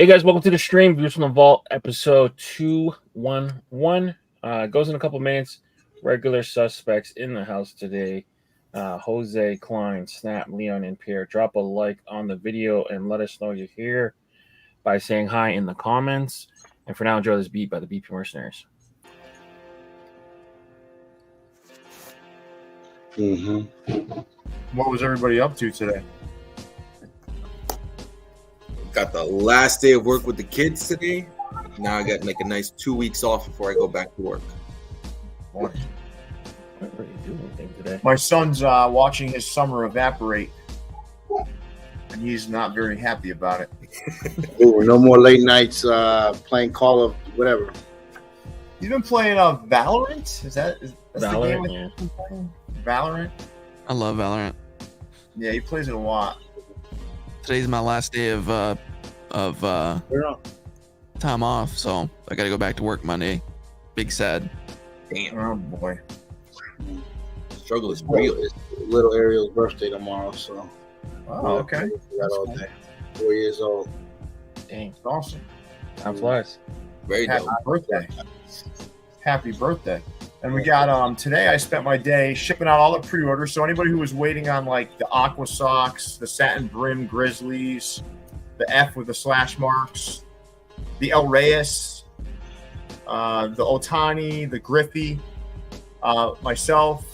Hey guys, welcome to the stream. Views from the Vault, episode 211. Goes in a couple minutes. Regular suspects in the house today. Jose, Klein, Snap, Leon, and Pierre. Drop a like on the video and let us know you're here by saying hi in the comments. And for now, enjoy this beat by the BP Mercenaries. What was everybody up to today? Got the last day of work with the kids today. Now I got like a nice 2 weeks off before I go back to work. What are you doing today? My son's watching his summer evaporate, and he's not very happy about it. Ooh, no more late nights playing Call of whatever. He's been playing Valorant. That's Valorant, the game yeah. he's been playing? Valorant. I love Valorant. Yeah, he plays it a lot. Today's my last day of time off, so I got to go back to work Monday. Big sad. Damn, Oh boy. struggle is real. It's little Ariel's birthday tomorrow, so Oh, okay. Got all day. 4 years old. Dang, That's awesome. time flies. Very Happy dope. birthday. Happy birthday. And we got today I spent my day shipping out all the pre-orders. So anybody who was waiting on like the Aqua Socks, the Satin Brim Grizzlies, the F with the slash marks, the El Reyes, the Otani, the Griffey, myself,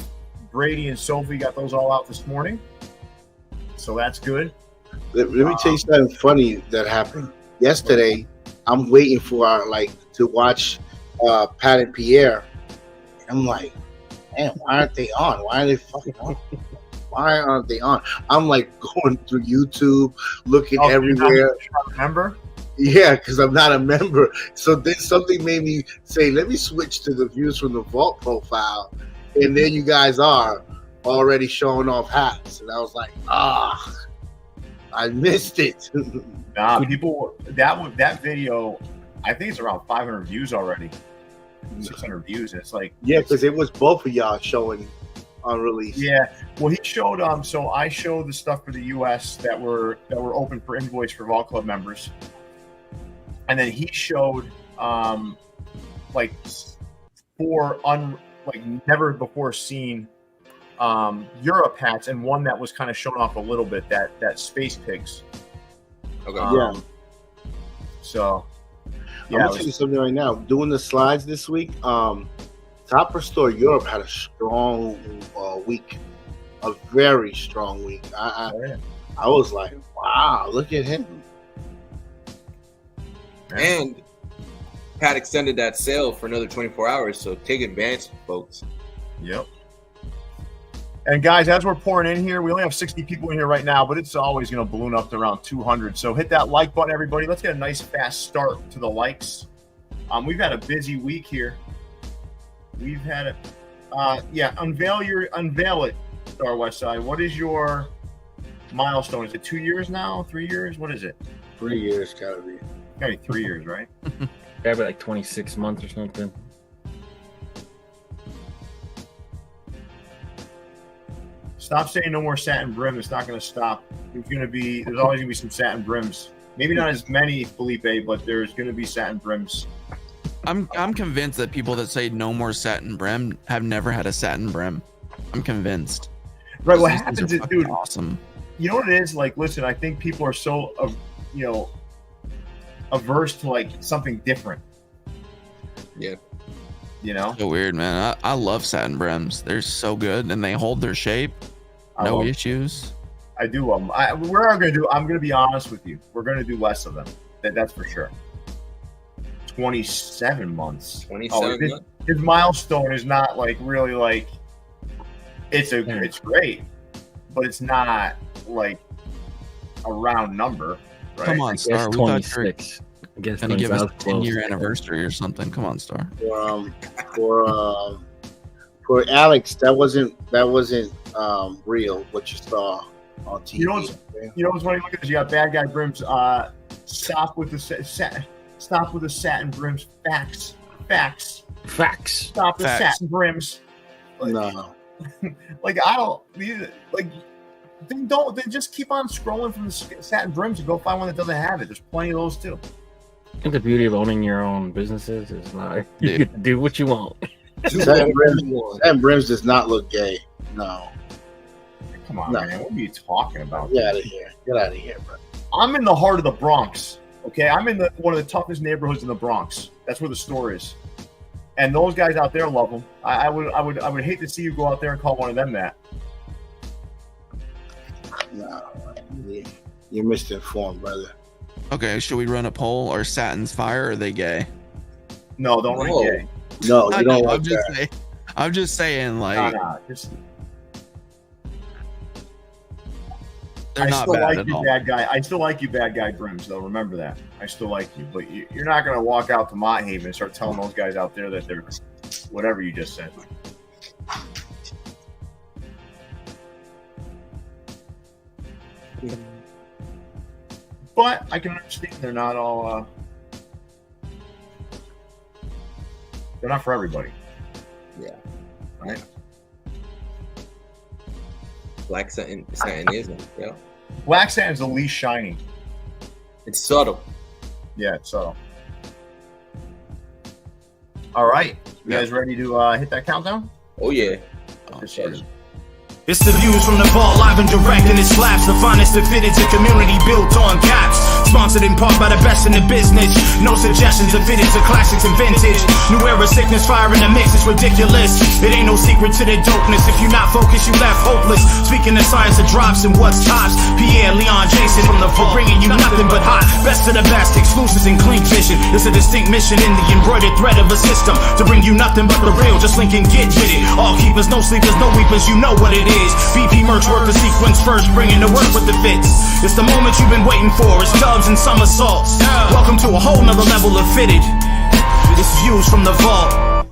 Brady, and Sophie got those all out this morning. So that's good. Let me tell you something funny that happened yesterday. I'm waiting for to watch Pat and Pierre. I'm like, man, why aren't they on? Why are they fucking on? Why aren't they on? I'm like going through YouTube, looking everywhere. Remember? Yeah, because I'm not a member. So then something made me say, let me switch to the Views from the Vault profile. And there you guys are already showing off hats. And I was like, I missed it. Nah, people, that video, I think it's around 500 views already. 600 views. And it's like, Yeah, because it was both of y'all showing on release. yeah. Well, he showed so I showed the stuff for the US that were open for invoice for Vault Club members. And then he showed like four never before seen Europe hats, and one that was kind of shown off a little bit, that Space Pigs. Okay. Yeah. So I'm gonna tell you something right now. Doing the slides this week, Topperzstore Europe had a strong week, a very strong week. I was like, wow, look at him. And Pat extended that sale for another 24 hours, so take advantage, folks. Yep. And guys, as we're pouring in here, we only have 60 people in here right now, but it's always going to balloon up to around 200. So hit that like button, everybody. Let's get a nice fast start to the likes. We've had a busy week here. We've had it. Unveil it, Star Westside. What is your milestone? Is it 2 years now? 3 years? What is it? 3 years, gotta be. Gotta be 3 years, right? Gotta be like 26 months or something. Stop saying no more satin brim. It's not going to stop. There's always going to be some satin brims. Maybe not as many, Felipe, but there's going to be satin brims. I'm convinced that people that say no more satin brim have never had a satin brim. I'm convinced. Right. What These happens things are is, fucking dude, awesome. you know what it is? Like, listen, I think people are so, averse to like something different. Yeah. You know? So weird, man. I love satin brims. They're so good, and they hold their shape. No issues. I do love them. I'm going to be honest with you. We're going to do less of them. That's for sure. 27 months. 27 months. His milestone is not like really like it's great, but it's not like a round number, right? Come on, Star. We thought you were 26. I guess gonna give us a 10 10-year anniversary or something. Come on, Star. For Alex, that wasn't real. What you saw on TV. You know what's funny? Look at this. You got bad guy brims. Stop with the satin brims. Facts. Stop the Facts. satin brims. No. Like I don't like. Then just keep on scrolling from the satin brims and go find one that doesn't have it. There's plenty of those too. I think the beauty of owning your own businesses is like you get to do what you want. Satin brims does not look gay. No. Come on, man. What are you talking about? Get out of here. Get out of here, bro. I'm in the heart of the Bronx. Okay, I'm in one of the toughest neighborhoods in the Bronx. That's where the store is. And those guys out there love them. I would hate to see you go out there and call one of them that. No, you're misinformed, brother. Okay, should we run a poll? Are Satins fire or are they gay? No, don't run gay. No, you don't like that. I'm just saying, like, they're not bad at all. Bad guy. I still like you, bad guy brims, though. Remember that. I still like you, but you're not going to walk out to Mott Haven and start telling those guys out there that they're whatever you just said. But I can understand they're not all. They're not for everybody. Yeah. Right. Black satin isn't. Yeah. Black satin is the least shiny. It's subtle. Yeah, it's subtle. All right, you guys ready to hit that countdown? Oh yeah. It's the views from the vault, live and direct, and it slaps the finest of fitteds, a community built on caps. Sponsored in part by the best in the business. No suggestions of fitteds or classics and vintage. New era sickness, fire in the mix, it's ridiculous. It ain't no secret to the dopeness. If you're not focused, you left hopeless. Speaking of science of drops and what's tops. Pierre, Leon, Jason from the vault, bringing you nothing but hot. Best of the best, exclusives and clean fishing. It's a distinct mission in the embroidered thread of a system to bring you nothing but the real. Just link and get with it. All keepers, no sleepers, no weepers, you know what it is. BP merch work the sequence first, bringing the work with the fits. It's the moment you've been waiting for. It's dubs and somersaults. Welcome to a whole nother level of fitted. This views from the vault.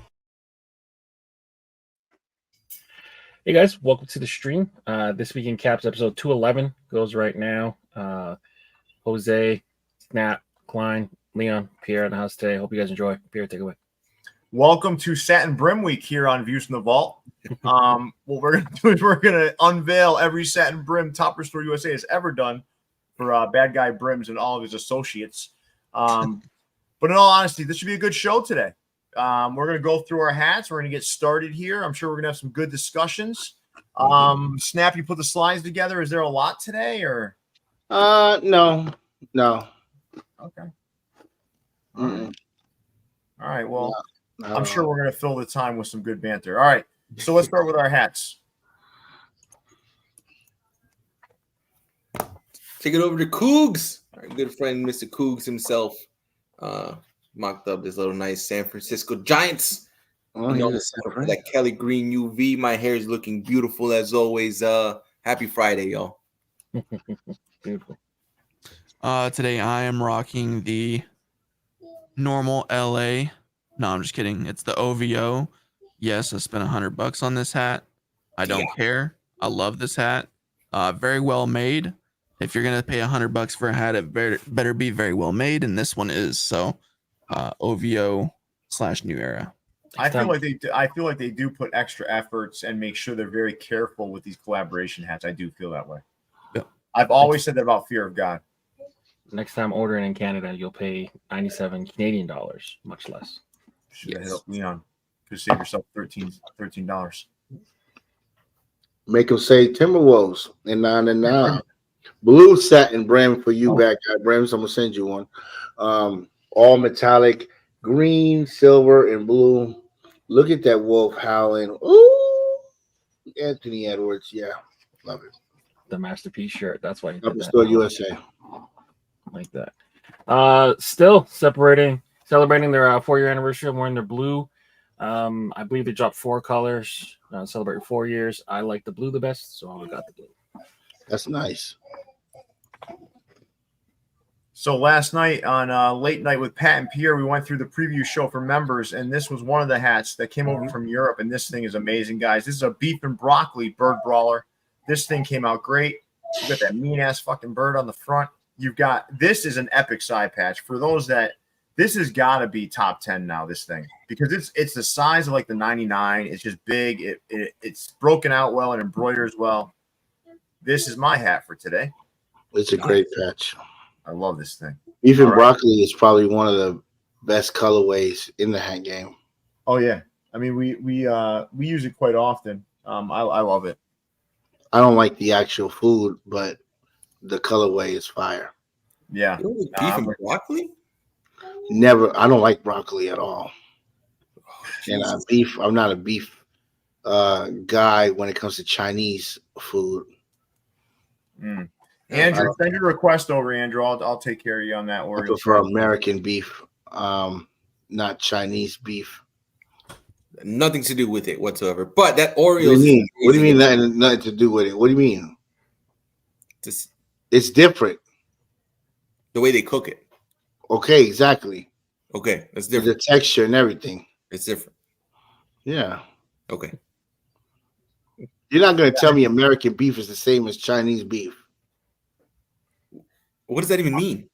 Hey guys, welcome to the stream. This week in Caps episode 211 goes right now. Jose, Snap, Klein, Leon, Pierre in the house today. Hope you guys enjoy. Pierre, take it away. Welcome to Satin Brim Week here on Views from the Vault. What we're going to do is we're going to unveil every Satin Brim Topperzstore USA has ever done for Bad Guy Brims and all of his associates. But in all honesty, this should be a good show today. We're going to go through our hats. We're going to get started here. I'm sure we're going to have some good discussions. Snap, you put the slides together. Is there a lot today or? No. Okay. All right. Well, I'm sure we're going to fill the time with some good banter. All right. So let's start with our hats. Take it over to Cougs. Our good friend, Mr. Cougs himself, mocked up this little nice San Francisco Giants. That Kelly Green UV. My hair is looking beautiful as always. Happy Friday, y'all. Beautiful. Today I am rocking the normal LA. No, I'm just kidding. It's the OVO. Yes, I spent $100 on this hat. I don't care. I love this hat. Very well made. If you're gonna pay $100 for a hat, it better be very well made, and this one is. So, OVO/New Era. I feel like they do put extra efforts and make sure they're very careful with these collaboration hats. I do feel that way. Yep. I've always said that about Fear of God. Next time ordering in Canada, you'll pay 97 Canadian dollars, much less. Should have hit up Leon. Could save yourself $13. Make them say Timberwolves and 9. Blue satin brim for you, Bad Guy Brims. I'm gonna send you one. All metallic, green, silver, and blue. Look at that wolf howling. Ooh, Anthony Edwards. Yeah, love it. The masterpiece shirt. That's why you did that. Topperzstore USA. Like that. Still celebrating their 4-year anniversary of wearing their blue. I believe they dropped 4 colors. Celebrating 4 years. I like the blue the best, so I got the blue. That's nice. So last night on Late Night with Pat and Pierre, we went through the preview show for members, and this was one of the hats that came over from Europe, and this thing is amazing, guys. This is a beef and broccoli bird brawler. This thing came out great. You got that mean-ass fucking bird on the front. You've got – this is an epic side patch. For those that – this has got to be top 10 now, this thing, because it's the size of like the 99. It's just big. It's broken out well and embroiders well. this is my hat for today. It's a great patch. I love this thing. Beef and broccoli is probably one of the best colorways in the hat game. Oh yeah, I mean we use it quite often. I love it. I don't like the actual food, but the colorway is fire. Yeah, beef and broccoli. Never. I don't like broccoli at all. And beef. I'm not a beef guy when it comes to Chinese food. Andrew, send your request over, Andrew. I'll take care of you on that. I prefer American beef, not Chinese beef. Nothing to do with it whatsoever. But that Oreo. What do you mean? What do you mean nothing to do with it? What do you mean? It's different. The way they cook it. Okay, exactly. Okay, that's different. The texture and everything. It's different. Yeah. Okay. You're not going to tell me American beef is the same as Chinese beef. What does that even mean?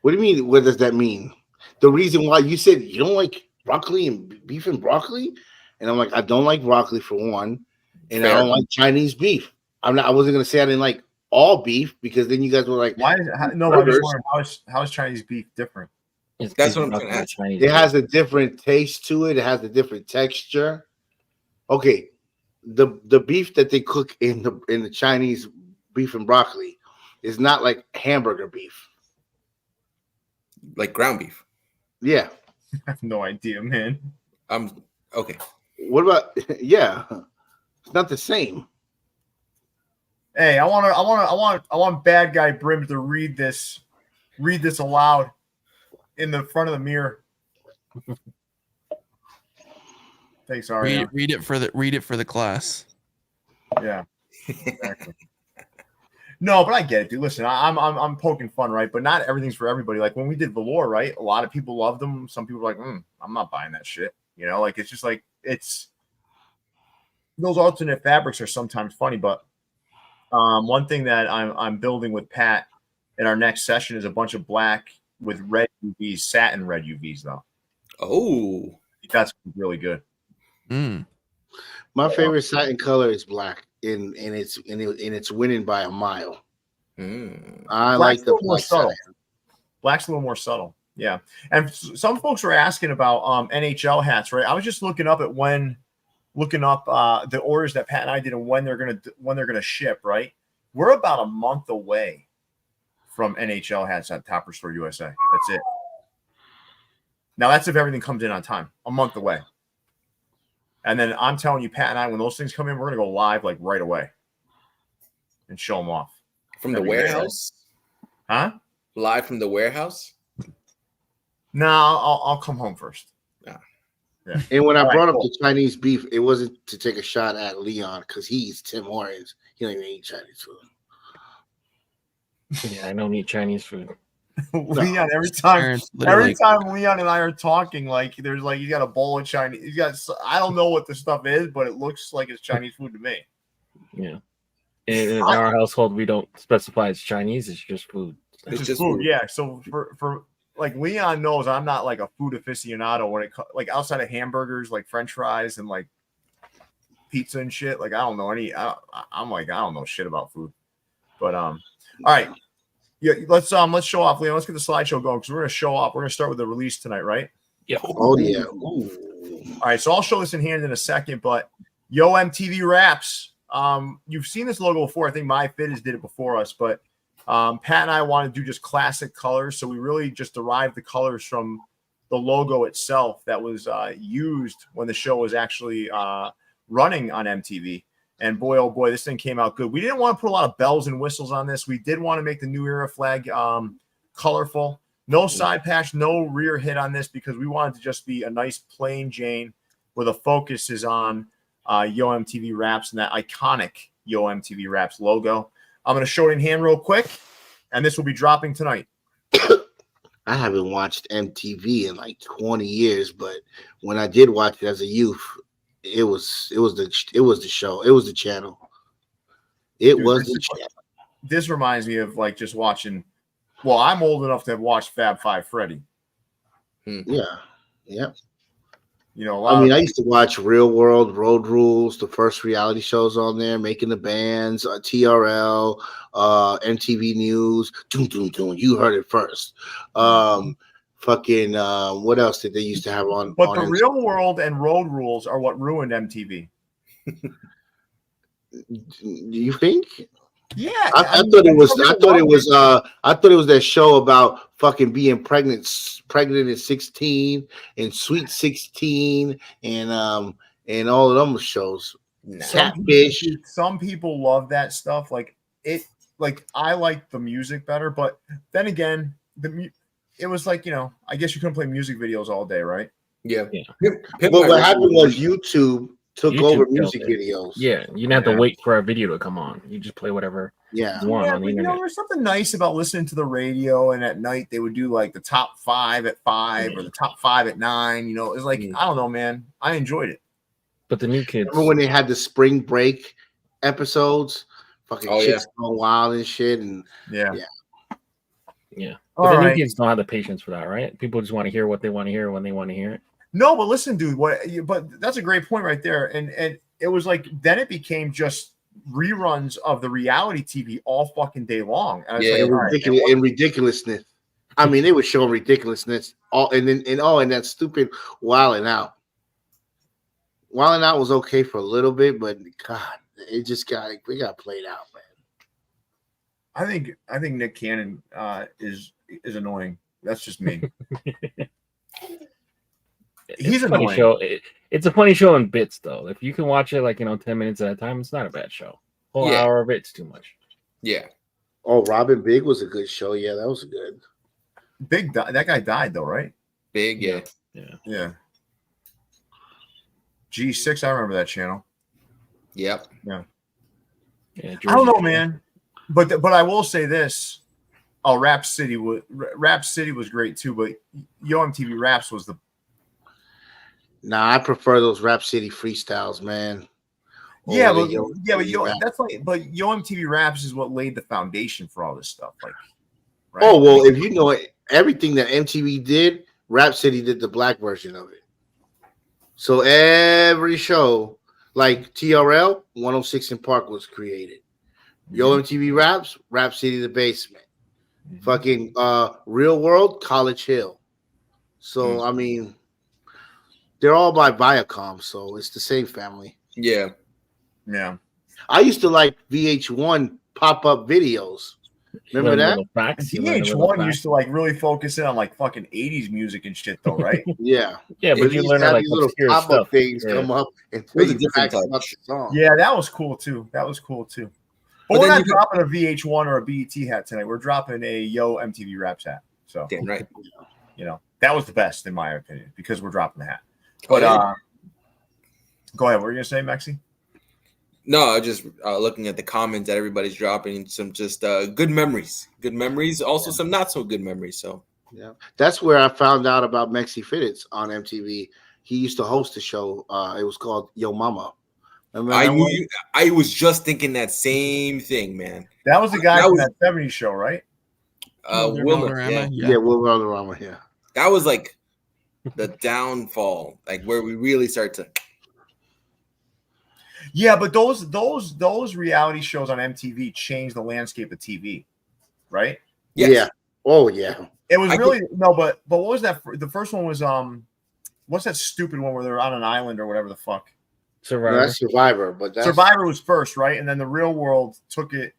What do you mean? What does that mean? The reason why you said you don't like broccoli and beef and broccoli, and I'm like, I don't like broccoli for one, and I don't like Chinese beef. I wasn't going to say I didn't like all beef because then you guys were like, why? No, I'm just wondering how is Chinese beef different? That's what I'm trying to ask. It has a different taste to it. It has a different texture. Okay, the beef that they cook in the Chinese beef and broccoli is not like hamburger beef, like ground beef. Yeah, I have no idea, man. Okay. What about yeah? It's not the same. Hey, I want bad guy Brim to read this aloud in the front of the mirror. Thanks, Ari. Read it for the class. Yeah, exactly. No, but I get it, dude. Listen, I'm poking fun, right? But not everything's for everybody. Like when we did velour, right? A lot of people loved them. Some people were like, I'm not buying that shit. You know, like it's just like those alternate fabrics are sometimes funny, but one thing that I'm building with Pat in our next session is a bunch of black with red UVs, satin red UVs though. Oh, that's really good. My favorite satin color is black, and it's winning by a mile. I like the black satin. Black's a little more subtle, yeah. And some folks were asking about NHL hats, right? I was just looking up the orders that Pat and I did and when they're gonna ship. Right, we're about a month away from NHL hats at Topperzstore USA. That's it. Now that's if everything comes in on time. A month away. And then I'm telling you, Pat and I, when those things come in, we're gonna go live like right away and show them off from the warehouse. Huh? Live from the warehouse? No, I'll come home first. Yeah. And when I brought up the Chinese beef, it wasn't to take a shot at Leon because he eats Tim Hortons. He don't even eat Chinese food. Yeah, I don't eat Chinese food. Leon, every time Leon and I are talking, like there's like he's got a bowl of Chinese. He's got I don't know what the stuff is, but it looks like it's Chinese food to me. Yeah. In our household, we don't specify it's Chinese. It's just food. It's just food. Yeah. So for like Leon knows I'm not like a food aficionado when it like outside of hamburgers, like French fries and like pizza and shit. Like I don't know any. I'm like I don't know shit about food. But all right. Yeah, let's show off, Leon. Let's get the slideshow going because we're gonna show off. We're gonna start with the release tonight, right? Yeah. Oh yeah. Ooh. All right, so I'll show this in hand in a second, but Yo MTV Raps. You've seen this logo before. I think MyFitteds did it before us, but Pat and I want to do just classic colors, so we really just derived the colors from the logo itself that was used when the show was actually running on MTV. And boy, oh boy, this thing came out good. We didn't want to put a lot of bells and whistles on this. We did want to make the New Era flag colorful. No side patch, no rear hit on this because we wanted to just be a nice plain Jane where the focus is on Yo MTV Raps and that iconic Yo MTV Raps logo. I'm going to show it in hand real quick, and this will be dropping tonight. I haven't watched MTV in like 20 years, but when I did watch it as a youth, it was the show. It was the channel. This reminds me of like just watching. Well, I'm old enough to have watched Fab Five Freddy. Yeah. Yep. You know, I mean, I used to watch Real World, Road Rules, the first reality shows on there, Making the Bands, TRL, MTV News. Doom, doom, doom. You heard it first. Fucking, what else did they used to have on? But on the MTV? Real World and Road Rules are what ruined MTV. Do you think? Yeah, I thought it was. I thought it was. I thought it was that show about fucking being pregnant at 16 and Sweet 16 and all of them shows. Catfish. Some people love that stuff. Like it. Like I like the music better, but then again, it was like, you know, I guess you couldn't play music videos all day, right? Yeah. But what happened was YouTube took over music killed it. videos. Yeah, you didn't have to wait for a video to come on. You just play whatever you want on the but, internet. you know, there's something nice about listening to the radio, and at night they would do like the top 5 at 5 or the top 5 at 9. You know, it's like I don't know, man. I enjoyed it. But the new kids. Remember when they had the spring break episodes? Fucking chicks going wild and shit, and yeah. But the new kids don't have the patience for that, right? People just want to hear what they want to hear when they want to hear it. No, but listen, dude. But that's a great point right there. And it was like then it became just reruns of the reality TV all fucking day long. And and ridiculousness. I mean, they were showing ridiculousness all, and that stupid Wildin' Out. Wildin' Out was okay for a little bit, but God, it just got played out, man. I think Nick Cannon is annoying. That's just me. He's a funny show. It's a funny show in bits, though. If you can watch it 10 minutes at a time, it's not a bad show. Whole hour of it's too much. Yeah. Oh, Robin Big was a good show. Yeah, that was good. Big, that guy died though, right? Big, yeah. G6, I remember that channel. Yep. Yeah. I don't know, man. But I will say this. Oh, Rap City was great too, but Yo MTV Raps was the. Nah, I prefer those Rap City freestyles, man. Yeah, but Yo MTV Raps is what laid the foundation for all this stuff. Like, right? Oh well, if you know it, everything that MTV did, Rap City did the black version of it. So every show, like TRL, 106 in Park was created. Yo MTV Raps, Rap City the Basement. Fucking Real World, College Hill. So I mean, they're all by Viacom, so it's the same family. Yeah. I used to like VH1 pop-up videos. Remember that? VH1 used to really focus in on fucking 80s music and shit, though, right? Yeah, but you learn these little pop-up things come up and tell you facts about the song. Yeah, that was cool too. But we're not dropping a VH1 or a BET hat tonight. We're dropping a Yo MTV Raps hat. So damn right. You know, that was the best in my opinion because we're dropping the hat. But go ahead. What were you gonna say, Maxie? No, just looking at the comments that everybody's dropping some just good memories. Good memories, also some not so good memories. So yeah, that's where I found out about MyFitteds on MTV. He used to host a show. It was called Yo Mama. I was just thinking that same thing, man. That was the guy from that 70s show, right? Wilmer, Will Valderrama, yeah. That was like the downfall, like where we really start to. Yeah, but those reality shows on MTV changed the landscape of TV, right? Yes. Yeah. Oh yeah. It was but what was that? The first one was what's that stupid one where they're on an island or whatever the fuck? Survivor. No, that's Survivor, but Survivor was first, right? And then the Real World took it.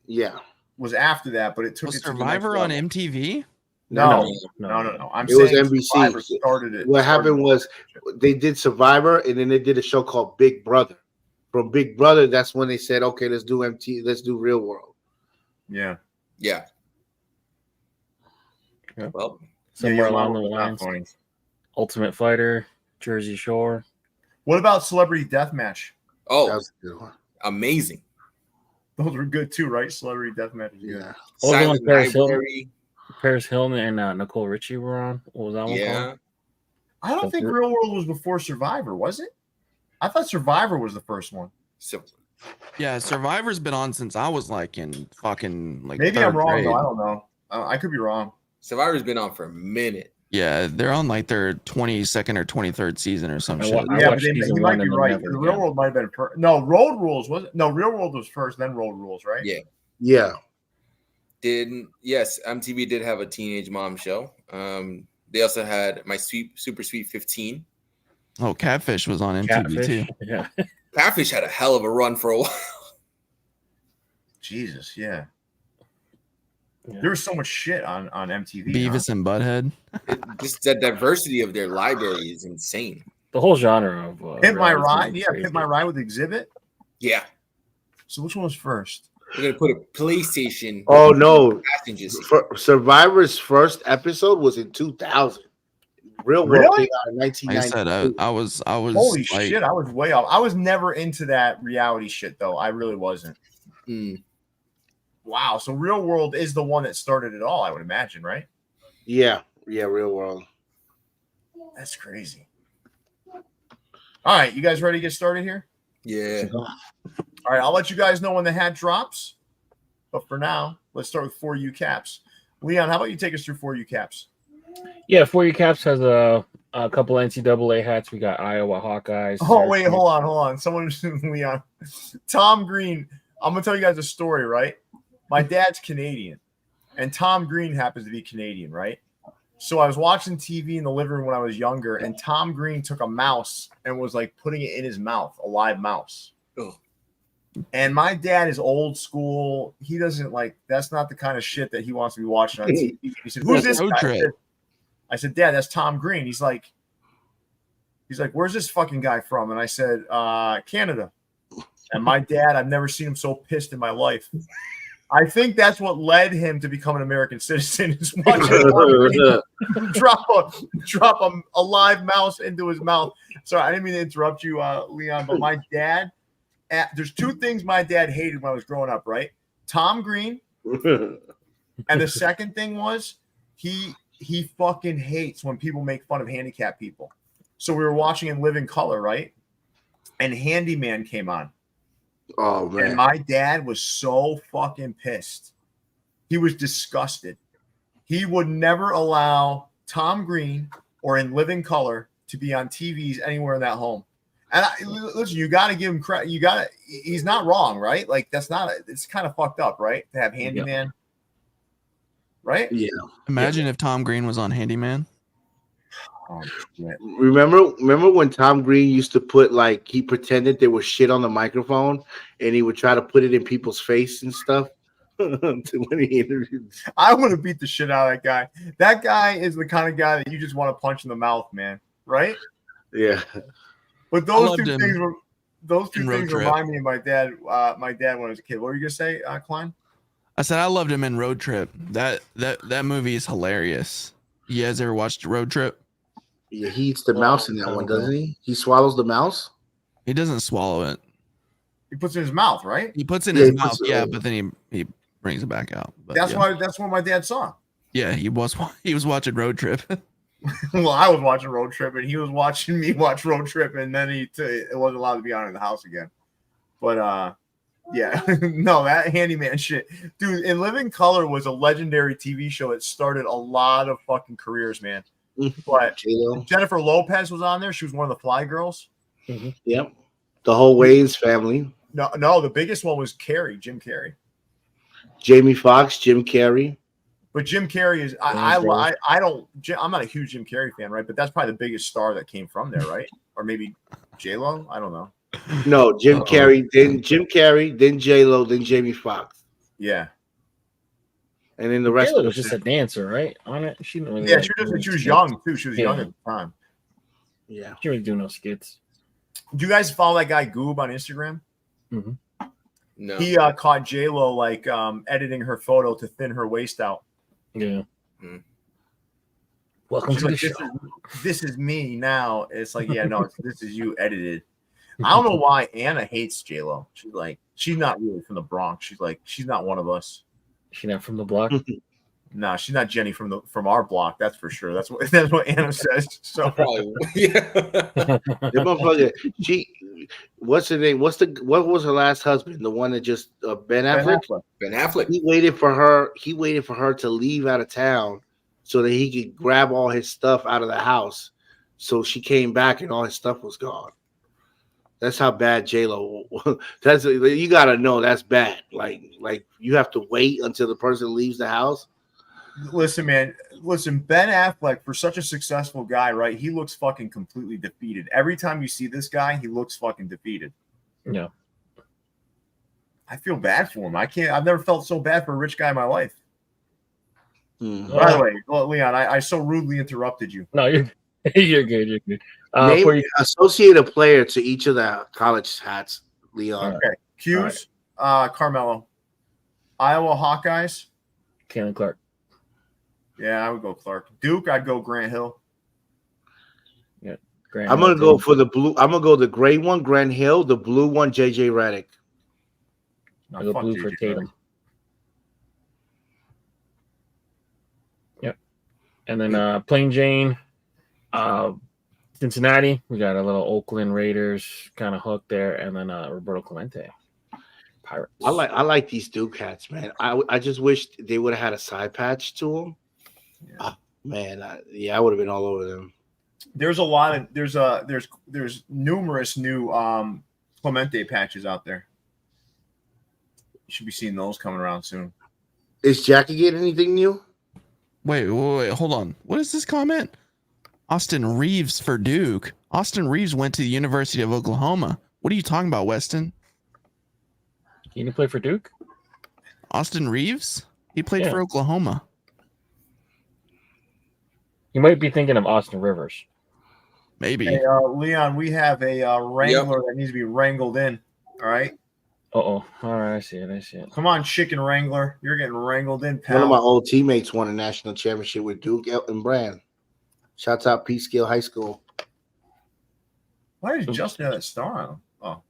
Yeah. Was after that, but it took it Survivor on MTV. No. It was NBC. Started it. What happened was they did Survivor, and then they did a show called Big Brother. From Big Brother, that's when they said, "Okay, let's do Real World." Yeah. Well, somewhere along the lines. Ultimate Fighter, Jersey Shore. What about Celebrity Deathmatch? Oh, that was a good one. Amazing. Those were good too, right? Celebrity Deathmatch. Yeah. Paris Hilton and Nicole Richie were on. What was that one called? I don't think Real World was before Survivor, was it? I thought Survivor was the first one. Yeah, Survivor's been on since I was in fucking maybe I'm wrong though. I don't know. I could be wrong. Survivor's been on for a minute. Yeah, they're on like their 22nd or 23rd season or some shit. Yeah, but you might be right. The Real World might have been no Road Rules was it? No, Real World was first, then Road Rules, right? Yeah. Yeah. Yes, MTV did have a teenage mom show. They also had My Super Sweet 15. Oh, Catfish was on MTV too. Yeah. Catfish had a hell of a run for a while. Jesus, yeah. There was so much shit on MTV. Beavis and Butthead. Just the diversity of their library is insane. The whole genre of Hit My Ride. Yeah, Hit My Ride with Exhibit. Yeah. So which one was first? We're gonna put a PlayStation. Oh no! Survivor's first episode was in 2000. Real World came out in 1992. Like I said, I was. Holy shit! I was way off. I was never into that reality shit though. I really wasn't. Wow. So Real World is the one that started it all, I would imagine, right? Yeah. Real World. That's crazy. All right, you guys ready to get started here? Yeah. All right, I'll let you guys know when the hat drops. But for now, let's start with 4U Caps. Leon, how about you take us through 4U Caps? Yeah, 4U Caps has a couple NCAA hats. We got Iowa Hawkeyes. Oh, wait, hold on. Someone, Leon. Tom Green. I'm going to tell you guys a story, right? My dad's Canadian, and Tom Green happens to be Canadian, right? So I was watching TV in the living room when I was younger, and Tom Green took a mouse and was like putting it in his mouth, a live mouse. Ugh. And my dad is old school. He doesn't like, that's not the kind of shit that he wants to be watching on TV. He said, "Who's this guy?" I said, "Dad, that's Tom Green." He's like, "Where's this fucking guy from?" And I said, "Canada." And my dad, I've never seen him so pissed in my life. I think that's what led him to become an American citizen, is watching drop a live mouse into his mouth. Sorry, I didn't mean to interrupt you, Leon, but my dad, there's two things my dad hated when I was growing up, right? Tom Green, and the second thing was he fucking hates when people make fun of handicapped people. So we were watching In Living Color, right? And Handyman came on. Oh, man. And my dad was so fucking pissed. He was disgusted. He would never allow Tom Green or In Living Color to be on TVs anywhere in that home. And listen, you got to give him credit. He's not wrong, right? Like, it's kind of fucked up, right? To have Handyman, right? Yeah. Imagine if Tom Green was on Handyman. Oh, shit. Remember when Tom Green used to put, like, he pretended there was shit on the microphone and he would try to put it in people's face and stuff when he interviewed. I want to beat the shit out of that guy. That guy is the kind of guy that you just want to punch in the mouth, man. Right? Yeah. But those two things remind me of my dad. My dad when I was a kid. What were you gonna say, Klein? I said I loved him in Road Trip. That movie is hilarious. You guys ever watched Road Trip? Yeah, he eats the mouse in that one, doesn't he? He swallows the mouse? He doesn't swallow it. He puts it in his mouth, right? He puts it in his mouth, but then he brings it back out. But that's what my dad saw. Yeah, he was watching Road Trip. Well, I was watching Road Trip, and he was watching me watch Road Trip, and then it wasn't allowed to be on in the house again. But yeah, no, that Handyman shit, dude. In Living Color was a legendary TV show. It started a lot of fucking careers, man. But Jennifer Lopez was on there. She was one of the Fly Girls. Mm-hmm. Yep. The whole Wayans family. No, the biggest one was Jim Carrey. Jamie Foxx, Jim Carrey. But Jim Carrey is I'm not a huge Jim Carrey fan, right? But that's probably the biggest star that came from there, right? Or maybe J-Lo? I don't know. No, Jim Carrey, then J-Lo, then Jamie Foxx. Yeah. And then the rest J-Lo was just a dancer, right? On it. She didn't really she was young too. She was young at the time. Yeah. She didn't do no skits. Do you guys follow that guy Goob on Instagram? Mm-hmm. No. He caught J-Lo like editing her photo to thin her waist out. Yeah. Mm-hmm. Welcome to the show. This is me now. It's like, yeah, no, this is you edited. I don't know why Anna hates J-Lo. She's like, she's not really from the Bronx. She's like, she's not one of us. She's not from the block. No, she's not Jenny from our block. That's for sure. That's what Anna says. So probably, yeah. What's her name? What was her last husband? The one that just Ben Affleck. Ben Affleck. He waited for her to leave out of town so that he could grab all his stuff out of the house. So she came back and all his stuff was gone. That's how bad J-Lo. That's you gotta know that's bad. Like you have to wait until the person leaves the house. Listen, man. Listen, Ben Affleck, for such a successful guy, right? He looks fucking completely defeated. Every time you see this guy, he looks fucking defeated. Yeah. I feel bad for him. I've never felt so bad for a rich guy in my life. By the way, Leon, I so rudely interrupted you. No, you're good. You're good. Associate a player to each of the college hats, Leon. Okay. Q's, Carmelo. Iowa Hawkeyes. Caitlin Clark. Yeah, I would go Clark. Duke, I'd go Grant Hill. Yeah, Grant I'm Hill, gonna go for the blue. I'm gonna go the gray one, Grant Hill. The blue one, JJ Redick. I go blue for Tatum. Yep. And then Plain Jane, Cincinnati. We got a little Oakland Raiders kind of hook there, and then Roberto Clemente. Pirates. I like these Duke hats, man. I just wish they would have had a side patch to them. Yeah. Man, I would have been all over them. There's a lot of there's numerous new Clemente patches out there. You should be seeing those coming around soon. Is Jackie getting anything new? Wait, hold on. What is this comment? Austin Reeves for Duke. Austin Reeves went to the University of Oklahoma. What are you talking about, Weston? He didn't play for Duke? Austin Reeves? He played for Oklahoma. You might be thinking of Austin Rivers. Maybe. Hey, Leon, we have a Wrangler that needs to be wrangled in. All right. All right, I see it. Come on, Chicken Wrangler. You're getting wrangled in, pal. One of my old teammates won a national championship with Duke, Elton Brand. Shouts out Peekskill High School. Why is Justin have that star on him? Oh.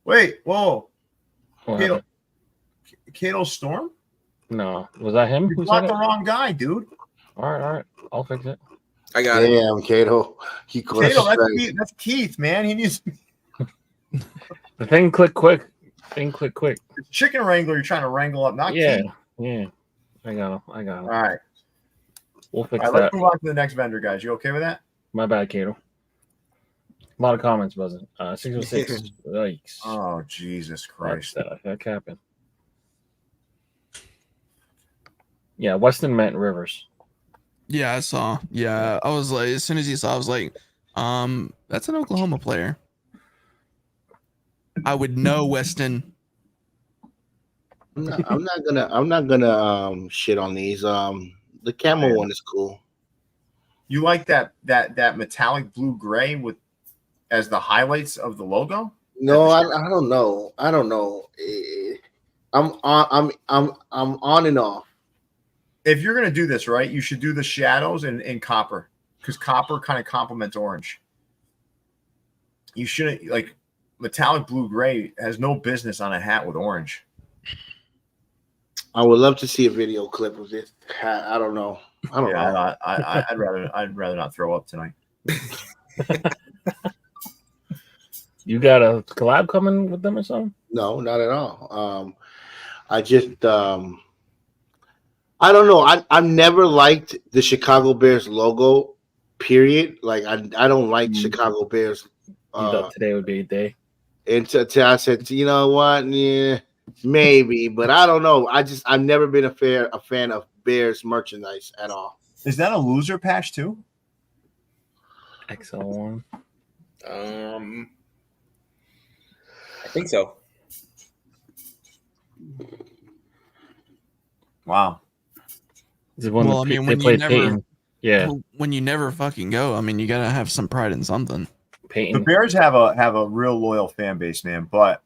Wait, whoa. Cato Storm? No. Was that him? You blocked the wrong guy, dude. All right. I'll fix it. I got it. Damn, Cato. That's Keith, man. He needs the thing click quick. It's Chicken Wrangler you're trying to wrangle up, not Keith. Keith. Yeah. I got him. All right. We'll fix that. Let's move on to the next vendor, guys. You okay with that? My bad, Cato. A lot of comments, wasn't 606. Yikes. Oh, Jesus Christ. That happened. Yeah, Weston meant Rivers. Yeah, I saw. Yeah, I was like, as soon as he saw, I was like, that's an Oklahoma player. I would know Weston. I'm not gonna shit on these. The camel one is cool. You like that metallic blue gray with as the highlights of the logo? No, I don't know. I'm on and off. If you're gonna do this right, you should do the shadows in copper because copper kind of complements orange. You shouldn't like metallic blue gray has no business on a hat with orange. I would love to see a video clip of this hat. I don't know. I'd rather not throw up tonight. You got a collab coming with them or something? No, not at all. I just I don't know. I've never liked the Chicago Bears logo. Period. Like I don't like Chicago Bears. You thought today would be a day. And I said, you know what? Yeah, maybe, but I don't know. I've never been a fan of Bears merchandise at all. Is that a loser patch too? XL1. I think so. Wow. Well, I mean, when you never, Peyton. Yeah, when you never fucking go, I mean, you gotta have some pride in something. Peyton. The Bears have a real loyal fan base, man. But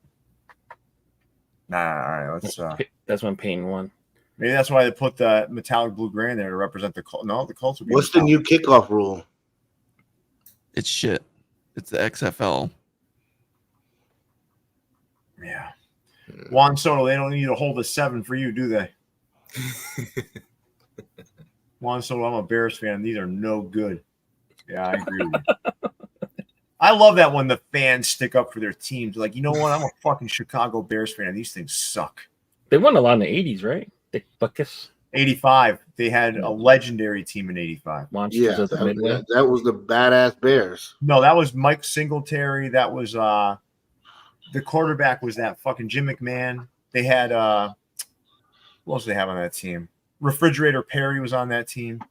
all right, let's. That's when Peyton won. Maybe that's why they put the metallic blue gray in there to represent the Colts. No, the Colts would be. What's the new kickoff rule? It's shit. It's the XFL. Yeah. Juan Soto, they don't need to hold a 7 for you, do they? Juan Soto, I'm a Bears fan. These are no good. Yeah, I agree with you. I love that when the fans stick up for their teams. Like, you know what? I'm a fucking Chicago Bears fan. These things suck. They won a lot in the 80s, right? Dick Buckus. 85. They had a legendary team in 85. Monsters Yeah, of the Midway. that was the badass Bears. No, that was Mike Singletary. That was the quarterback was that fucking Jim McMahon. They had who else did they have on that team? Refrigerator Perry was on that team.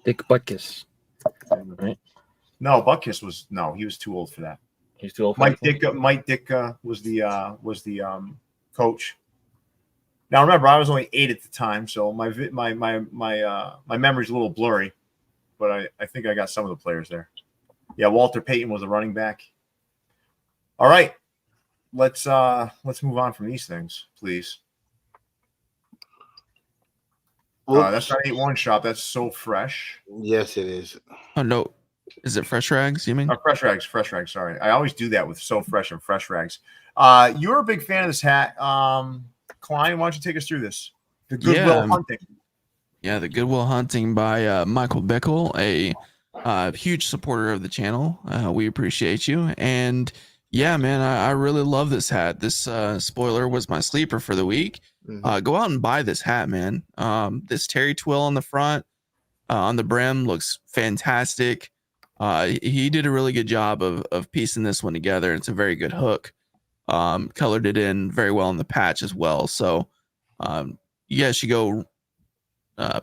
Dick Butkus. Right? No, Butkus was he was too old for that. He's too old for Mike that. Ditka was the coach. Now remember, I was only 8 at the time, so my memory's a little blurry, but I think I got some of the players there. Yeah, Walter Payton was a running back. All right, let's move on from these things, please. That's not 8-1 shop. That's So Fresh. Yes, it is. Oh no, is it Fresh Rags? You mean? Fresh Rags. Sorry, I always do that with So Fresh and Fresh Rags. You're a big fan of this hat, Klein. Why don't you take us through this? The Goodwill Hunting. Yeah, the Goodwill Hunting by Michael Bickle, a huge supporter of the channel. We appreciate you. And yeah, man, I really love this hat. This spoiler was my sleeper for the week. Go out and buy this hat, man. This terry twill on the front, on the brim looks fantastic. He did a really good job of piecing this one together. It's a very good hook. Colored it in very well in the patch as well. So you guys should go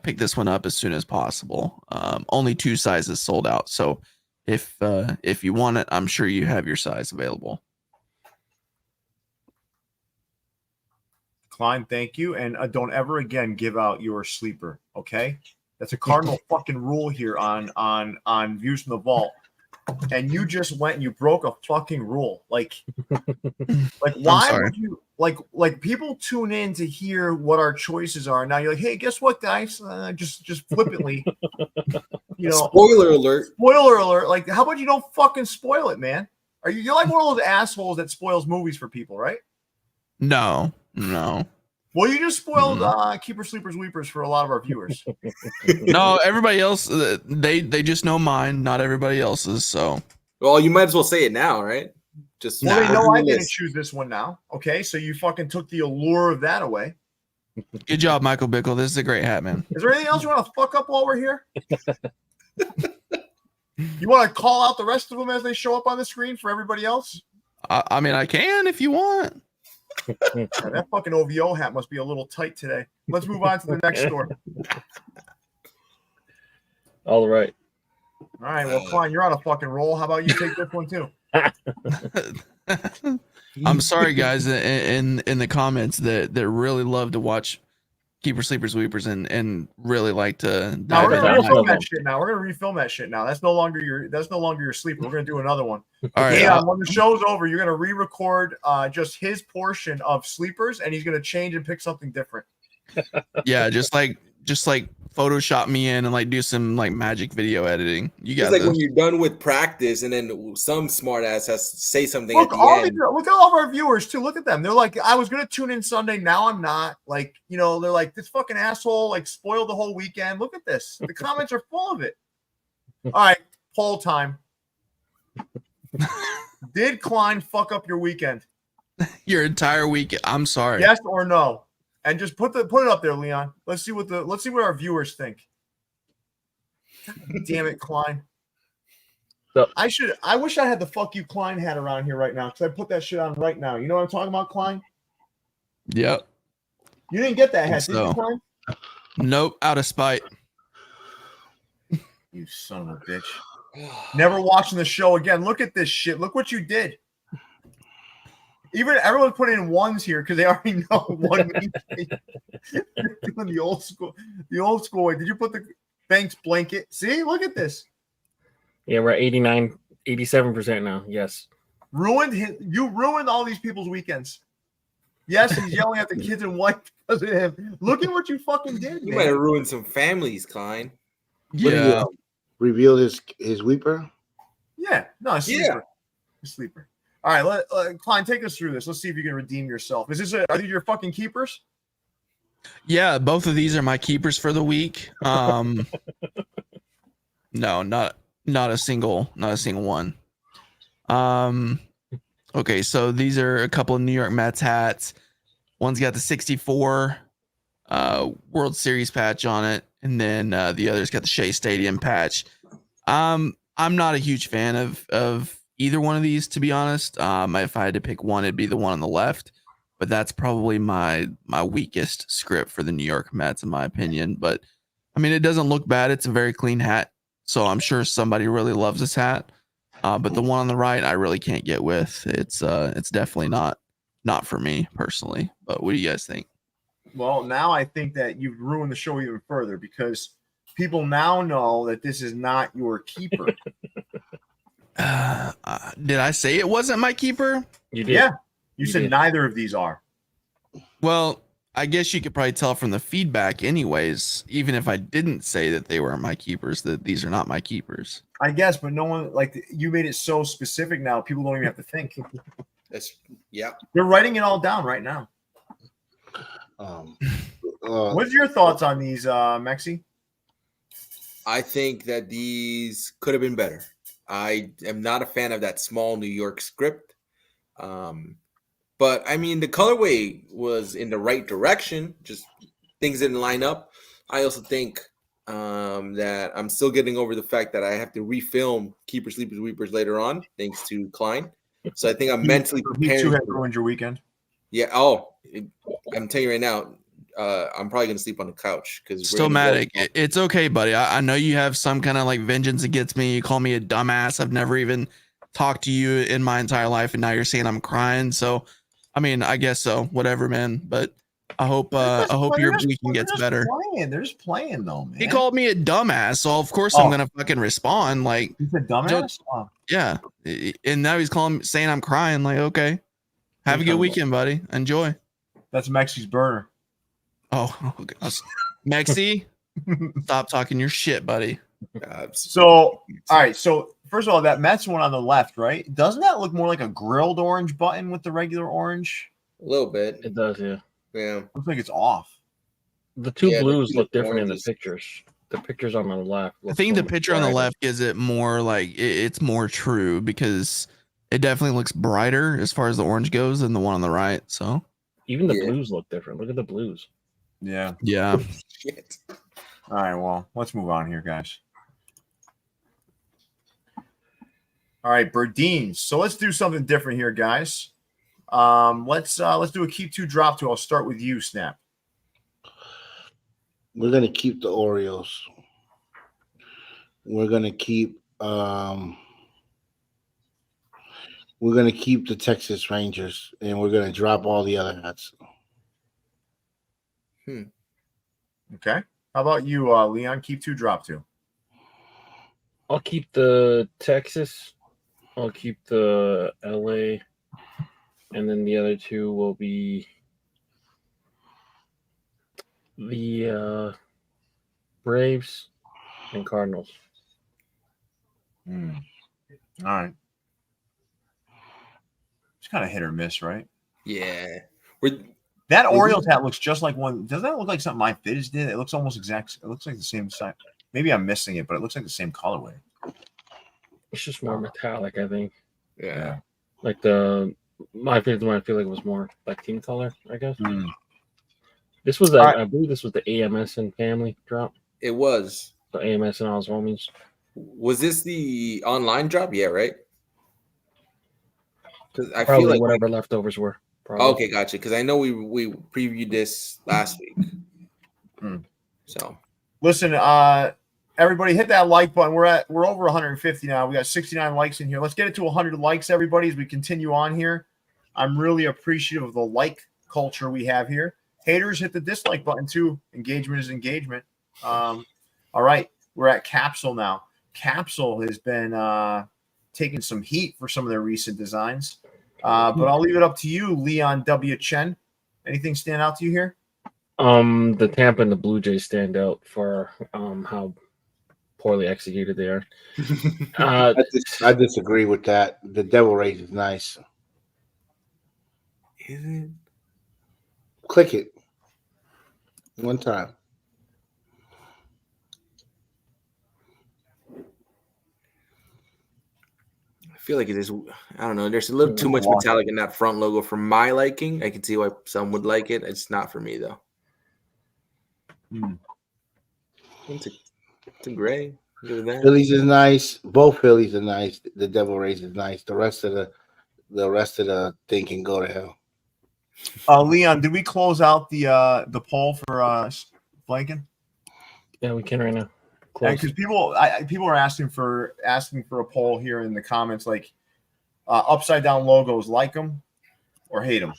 pick this one up as soon as possible. Only 2 sizes sold out. So if you want it, I'm sure you have your size available. Klein, thank you. And don't ever again give out your sleeper, okay? That's a cardinal fucking rule here on Views from the Vault. And you just went and you broke a fucking rule. Like why would you like people tune in to hear what our choices are? Now you're like, hey, guess what, guys? Just flippantly, Spoiler alert. Spoiler alert. Like, how about you don't fucking spoil it, man? You're like one of those assholes that spoils movies for people, right? No. Well, you just spoiled Keepers, Sleepers, Weepers for a lot of our viewers. No, everybody else, they just know mine, not everybody else's. So, well, you might as well say it now, right? Just they know I didn't choose this one now. Okay, so you fucking took the allure of that away. Good job, Michael Bickle. This is a great hat, man. Is there anything else you want to fuck up while we're here? You want to call out the rest of them as they show up on the screen for everybody else? I mean, I can if you want. That fucking OVO hat must be a little tight today. Let's move on to the next store. All right. All right. Well, Klein, you're on a fucking roll. How about you take this one too? I'm sorry, guys, in the comments that really love to watch Keepers, Sleepers, Weepers and really like to. Now we're gonna refilm that shit. Now we're gonna refilm that shit. Now that's no longer your sleeper. We're gonna do another one. All right. Yeah, when the show's over, you're gonna re-record just his portion of sleepers, and he's gonna change and pick something different. Yeah, just like Photoshop me in and like do some like magic video editing. You got it's like when you're done with practice, and then some smart ass has to say something Look, at the end. Look at all of our viewers too. Look at them. They're like, I was gonna tune in Sunday, now I'm not. Like, they're like, this fucking asshole like spoiled the whole weekend. Look at this. The comments are full of it. All right, poll time. Did Klein fuck up your weekend? your entire week? I'm sorry. Yes or no? And just put it up there, Leon. Let's see what our viewers think. God damn it, Klein. So, I wish I had the fuck you Klein hat around here right now, because I put that shit on right now. You know what I'm talking about, Klein? Yep. You didn't get that hat, did you, Klein? Nope, out of spite. You son of a bitch. Never watching the show again. Look at this shit. Look what you did. Even everyone's putting in ones here because they already know one means doing the old school way. Did you put the Banks blanket? See, look at this. Yeah, we're at 87% now. Yes. You ruined all these people's weekends. Yes, he's yelling at the kids in white because of him. Look at what you fucking did. You might have ruined some families, Klein. Yeah. Revealed his weeper? Yeah. No, sleeper. Yeah. Sleeper. All right, Klein, take us through this. Let's see if you can redeem yourself. Are these your fucking keepers? Yeah, both of these are my keepers for the week. No, not a single one. Okay, so these are a couple of New York Mets hats. One's got the 64 World Series patch on it, and then the other's got the Shea Stadium patch. I'm not a huge fan of either one of these, to be honest. If I had to pick one, it'd be the one on the left, but that's probably my weakest script for the New York Mets, in my opinion. But I mean, it doesn't look bad. It's a very clean hat, so I'm sure somebody really loves this hat. But the one on the right, I really can't get with. It's definitely not for me personally. But what do you guys think? Well, now I think that you've ruined the show even further because people now know that this is not your keeper. Did I say it wasn't my keeper? You did. Yeah, you said did. neither of these are. Well, I guess you could probably tell from the feedback anyways, even if I didn't say that they were my keepers, that these are not my keepers. I guess, but no one, like, you made it so specific now, people don't even have to think. They're writing it all down right now. What's your thoughts on these, Mexi? I think that these could have been better. I am not a fan of that small New York script. But I mean, the colorway was in the right direction. Just things didn't line up. I also think that I'm still getting over the fact that I have to refilm Keepers, Sleepers, Weepers later on, thanks to Klein. So I think I'm mentally prepared. You had ruined your weekend. Yeah. I'm telling you right now, I'm probably gonna sleep on the couch because Stillmatic, it's okay, buddy. I know you have some kind of like vengeance against me. You call me a dumbass. I've never even talked to you in my entire life, and now you're saying I'm crying. So, I mean, I guess so. Whatever, man. But I hope your weekend gets better. They're just playing though, man. He called me a dumbass, so of course I'm gonna fucking respond. Like, he's a dumbass. Yeah, and now he's saying I'm crying. Like, okay, have a good weekend, buddy. Enjoy. That's Mexi's burner. Oh gosh, Mexi, stop talking your shit, buddy. So, all right. So, first of all, that Mets one on the left, right? Doesn't that look more like a grilled orange button with the regular orange? A little bit. It does, yeah. Yeah. Looks like it's off. The two blues look different in the pictures. The pictures on the left. I think the picture on the left gives it more like it's more true because it definitely looks brighter as far as the orange goes than the one on the right. So even the blues look different. Look at the blues. Yeah. Yeah. Shit. All right. Well, let's move on here, guys. All right, Berdines. So let's do something different here, guys. Let's do a keep two, drop two. I'll start with you, Snap. We're gonna keep the Orioles. We're gonna keep the Texas Rangers, and we're gonna drop all the other hats. Okay. How about you, Leon? Keep two, drop two. I'll keep the Texas. I'll keep the LA. And then the other two will be the Braves and Cardinals. All right. It's kind of hit or miss, right? Yeah. That Orioles hat looks just like one. Doesn't that look like something MyFitteds did? It looks almost exact. It looks like the same size. Maybe I'm missing it, but it looks like the same colorway. It's just more metallic, I think. Yeah. Like the MyFitteds one, I feel like it was more like team color, I guess. This was, I believe this was the AMS and family drop. It was. The AMS and all his homies. Was this the online drop? Yeah, right? Because I Probably feel like whatever leftovers were. Probably. Okay, gotcha. Because I know we previewed this last week. So listen, everybody hit that like button. We're over 150 now. We got 69 likes in here. Let's get it to 100 likes, everybody, as we continue on here. I'm really appreciative of the like culture we have here. Haters, hit the dislike button too. Engagement is engagement. All right, we're at Capsule now. Capsule has been taking some heat for some of their recent designs. But I'll leave it up to you, Leon W. Chen. Anything stand out to you here? The Tampa and the Blue Jays stand out for how poorly executed they are. I disagree with that. The Devil Rays is nice. Is it? Click it one time. I feel like it is. I don't know. There's a little too much metallic in that front logo for my liking. I can see why some would like it. It's not for me though. It's a gray. Phillies is nice. Both Phillies are nice. The Devil Rays is nice. The rest of the thing can go to hell. Leon, did we close out the poll for Blanken? Yeah, we can right now. Because people are asking for a poll here in the comments, like upside down logos, like them or hate them.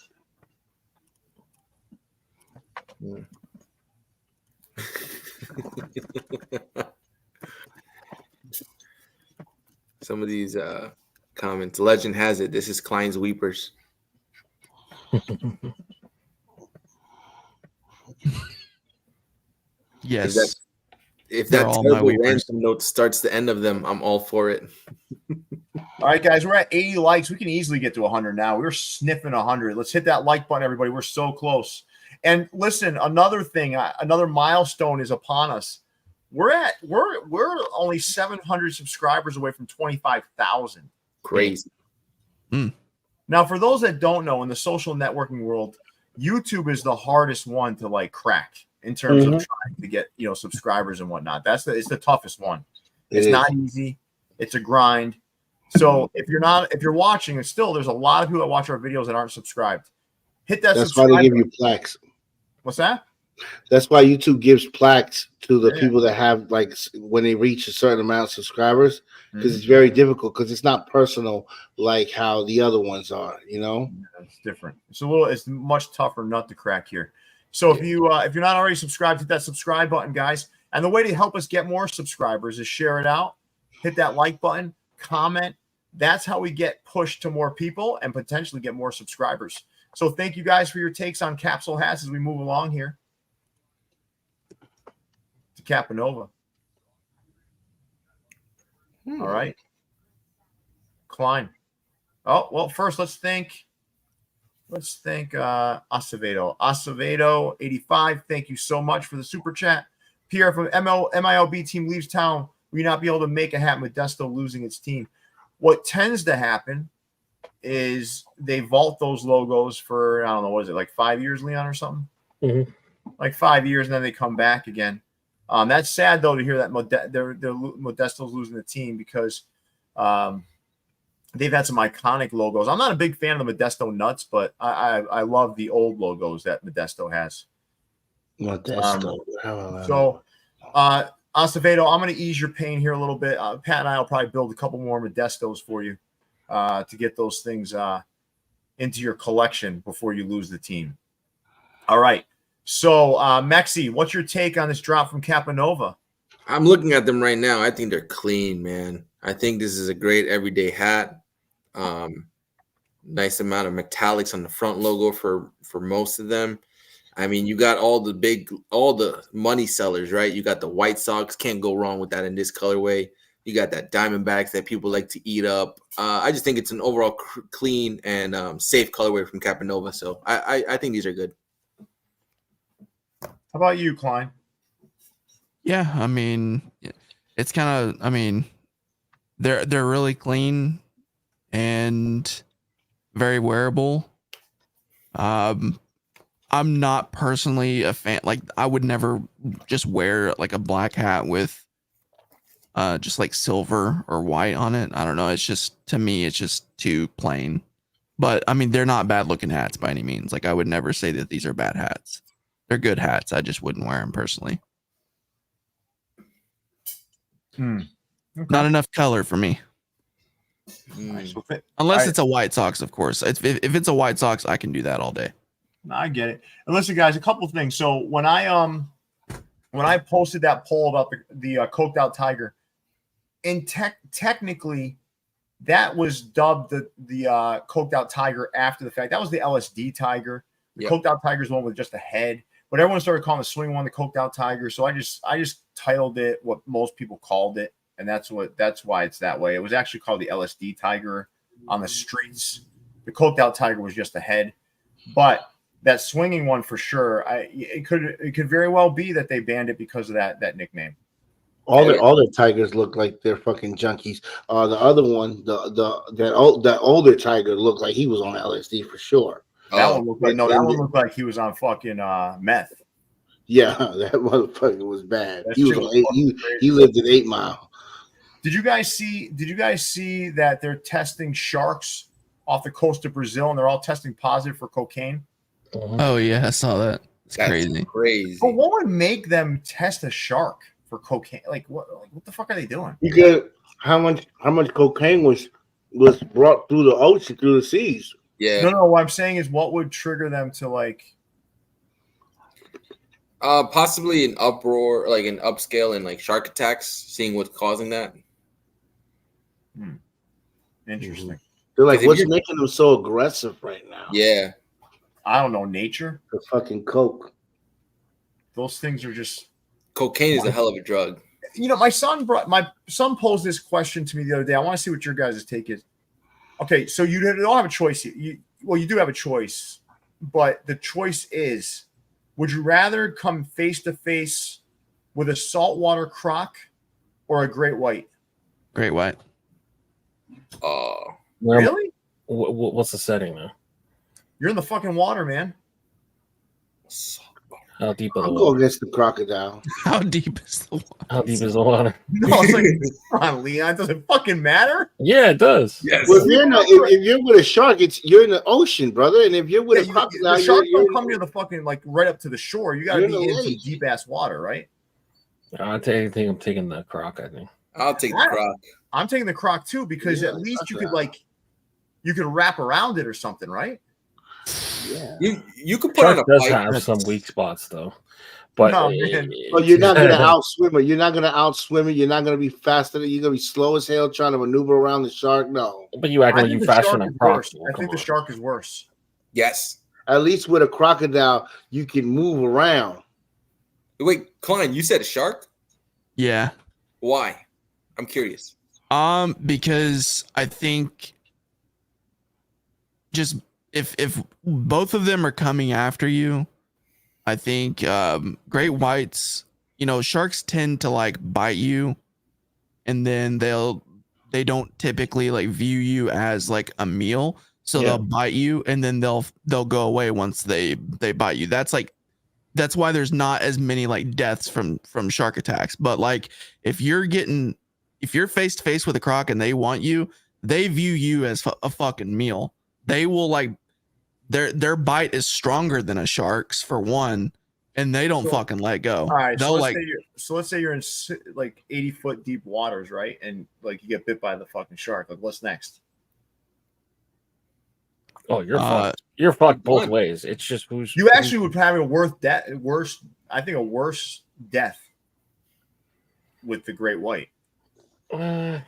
Some of these comments. Legend has it. This is Klein's Weepers. Yes. If that terrible ransom note starts the end of them, I'm all for it. All right, guys, we're at 80 likes. We can easily get to 100 now. We're sniffing 100. Let's hit that like button, everybody. We're so close. And listen, another thing, another milestone is upon us. We're only 700 subscribers away from 25,000. Crazy. Now, for those that don't know, in the social networking world, YouTube is the hardest one to like crack in terms of trying to get subscribers and whatnot. It's the toughest one. It's not easy. It's a grind. So if you're watching, and still there's a lot of people that watch our videos that aren't subscribed. Hit that. That's why they give you plaques. What's that? That's why YouTube gives plaques to the people that have, like, when they reach a certain amount of subscribers, because it's very difficult, because it's not personal like how the other ones are. Yeah, it's different. It's much tougher nut to crack here. So if you're not already subscribed, hit that subscribe button, guys. And the way to help us get more subscribers is share it out, hit that like button, comment. That's how we get pushed to more people and potentially get more subscribers. So thank you guys for your takes on capsule hats as we move along here to Capanova. All right. Klein. Oh, well, first let's thank Acevedo. Acevedo 85. Thank you so much for the super chat. Pierre from MILB team leaves town. Will you not be able to make a hat? Modesto losing its team. What tends to happen is they vault those logos for, I don't know, what is it, like 5 years, Leon, or something? Like 5 years, and then they come back again. That's sad, though, to hear that Modesto's losing the team, because they've had some iconic logos. I'm not a big fan of the Modesto nuts, but I love the old logos that Modesto has. Modesto. Acevedo, I'm going to ease your pain here a little bit. Pat and I will probably build a couple more Modestos for you to get those things into your collection before you lose the team. All right. So, Mexi, what's your take on this drop from Capanova? I'm looking at them right now. I think they're clean, man. I think this is a great everyday hat. Nice amount of metallics on the front logo for most of them. I mean, you got all the money sellers, right? You got the White Sox. Can't go wrong with that in this colorway. You got that Diamondbacks that people like to eat up. I just think it's an overall clean and safe colorway from Capanova. So I think these are good. How about you, Klein? Yeah, I mean, it's kind of, I mean, they're really clean and very wearable. I'm not personally a fan. Like, I would never just wear like a black hat with just like silver or white on it. I don't know. It's just, to me, it's just too plain. But I mean, they're not bad looking hats by any means. Like, I would never say that these are bad hats. They're good hats. I just wouldn't wear them personally. Okay. Not enough color for me. Nice. Unless it's a White Sox, of course. If it's a White Sox, I can do that all day. I get it. And listen, guys, a couple of things. So when I posted that poll about the coked out tiger, and technically that was dubbed the coked out tiger after the fact. That was the LSD tiger. The coked out tiger is the one with just a head. But everyone started calling the swing one the coked out tiger. So I just titled it what most people called it, and that's why it's that way. It was actually called the LSD tiger on the streets. The coked out tiger was just a head, but that swinging one for sure. It could very well be that they banned it because of that nickname. All the tigers look like they're fucking junkies. The other one, that older tiger looked like he was on LSD for sure. That one looked like he was on fucking meth. Yeah, that motherfucker was bad. That He was shit on was eight, fucking crazy. he lived at 8 Mile. Did you guys see that they're testing sharks off the coast of Brazil and they're all testing positive for cocaine? Oh yeah, I saw that. It's crazy. But what would make them test a shark for cocaine? Like what the fuck are they doing? Because how much cocaine was brought through the ocean, through the seas? Yeah. No. What I'm saying is, what would trigger them to like? Possibly an uproar, like an upscale in like shark attacks. Seeing what's causing that. Interesting. They're like, what's making them so aggressive right now? Yeah. I don't know. Nature. The fucking coke. Those things are just. Cocaine is a hell of a drug. You know, my son posed this question to me the other day. I want to see what your guys' take is. Okay, so you don't have a choice. You do have a choice, but the choice is: would you rather come face to face with a saltwater croc or a great white? Great white. Really? What's the setting though? You're in the fucking water, man. How deep is the I'll water? go against the crocodile. How deep is the water? How deep is the water? No, it's like, come on, Leon. Does it fucking matter? Yeah, it does. Yes. Well, if you're with a shark, you're in the ocean, brother. And if you're with a crocodile, the shark don't come near the fucking like right up to the shore. You got to be in some deep ass water, right? I think I'm taking the croc. I think I'll take the croc. I'm taking the croc too because at least you could wrap around it or something, right? Yeah. You could put on a does fight. have some weak spots though, but No, man. Well, you're not gonna outswim it. You're not gonna outswim it. You're not gonna be faster. You're gonna be slow as hell trying to maneuver around the shark. No. But you act like you faster than a croc. I think the shark is worse. Yes. At least with a crocodile, you can move around. Wait, Klein, you said a shark? Yeah. Why? I'm curious. Because I think just if both of them are coming after you, I think great whites, sharks tend to like bite you, and then they don't typically like view you as like a meal, so they'll bite you and then they'll go away once they bite you. That's why there's not as many like deaths from shark attacks. But like if you're face to face with a croc and they want you, they view you as a fucking meal. They will like their bite is stronger than a shark's for one, and they don't fucking let go. All right, They'll let's say you're in like 80-foot deep waters, right? And like you get bit by the fucking shark. Like, what's next? Oh, you're fucked. You're fucked both ways. It's just you actually would have a worse death with the great white. The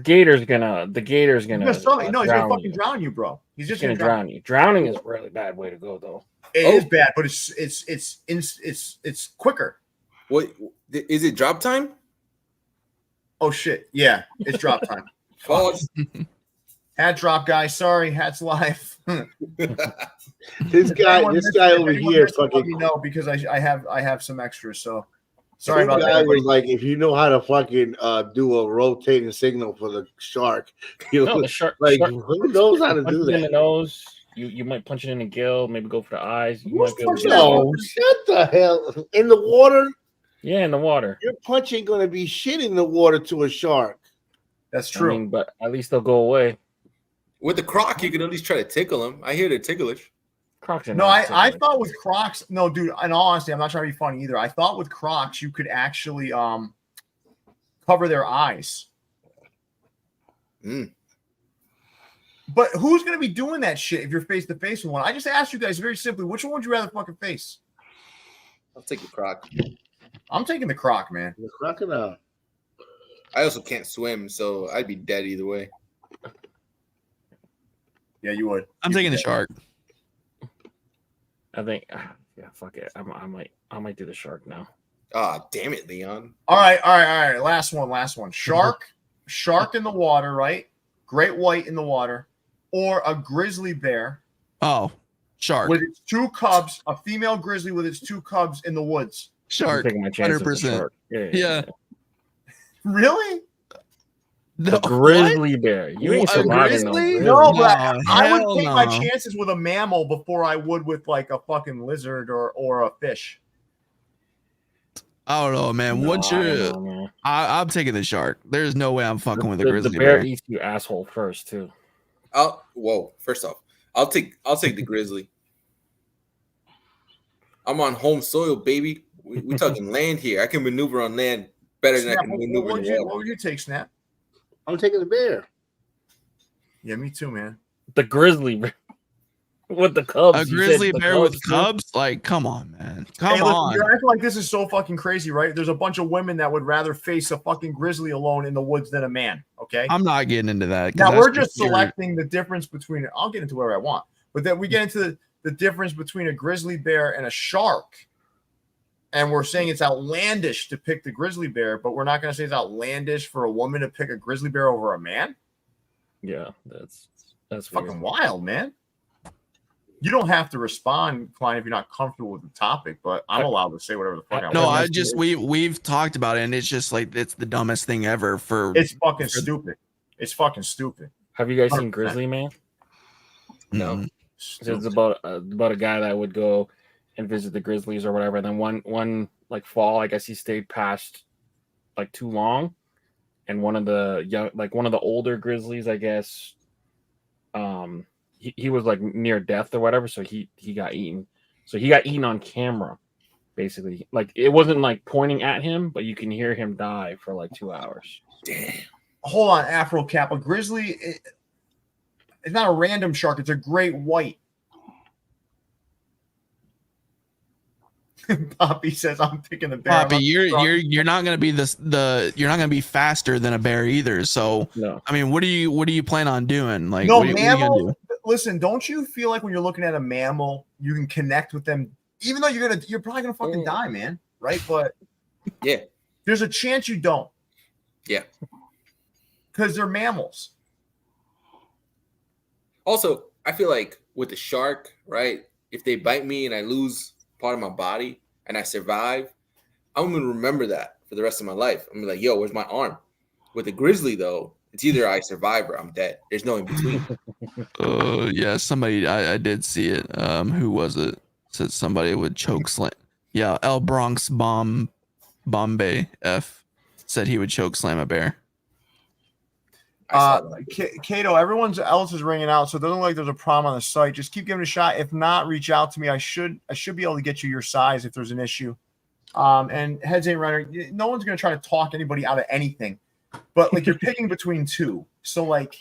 gator's gonna. He's gonna fucking drown you, bro. He's just gonna drown you. Drowning is a really bad way to go, though. It is bad, but it's quicker. What is it? Drop time? Oh shit! Yeah, it's drop time. Pause. Hat drop, guys. Sorry, hat's live. This guy over here, fucking. You know, because I have some extras. So sorry about that. That. Was like, if you know how to fucking do a rotating signal for the shark, the shark. Like who knows how to do that? In the nose. You might punch it in the gill. Maybe go for the eyes. You might shut the hell in the water. Yeah, in the water. Your punch ain't gonna be shit in the water to a shark. That's true. I mean, but at least they'll go away. With the croc, you can at least try to tickle them. I hear they're ticklish. Crocs are no, I thought with Crocs. No, dude. In all honesty, I'm not trying to be funny either. I thought with Crocs you could actually cover their eyes. But who's gonna be doing that shit if you're face to face with one? I just asked you guys very simply, which one would you rather fucking face? I'll take the croc. I'm taking the croc, man. The crocodile. I also can't swim, so I'd be dead either way. Yeah, you would. I'm taking the shark. I think, fuck it. I might do the shark now. Ah, damn it, Leon. All right. Last one. Shark in the water, right? Great white in the water, or a grizzly bear. Oh, shark with its two cubs. A female grizzly with its two cubs in the woods. Shark. 100%. Yeah. Really? The grizzly bear. You ain't surviving no, but I would take my chances with a mammal before I would with like a fucking lizard or a fish. I don't know, man. No, I don't know, man. I'm taking the shark. There's no way I'm fucking with a The grizzly bear bear. eats you asshole first too. First off, I'll take the grizzly. I'm on home soil, baby. We talking land here. I can maneuver on land better than I can maneuver in the water. What would you take, Snap? I'm taking the bear. Yeah, me too, man. The grizzly bear with the cubs. A grizzly bear with cubs? Like, come on, man. Come on. You're acting like this is so fucking crazy, right? There's a bunch of women that would rather face a fucking grizzly alone in the woods than a man. Okay. I'm not getting into that. Now we're just selecting the difference between. I'll get into whatever I want, but then we get into the difference between a grizzly bear and a shark. And we're saying it's outlandish to pick the grizzly bear, but we're not going to say it's outlandish for a woman to pick a grizzly bear over a man. Yeah, that's fucking wild, man. You don't have to respond, Klein, if you're not comfortable with the topic, but I'm allowed to say whatever the fuck I want. No, we've talked about it, and it's just like it's the dumbest thing ever. It's fucking stupid. It's fucking stupid. Have you guys seen Grizzly Man? No. It's about a guy that would go and visit the grizzlies or whatever. And then one like fall, I guess he stayed past like too long, and one of the older grizzlies, I guess, he was like near death or whatever, so he got eaten. So he got eaten on camera, basically. Like it wasn't like pointing at him, but you can hear him die for like 2 hours. Damn. Hold on, Afro Cap. A grizzly, it's not a random shark. It's a great white. Poppy says, "I'm picking the bear." Poppy, you're not gonna be you're not gonna be faster than a bear either. So no. I mean, what do you plan on doing? Like, no, what are you gonna do? Listen, don't you feel like when you're looking at a mammal, you can connect with them, even though you're probably gonna fucking die, man, right? But yeah, there's a chance you don't. Yeah, because they're mammals. Also, I feel like with the shark, right? If they bite me and I lose part of my body and I survive, I'm gonna remember that for the rest of my life. I'm gonna be like, yo, where's my arm? With the grizzly though, it's either I survive or I'm dead. There's no in between. Yeah, somebody I did see it. Who was it? Said somebody would choke slam. Yeah, El Bronx Bombay F said he would choke slam a bear. Kato, everyone else is ringing out, so it doesn't look like there's a problem on the site. Just keep giving it a shot. If not, reach out to me. I should be able to get you your size if there's an issue. And heads ain't runner. No one's gonna try to talk anybody out of anything. But like you're picking between two. So like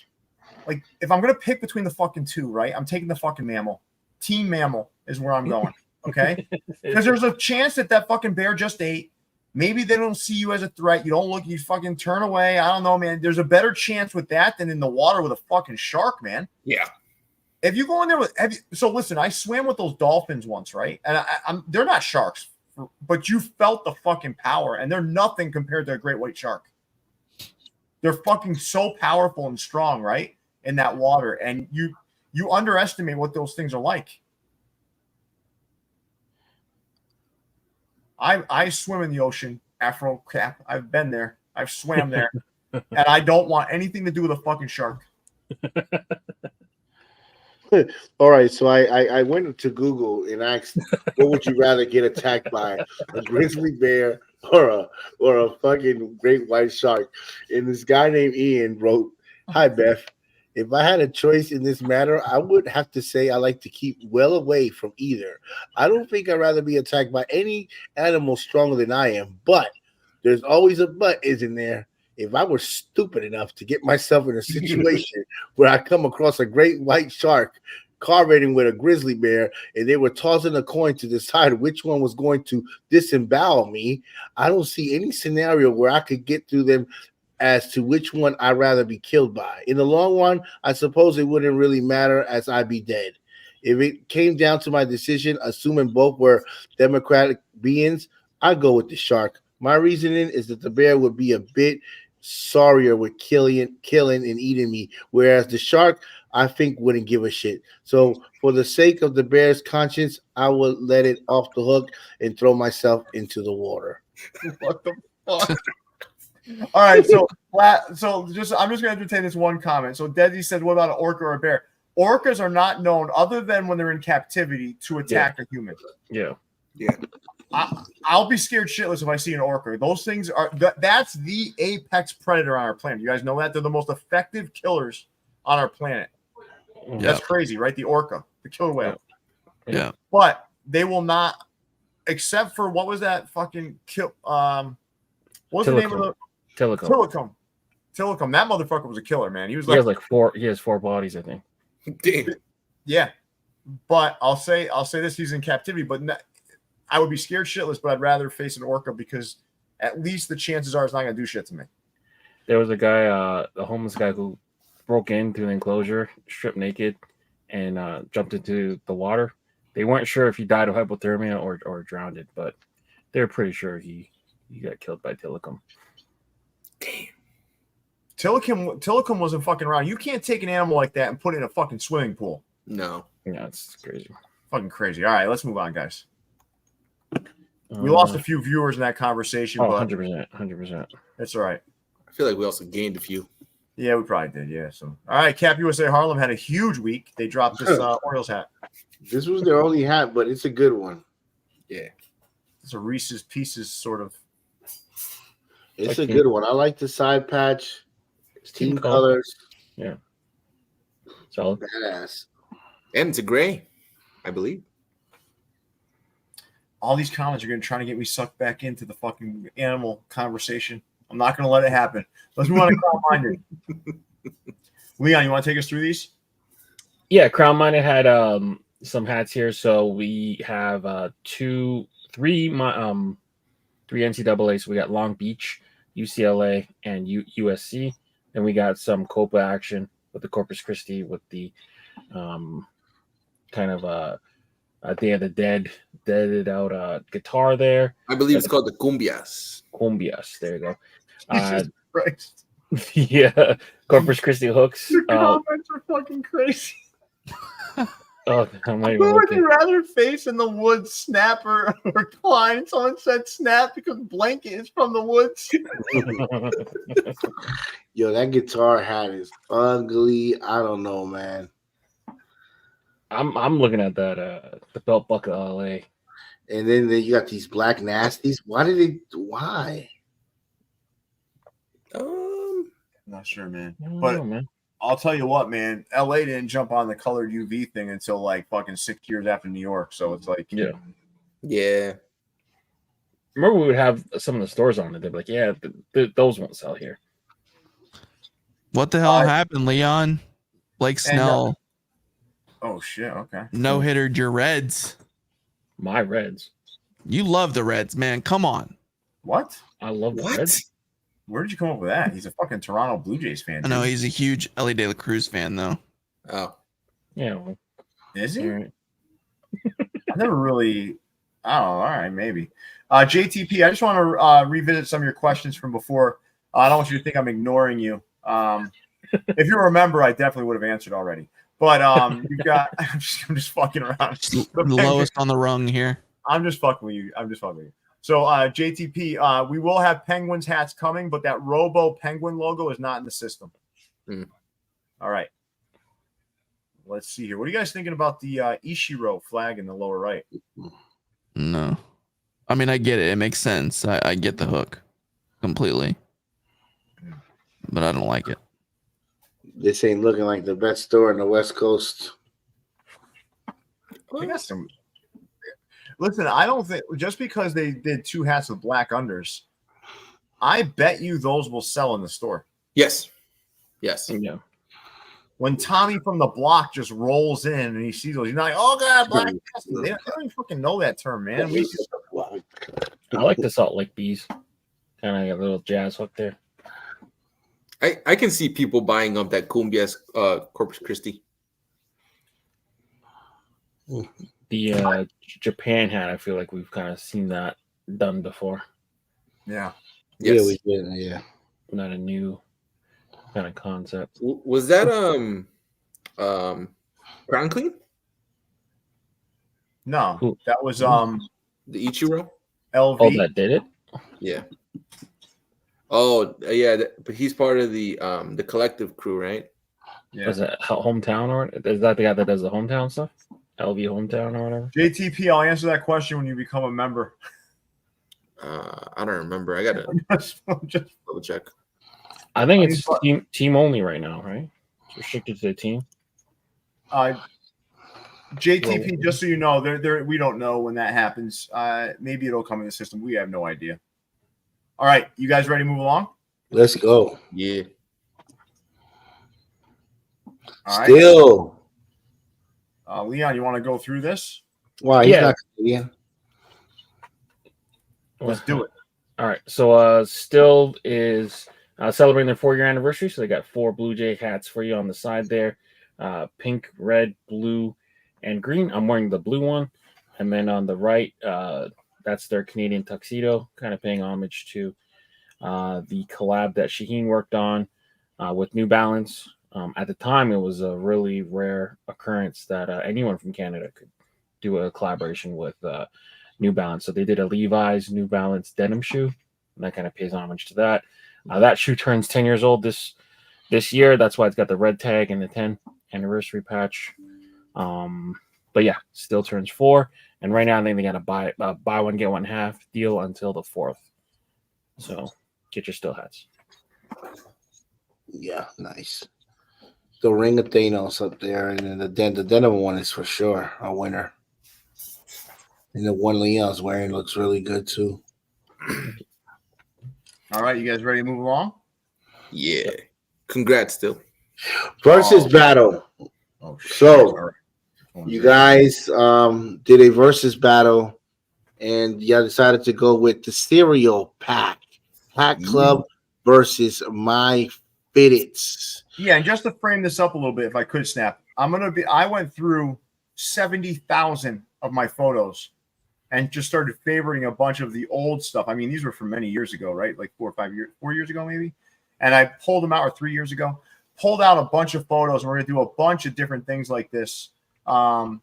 if I'm gonna pick between the fucking two, right? I'm taking the fucking mammal. Team mammal is where I'm going. Okay, because there's a chance that fucking bear just ate. Maybe they don't see you as a threat. You don't look, you fucking turn away. I don't know, man. There's a better chance with that than in the water with a fucking shark, man. Yeah. If you go in there with, so listen, I swam with those dolphins once, right? And they're not sharks, but you felt the fucking power, and they're nothing compared to a great white shark. They're fucking so powerful and strong, right? In that water. And you underestimate what those things are like. I swim in the ocean, Afro Cap. I've been there. I've swam there. And I don't want anything to do with a fucking shark. All right, so I went to Google and asked, what would you rather get attacked by, a grizzly bear or a fucking great white shark? And this guy named Ian wrote, "Hi, Beth. If I had a choice in this matter, I would have to say I like to keep well away from either. I don't think I'd rather be attacked by any animal stronger than I am, but there's always a but, isn't there? If I were stupid enough to get myself in a situation where I come across a great white shark carbureting with a grizzly bear and they were tossing a coin to decide which one was going to disembowel me, I don't see any scenario where I could get through them as to which one I'd rather be killed by. In the long run, I suppose it wouldn't really matter as I'd be dead. If it came down to my decision, assuming both were democratic beings, I'd go with the shark. My reasoning is that the bear would be a bit sorrier with killing and eating me, whereas the shark, I think, wouldn't give a shit. So for the sake of the bear's conscience, I would let it off the hook and throw myself into the water." What the fuck? All right, so I'm just going to entertain this one comment. So Desi said, "What about an orca or a bear?" Orcas are not known, other than when they're in captivity, to attack a human. Yeah. Yeah. I'll be scared shitless if I see an orca. Those things are that's the apex predator on our planet. You guys know that? They're the most effective killers on our planet. Yeah. That's crazy, right? The orca, the killer whale. Yeah. But they will not, except for what was that fucking kill? What was the name of the Tilikum. Tilikum. That motherfucker was a killer, man. He was He has like four. He has 4 bodies, I think. Damn. Yeah. But I'll say this: he's in captivity. But I would be scared shitless. But I'd rather face an orca because at least the chances are it's not gonna do shit to me. There was a guy, a homeless guy, who broke into an enclosure, stripped naked, and jumped into the water. They weren't sure if he died of hypothermia or drowned, but they're pretty sure he got killed by Tilikum. Damn. Tilikum wasn't fucking around. You can't take an animal like that and put it in a fucking swimming pool. No. Yeah, it's crazy. Fucking crazy. All right, let's move on, guys. We lost a few viewers in that conversation, but 100%. That's all right. I feel like we also gained a few. Yeah, we probably did. Yeah. So, all right, Cap USA Harlem had a huge week. They dropped this Orioles hat. This was their only hat, but it's a good one. Yeah. It's a Reese's Pieces sort of. It's a good one. I like the side patch. It's team colors. Yeah. Solid. Badass. And it's a gray, I believe. All these comments are going to try to get me sucked back into the fucking animal conversation. I'm not going to let it happen. Let's move on to Crown Minded. Leon, you want to take us through these? Yeah, Crown Minded had some hats here. So we have three NCAA. So we got Long Beach, UCLA, and USC. And we got some Copa action with the Corpus Christi with the kind of Day of the Deaded out guitar there. I believe it's called the Cumbias. Cumbias. There you go. Jesus Christ. Yeah, Corpus Christi hooks. The comments are fucking crazy. Oh, I'm not even Who would looking. you rather face in the woods, Snap or Klein? Someone said Snap because Blanket is from the woods. Yo, that guitar hat is ugly. I don't know, man. I'm looking at that the belt buckle LA. And then you got these black nasties. Why? I'm not sure, man. I don't But know, man. I'll tell you what, man. LA didn't jump on the colored UV thing until like fucking 6 years after New York. So it's like, Yeah. Yeah. Remember, we would have some of the stores on it. They'd be like, "Yeah, those won't sell here." What the hell happened, Leon? Blake Snell oh shit, okay. no hittered your Reds. My Reds. You love the Reds, man. Come on. What? I love the What? Reds. Where did you come up with that? He's a fucking Toronto Blue Jays fan. I know dude. he's a huge Ellie De La Cruz fan, though. Oh. Yeah. Well, Is he? all right. I never really. Oh, all right, maybe. JTP, I just want to revisit some of your questions from before. I don't want you to think I'm ignoring you. If you remember, I definitely would have answered already. But you've got. I'm just fucking around. The lowest on the rung here. I'm just fucking with you. So JTP, we will have Penguins hats coming, but that Robo Penguin logo is not in the system. All right. Let's see here. What are you guys thinking about the Ichiro flag in the lower right? No. I mean, I get it. It makes sense. I get the hook completely. But I don't like it. This ain't looking like the best store in the West Coast. They got some. Listen, I don't think just because they did 2 hats with black unders, I bet you those will sell in the store. Yes. Yes. Yeah. When Tommy from the block just rolls in and he sees those, he's not like, "Oh God, black hats." They don't even fucking know that term, man. I like the Salt Lake Bees. Kind of a little jazz hook there. I can see people buying up that Cumbias Corpus Christi. The Japan hat, I feel like we've kind of seen that done before. Yeah. Yes. Yeah, we did. Yeah. Not a new kind of concept. Was that Crown Clean? No, Who? that was The Ichiro? LV. Oh, that did it? Yeah. Oh, yeah, but he's part of the collective crew, right? Yeah. Is it hometown or is that the guy that does the hometown stuff? LV hometown or whatever? JTP, I'll answer that question when you become a member. I don't remember. I gotta Just double check. I think it's team only right now, right? It's restricted to the team. JTP, just so you know, we don't know when that happens. Maybe it'll come in the system. We have no idea. All right, you guys ready to move along? Let's go. Yeah. All right. Styll. Leon, you want to go through this? Wow, he's not Canadian. Let's do it. All right. So Styll is celebrating their 4-year anniversary. So they got 4 Blue Jay hats for you on the side there. Pink, red, blue, and green. I'm wearing the blue one. And then on the right, that's their Canadian tuxedo, kind of paying homage to the collab that Shaheen worked on with New Balance. At the time, it was a really rare occurrence that anyone from Canada could do a collaboration with New Balance. So they did a Levi's New Balance denim shoe, and that kind of pays homage to that. That shoe turns 10 years old this year. That's why it's got the red tag and the 10 anniversary patch. But yeah, Styll turns 4, and right now I think they got a buy one get one half deal until the 4th. So get your Styll hats. Yeah, nice. The Ring of Thanos up there, and then the denim one is for sure a winner. And the one Leon's wearing looks really good too. All right, you guys ready to move along? Yeah. Congrats, Styll. Versus battle. Oh, shit. So you guys did a versus battle, and you decided to go with the cereal pack club versus MyFitteds. Yeah, and just to frame this up a little bit, if I could, Snap, I went through 70,000 of my photos and just started favoriting a bunch of the old stuff. I mean, these were from many years ago, right? Like 4 years ago, maybe. And I pulled them out, or 3 years ago, pulled out a bunch of photos, and we're going to do a bunch of different things like this. And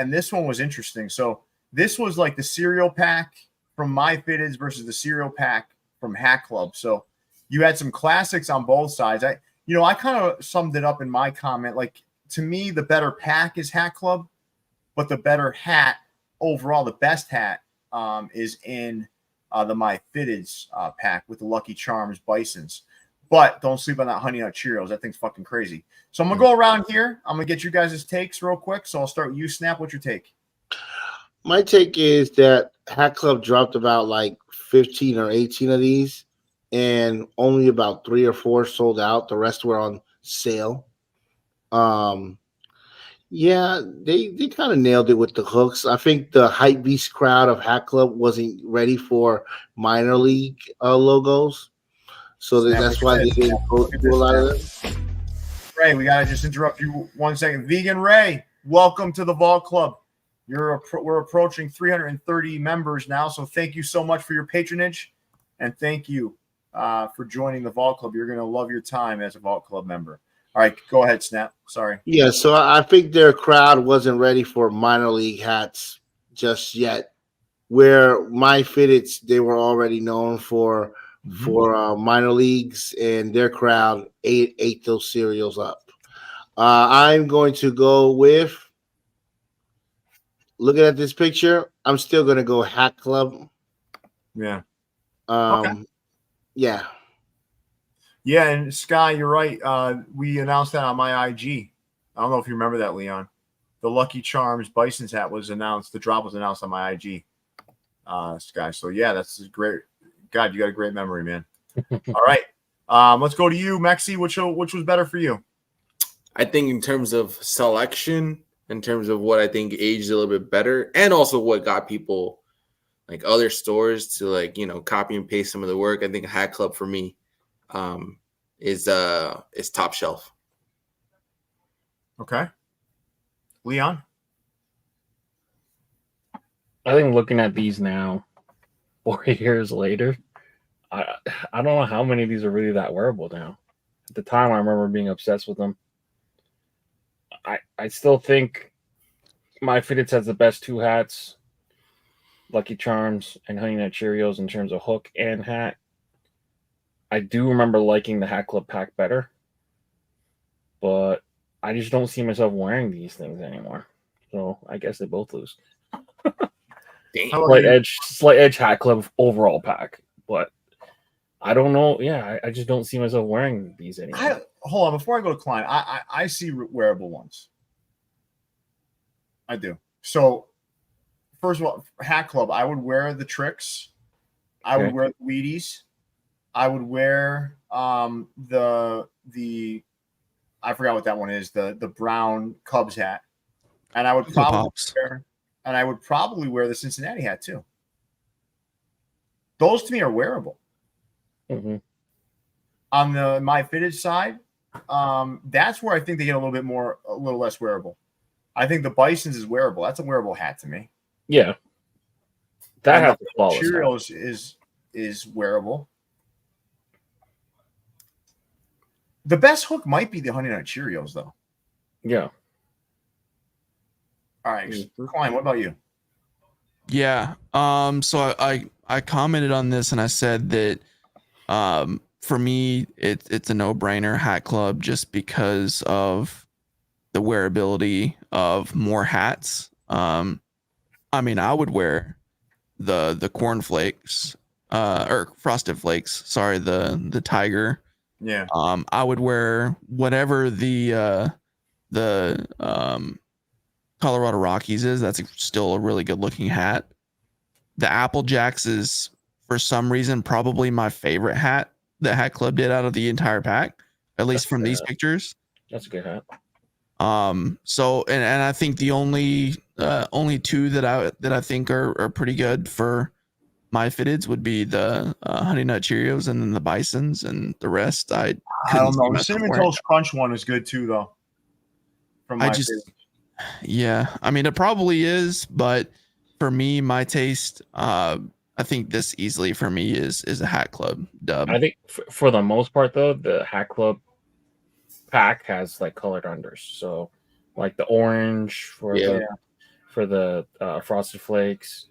this one was interesting. So this was like the cereal pack from MyFitteds versus the cereal pack from Hat Club. So you had some classics on both sides. I kind of summed it up in my comment. Like, to me, the better pack is Hat Club, but the better hat overall, the best hat is in the MyFitteds pack with the Lucky Charms Bisons. But don't sleep on that Honey Nut Cheerios. That thing's fucking crazy. So I'm going to go around here. I'm going to get you guys' takes real quick. So I'll start with you, Snap. What's your take? My take is that Hat Club dropped about like 15 or 18 of these, and only about 3 or 4 sold out. The rest were on sale. Yeah, they kind of nailed it with the hooks. I think the hype beast crowd of Hat Club wasn't ready for minor league logos, so that's why they didn't go through a lot of them. Ray, we gotta just interrupt you 1 second. Vegan Ray, welcome to the Vault Club. We're approaching 330 members now, so thank you so much for your patronage, and thank you for joining the Vault Club. You're gonna love your time as a Vault Club member. All right, go ahead, Snap. Sorry. Yeah, so I think their crowd wasn't ready for minor league hats just yet. Where MyFitteds, they were already known for minor leagues, and their crowd ate those cereals up. I'm going to go with, looking at this picture, I'm still going to go Hat Club. Yeah. Okay. Yeah. Yeah, and Sky, you're right. We announced that on my IG. I don't know if you remember that, Leon. The Lucky Charms Bison's hat was announced. The drop was announced on my IG, Sky. So, yeah, that's great. God, you got a great memory, man. All right. Let's go to you, Mexi. Which was better for you? I think in terms of selection, in terms of what I think aged a little bit better, and also what got people, like other stores, to like, copy and paste some of the work, I think Hat Club for me is top shelf. Okay. Leon? I think looking at these now, 4 years later, I don't know how many of these are really that wearable now. At the time, I remember being obsessed with them. I still think MyFitteds has the best 2 hats, Lucky Charms and Honey Nut Cheerios, in terms of hook and hat. I do remember liking the Hat Club pack better, but I just don't see myself wearing these things anymore. So I guess they both lose. slight edge hat club overall pack, but I don't know. Yeah, I just don't see myself wearing these anymore. Hold on, before I go to Klein, I see wearable ones. I do. So, first of all, hat club, I would wear the tricks. I would wear the Wheaties. I would wear the I forgot what that one is, the brown Cubs hat. And I would probably wear the Cincinnati hat too. Those to me are wearable. Mm-hmm. On the MyFitteds side, that's where I think they get a little less wearable. I think the Bison's is wearable. That's a wearable hat to me. Yeah. That has the Cheerios is wearable. The best hook might be the Honey Nut Cheerios, though. Yeah. All right, Klein, what about you? Yeah. So I commented on this and I said that for me it's a no-brainer hat club just because of the wearability of more hats. I mean, I would wear the cornflakes or frosted flakes. Sorry, the tiger. Yeah. I would wear whatever the Colorado Rockies is. That's still a really good looking hat. The Apple Jacks is for some reason probably my favorite hat that Hat Club did out of the entire pack, at least from these pictures. That's a good hat. So and I think the only two that I think are pretty good for MyFitteds would be the Honey Nut Cheerios and then the Bisons, and the rest I don't know. The Cinnamon Toast Crunch one is good too, though. From yeah, I mean it probably is, but for me, my taste, I think this easily for me is a Hat Club dub. I think for the most part though, the Hat Club pack has like colored unders, so like the orange for the Frosted Flakes.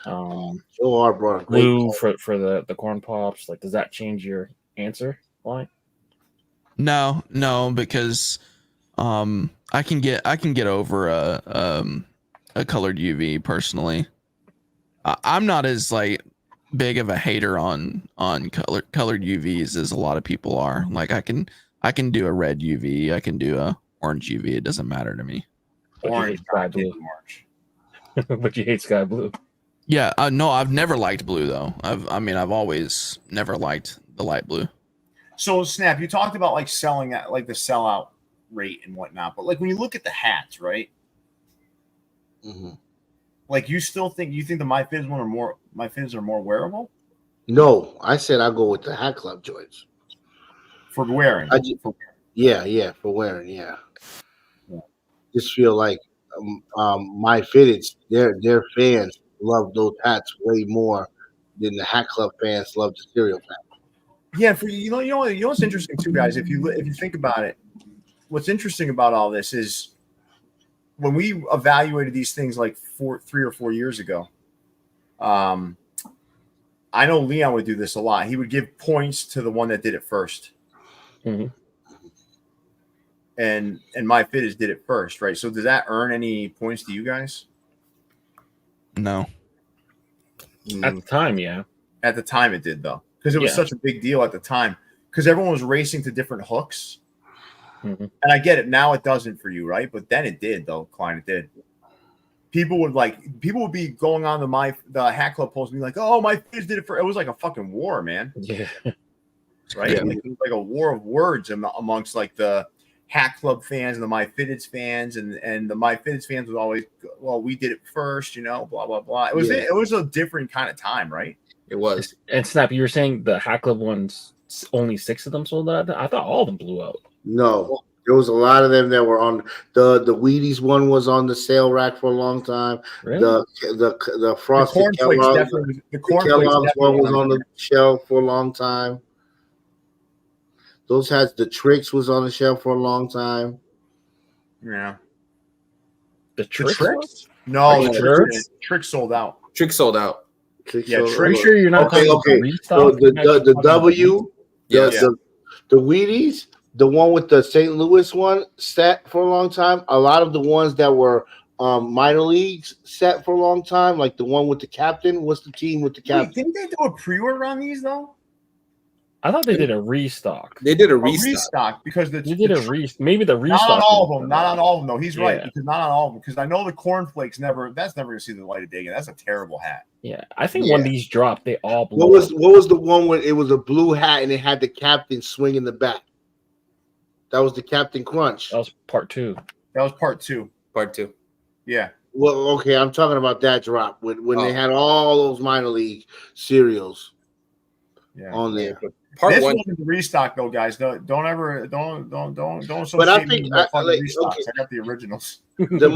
Blue for the corn pops. Like, does that change your answer? Why? No, because I can get over a colored UV personally. I'm not as like big of a hater on colored UVs as a lot of people are. Like I can do a red UV, I can do a orange UV. It doesn't matter to me. Orange, sky blue. But you hate sky blue. Yeah, no, I've never liked blue though. I've always never liked the light blue. So Snap, you talked about like selling at like the sellout rate and whatnot, but like when you look at the hats, right? Mm-hmm. Like you think the MyFitteds are more wearable? No, I said I go with the Hat Club joints for wearing. Yeah, for wearing. Yeah. Just feel like MyFitteds, their fans love those hats way more than the Hat Club fans love the cereal pack. Yeah, for you know what's interesting too, guys. If you think about it, what's interesting about all this is when we evaluated these things like 3 or 4 years ago. I know Leon would do this a lot. He would give points to the one that did it first. Mm-hmm. And MyFitteds did it first, right? So does that earn any points to you guys? No. At the time, yeah. At the time it did, though. Because it was such a big deal at the time. Because everyone was racing to different hooks. Mm-hmm. And I get it. Now it doesn't for you, right? But then it did, though, Klein. It did. People would be going on the Hat Club post and be like, oh, MyFitteds did it for. It was like a fucking war, man. Yeah. Right? Yeah. Like, it was like a war of words amongst like the Hat Club fans and the MyFitteds fans, and the MyFitteds fans was always, well, we did it first, blah blah blah. It was a different kind of time, right? It was. And Snap, you were saying the Hat Club ones, only 6 of them sold out. I thought all of them blew out. No, there was a lot of them that were on the Wheaties one was on the sale rack for a long time. Really? The Frosted Kellogg's one was on the shelf for a long time. Those hats, the Tricks was on the shelf for a long time. Yeah. The Tricks? No, the Tricks sold out. Tricks sold out. Pretty sure you're not okay. So the W, the Wheaties, the one with the St. Louis one sat for a long time. A lot of the ones that were minor leagues set for a long time, like the one with the captain. What's the team with the captain? Wait, didn't they do a pre-order on these though? I thought they did a restock. They did a A restock. restock because They did a maybe the restock. not on all of them. Not on all of them. No, he's right Yeah. because not on all of them. Because I know the cornflakes never. That's never gonna see the light of day again. That's a terrible hat. Yeah, I think when these dropped, they all blew. What was the one where it was a blue hat and it had the captain swing in the back? That was the Captain Crunch. That was part 2. That was part 2. Part 2. Yeah. Well, okay, I'm talking about that drop when they had all those minor league cereals on there. Part this 1 wasn't the restock though, guys. Don't associate But I me think with fucking like, restocks. okay. I got the originals. the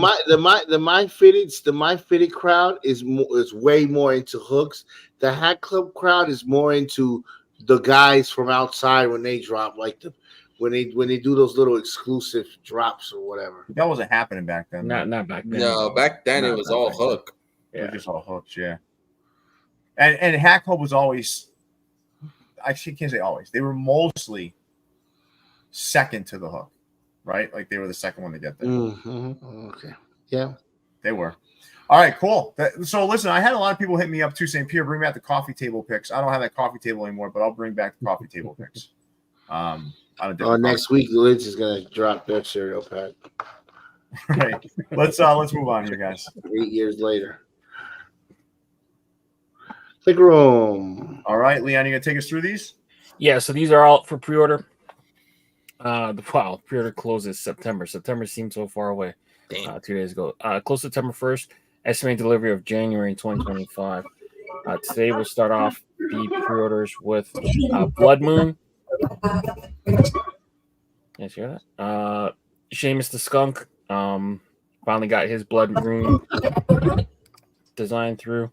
MyFitteds crowd is way more into hooks. The Hat Club crowd is more into the guys from outside when they drop, like when they do those little exclusive drops or whatever. That wasn't happening back then. Not back then. No, back then it was all hook. It was just all hooks, yeah. And Hat Club was always, actually can't say always. They were mostly second to the hook, right? Like they were the second one to get there. Mm-hmm. Okay, yeah, they were. All right, cool. So listen, I had a lot of people hit me up too, saying, "Pierre, bring back the coffee table picks." I don't have that coffee table anymore, but I'll bring back the coffee table picks. Next week, Liz is gonna drop their cereal pack. Right. Let's move on here, guys. 8 years later. Click room. All right, Leon, you gonna take us through these? Yeah, so these are all for pre-order. Pre-order closes September. September seems so far away. 2 days ago. Close September 1st. Estimated delivery of January 2025. Today we'll start off the pre-orders with Blood Moon. Yes, you hear that? Seamus the Skunk finally got his Blood Moon design through.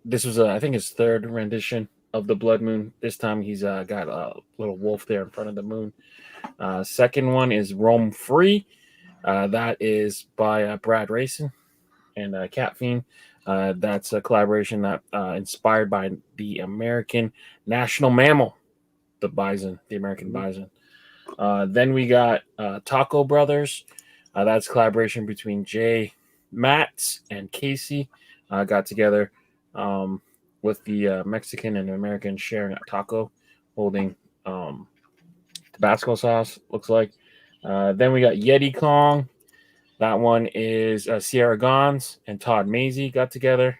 This was, I think, his third rendition of the Blood Moon. This time he's got a little wolf there in front of the moon. Second one is Roam Free. That is by Brad Racing and Cat Fiend. That's a collaboration that inspired by the American national mammal, the bison, the American bison. Then we got Taco Brothers. That's a collaboration between Jay Matz and Casey. Got together with the Mexican and American sharing a taco, holding Tabasco sauce, looks like. Then we got Yeti Kong. That one is Sierra Gons and Todd Mazie got together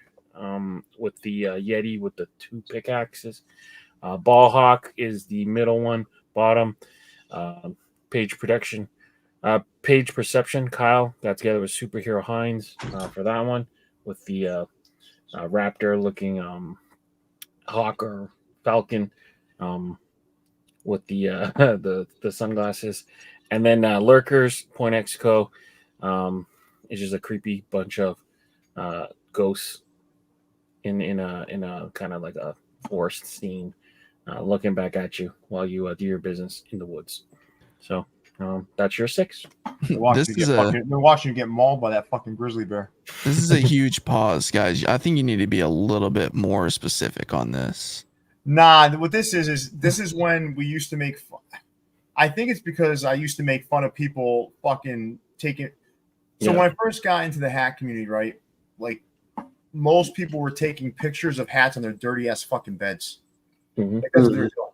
with the Yeti with the 2 pickaxes. Ball Hawk is the middle one, bottom. Page Perception. Kyle got together with Superhero Hines for that one with the raptor looking hawk or falcon with the sunglasses. And then Lurkers, Point X Co. It's just a creepy bunch of ghosts in a kind of like a forest scene, looking back at you while you do your business in the woods. So that's your 6. We're watching you get mauled by that fucking grizzly bear. This is a huge pause, guys. I think you need to be a little bit more specific on this. Nah, what this is when we used to make fun. I think it's because I used to make fun of people fucking taking. So when I first got into the hat community, right, like most people were taking pictures of hats on their dirty ass fucking beds. Mm-hmm. Like, that's what they were doing.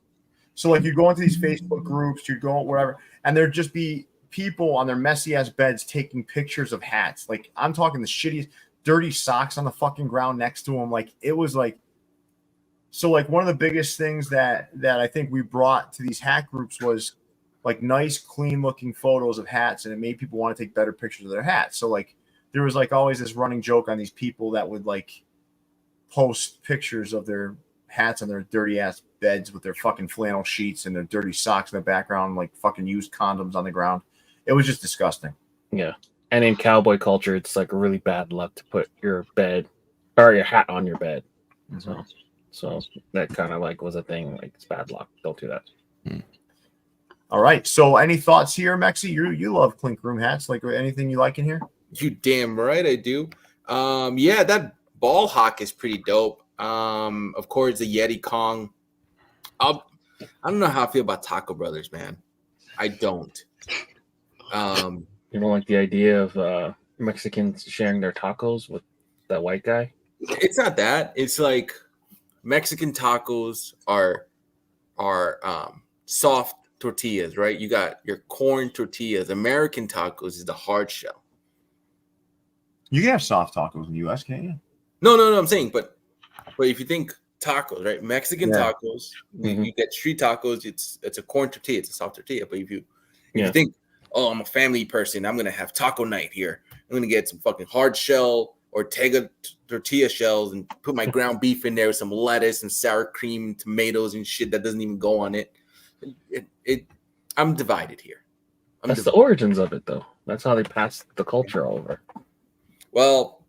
So like you go into these Facebook groups, you go wherever, and there'd just be people on their messy ass beds taking pictures of hats. Like I'm talking the shittiest, dirty socks on the fucking ground next to them. Like it was like. So like one of the biggest things that I think we brought to these hat groups was like nice, clean looking photos of hats, and it made people want to take better pictures of their hats. So like there was like always this running joke on these people that would like post pictures of their hats on their dirty ass beds with their fucking flannel sheets and their dirty socks in the background, like fucking used condoms on the ground. It was just disgusting. Yeah. And in cowboy culture, it's like really bad luck to put your bed or your hat on your bed. Mm-hmm. So that kind of like was a thing. Like it's bad luck. Don't do that. All right. So any thoughts here, Mexi? You love clink room hats. Like anything you like in here? You damn right I do. Yeah, that ball hawk is pretty dope. Of course, the Yeti Kong. I don't know how I feel about Taco Brothers, man. I don't. You don't like the idea of Mexicans sharing their tacos with that white guy? It's not that. It's like Mexican tacos are soft tortillas, right? You got your corn tortillas. American tacos is the hard shell. You can have soft tacos in the U.S., can't you? No. I'm saying, but if you think tacos, right? Mexican Yeah. tacos, you get street tacos. It's a corn tortilla. It's a soft tortilla. But if you think, oh, I'm a family person, I'm gonna have taco night here. I'm gonna get some fucking hard shell Ortega tortilla shells and put my ground beef in there with some lettuce and sour cream, tomatoes and shit that doesn't even go on it. I'm divided here. That's the origins of it, though. That's how they passed the culture over. Well,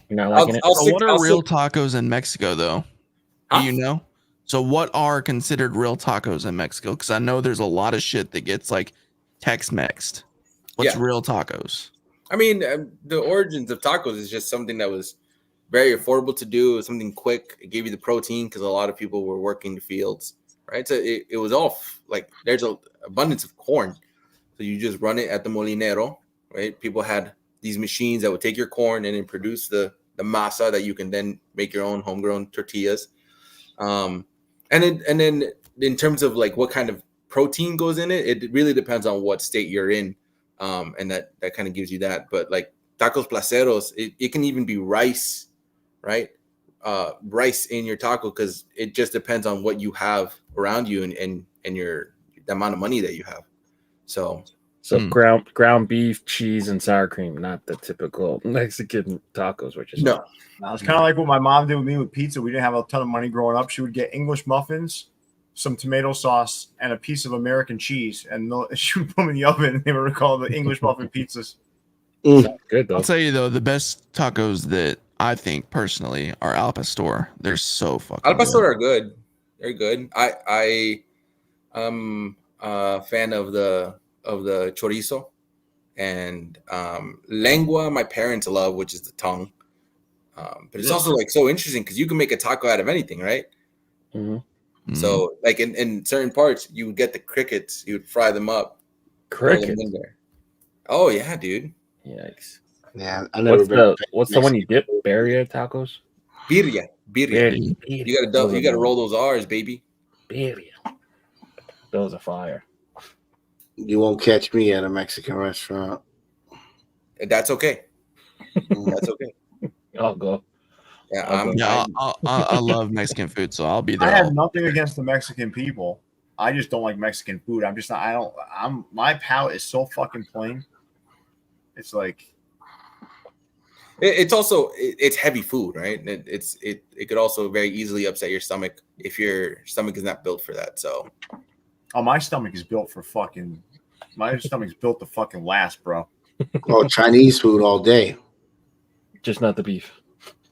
you're not liking it. So what are real tacos in Mexico, though? Huh? Do you know? So what are considered real tacos in Mexico? Because I know there's a lot of shit that gets like Tex-Mexed. What's real tacos? I mean, the origins of tacos is just something that was very affordable to do. It was something quick. It gave you the protein because a lot of people were working the fields, right? So it was all like there's an abundance of corn. So you just run it at the molinero, right? People had these machines that would take your corn and then produce the masa that you can then make your own homegrown tortillas. And then in terms of like what kind of protein goes in it, it really depends on what state you're in. And that kind of gives you that. But like tacos placeros, it can even be rice, right? Rice in your taco because it just depends on what you have around you and the amount of money that you have. So ground beef, cheese, and sour cream, not the typical Mexican tacos, which is no. It's kind of like what my mom did with me with pizza. We didn't have a ton of money growing up. She would get English muffins, some tomato sauce, and a piece of American cheese, and she would put them in the oven. And they were called the English muffin pizzas. Good though. I'll tell you though, the best tacos that I think personally are al pastor. They're so fucking. Al pastor are good. They're good. I am a fan of the chorizo and lengua. My parents love, which is the tongue. But it's also like so interesting because you can make a taco out of anything, right? Mm-hmm. So like in certain parts, you would get the crickets, you would fry them up. Crickets? In there. Oh yeah, dude. Yikes. Yeah, I never. What's the one you dip? Birria tacos? Birria. You gotta roll those R's, baby. Birria. Those are fire. You won't catch me at a Mexican restaurant. That's okay. That's okay. I'll go. Yeah, I love Mexican food, so I'll be there. I have nothing against the Mexican people. I just don't like Mexican food. My palate is so fucking plain. It's like it's also it's heavy food, right? It could also very easily upset your stomach if your stomach is not built for that. So, my stomach is built for fucking. My stomach's built to fucking last, bro. Oh, Chinese food all day. Just not the beef.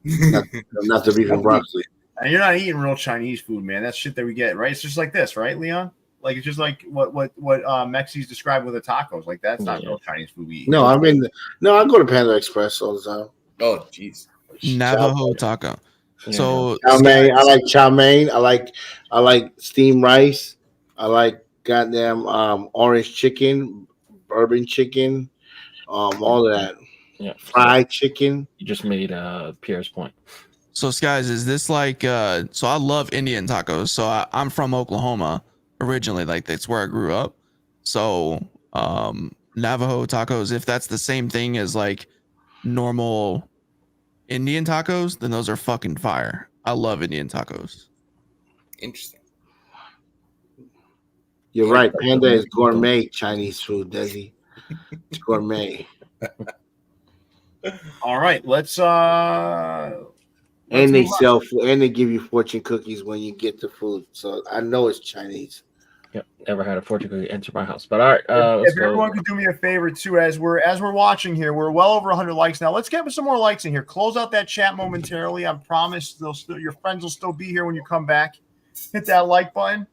not the beef and broccoli. And you're not eating real Chinese food, man. That's shit that we get, right? It's just like this, right, Leon? Like it's just like what Mexi's described with the tacos. Like that's not real Chinese food we eat. No, I go to Panda Express all the time. Oh, jeez. Navajo taco. So chow mein. I like chow mein. I like steamed rice. I like goddamn orange chicken, bourbon chicken, all of that. Yeah, fried chicken. You just made Pierre's point. So, guys, is this like? So I love Indian tacos. So I'm from Oklahoma originally. Like that's where I grew up. So Navajo tacos, if that's the same thing as like normal Indian tacos, then those are fucking fire. I love Indian tacos. Interesting. You're right. Panda is gourmet Chinese food, Desi. It's gourmet. All right, let's and they give you fortune cookies when you get the food. So I know it's Chinese. Yep, never had a fortune cookie enter my house. But all right, if everyone could do me a favor too, as we're watching here, we're well over 100 likes now. Let's get some more likes in here. Close out that chat momentarily. I promise your friends will still be here when you come back. Hit that like button.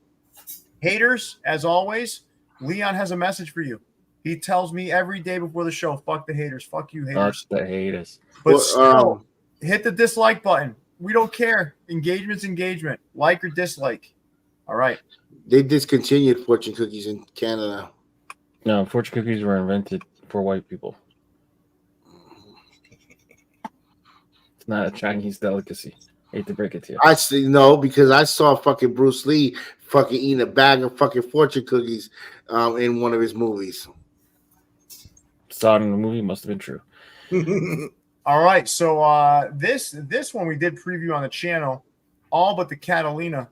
Haters, as always, Leon has a message for you. He tells me every day before the show, fuck the haters. Fuck you, haters. Fuck the haters. But still, hit the dislike button. We don't care. Engagement's engagement. Like or dislike. All right. They discontinued fortune cookies in Canada. No, fortune cookies were invented for white people. not a Chinese delicacy. Hate to break it to you. I see no, because I saw fucking Bruce Lee fucking eating a bag of fucking fortune cookies in one of his movies. Saw it in the movie. Must have been true. All right, so this one we did preview on the channel, all but the Catalina.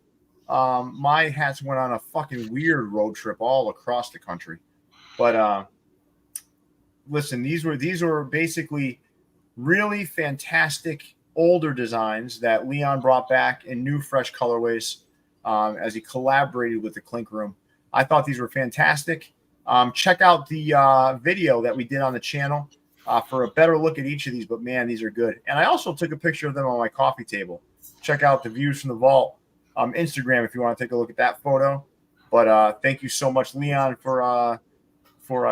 My hats went on a fucking weird road trip all across the country. But listen, these were basically really fantastic older designs that Leon brought back in new, fresh colorways as he collaborated with the Clink Room. I thought these were fantastic. Check out the video that we did on the channel for a better look at each of these. But man, these are good. And I also took a picture of them on my coffee table. Check out the Views from the Vault Instagram if you want to take a look at that photo. But thank you so much, Leon, for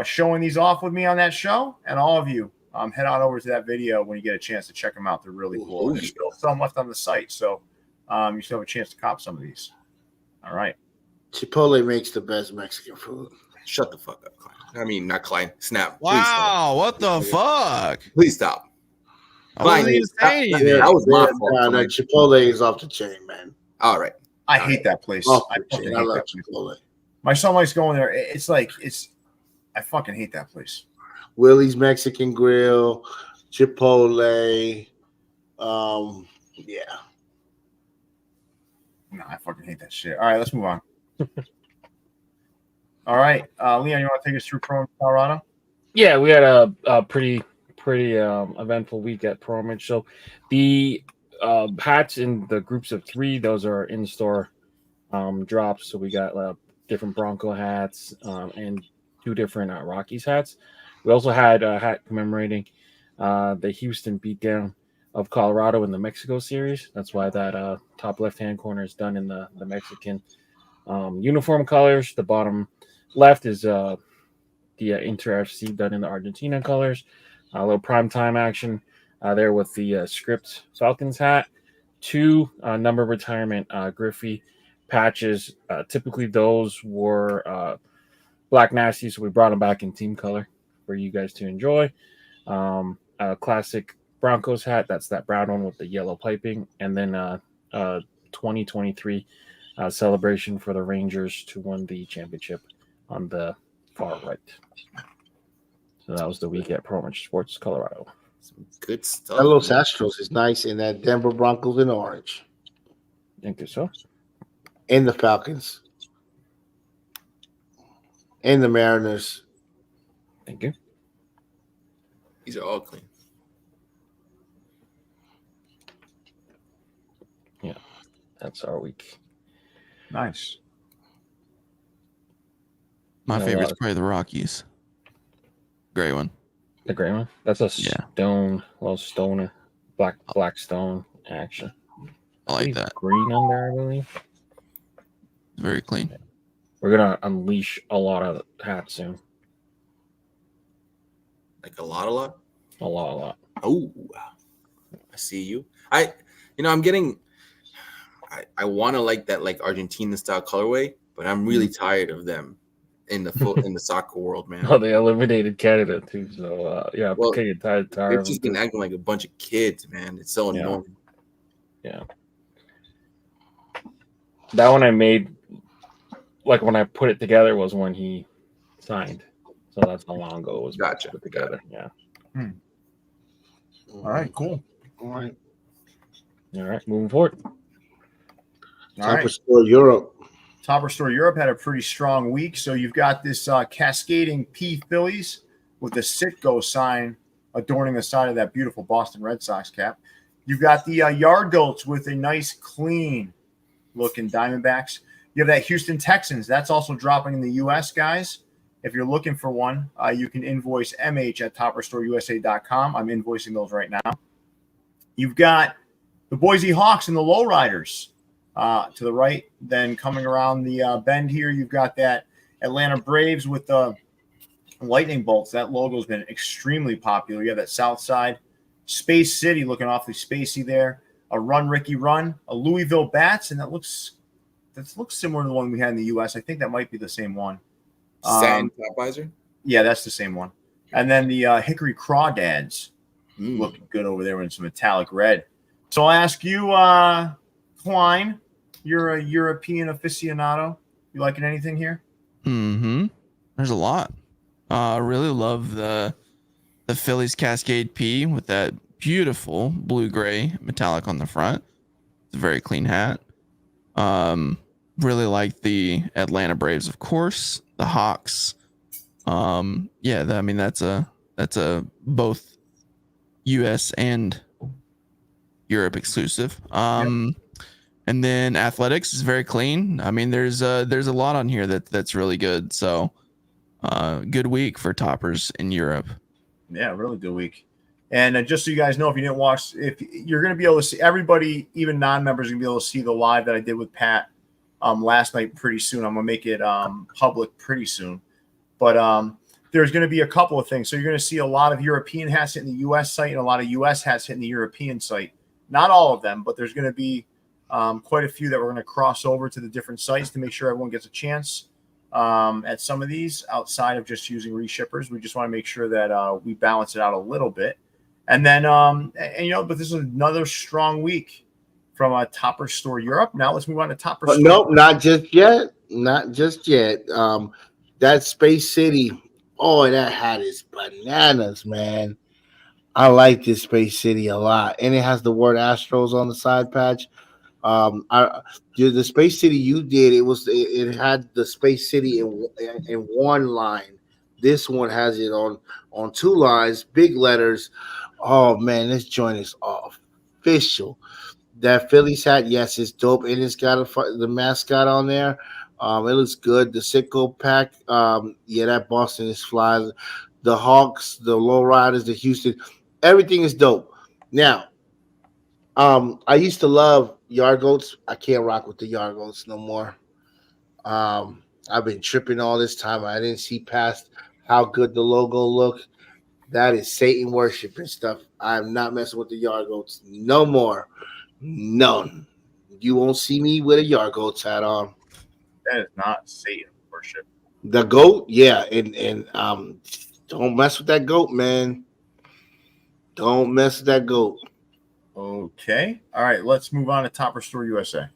showing these off with me on that show. And all of you, head on over to that video when you get a chance to check them out. They're really cool. There's still some left on the site, so you still have a chance to cop some of these. All right. Chipotle makes the best Mexican food. Shut the fuck up, Klein. I mean, not Klein. Snap. Wow, what the fuck? Please stop. I wasn't even saying anything. That was my fault. That Chipotle is off the chain, man. All right. I hate that place. Off I the fucking chain. hate I love that place. Chipotle. My son likes going there. I fucking hate that place. Willie's Mexican Grill, Chipotle. Yeah. No, I fucking hate that shit. All right, let's move on. All right, Leon, you want to take us through Pro Image Colorado? Yeah, we had a pretty eventful week at Pro Image. So the hats in the groups of 3, those are in-store drops. So we got different Bronco hats and 2 different Rockies hats. We also had a hat commemorating the Houston beatdown of Colorado in the Mexico series. That's why that top left-hand corner is done in the Mexican uniform colors. The bottom left is the Inter FC done in the Argentina colors. A little primetime action there with the script Falcons hat. 2 number retirement Griffey patches. Typically those were Black Nasty, so we brought them back in team color for you guys to enjoy. A classic Broncos hat, that's that brown one with the yellow piping, and then 2023 celebration for the Rangers to win the championship on the far right. So that was the week at Pro Image Sports Colorado. Some good stuff. That Los Astros is nice in that Denver Broncos in orange. Thank you, so. And the Falcons. And the Mariners. Thank you. These are all clean. Yeah, that's our week. Nice. My No, favorite's probably the Rockies. Gray one. The gray one? That's a Yeah. stone, little stoner, black stone action. I like that. Green under, I believe. It's very clean. We're gonna unleash a lot of hats soon. Like a lot. A lot. Oh, I see you. I'm getting. I want to like that like Argentina style colorway, but I'm really tired of them in the soccer world, man. Oh, they eliminated Canada too. So yeah, Well, okay, tired They've of just them been too. acting like a bunch of kids, man. It's so annoying. Yeah. That one I made, like when I put it together, was when he signed. So that's how long ago it was Gotcha. put together. Yeah. All right, cool. All right. All right, moving forward. All right. Topperzstore Europe. Topperzstore Europe had a pretty strong week. So you've got this cascading P Phillies with the Citgo sign adorning the side of that beautiful Boston Red Sox cap. You've got the Yard Goats with a nice, clean looking Diamondbacks. You have that Houston Texans. That's also dropping in the U.S., guys. If you're looking for one, you can invoice MH at topperstoreusa.com. I'm invoicing those right now. You've got the Boise Hawks and the Lowriders to the right. Then coming around the bend here, you've got that Atlanta Braves with the lightning bolts. That logo's been extremely popular. You have that South Side. Space City looking awfully spacey there. A Run Ricky Run. A Louisville Bats, and that looks similar to the one we had in the U.S. I think that might be the same one. Satin top visor. Yeah, that's the same one. And then the Hickory Crawdads looking good over there in some metallic red. So I'll ask you, Klein, you're a European aficionado. You liking anything here? Mm-hmm. There's a lot. I really love the Phillies Cascade P with that beautiful blue-gray metallic on the front. It's a very clean hat. Really like the Atlanta Braves, of course. The Hawks. That's a both U.S. and Europe exclusive. And then Athletics is very clean. I mean, there's a lot on here that's really good. So, good week for toppers in Europe. Yeah, really good week. And just so you guys know, if you didn't watch, if you're going to be able to see everybody, even non-members, going to be able to see the live that I did with Pat last night pretty soon. I'm going to make it public pretty soon. But there's going to be a couple of things. So you're going to see a lot of European hats hitting the U.S. site and a lot of U.S. hats hitting the European site. Not all of them, but there's going to be quite a few that we're going to cross over to the different sites to make sure everyone gets a chance at some of these outside of just using reshippers. We just want to make sure that we balance it out a little bit. And then, but this is another strong week from Topperzstore Europe. Now let's move on to Topperzstore. Nope, not just yet. Not just yet. That Space City, that hat is bananas, man. I like this Space City a lot. And it has the word Astros on the side patch. The Space City you did, it had the Space City in one line. This one has it on two lines, big letters. Oh man, this joint is official. That Phillies hat, yes, it's dope, and it's got the mascot on there. It looks good. The Sicko pack, that Boston is fly. The Hawks, the Lowriders, the Houston, everything is dope. Now, I used to love yard goats. I can't rock with the yard goats no more. I've been tripping all this time. I didn't see past how good the logo looked. That is Satan worship and stuff. I'm not messing with the yard goats no more. None. You won't see me with a yard goats hat on. That is not Satan worship. The goat, yeah, and don't mess with that goat, man. Don't mess with that goat. Okay. All right. Let's move on to Topperzstore USA.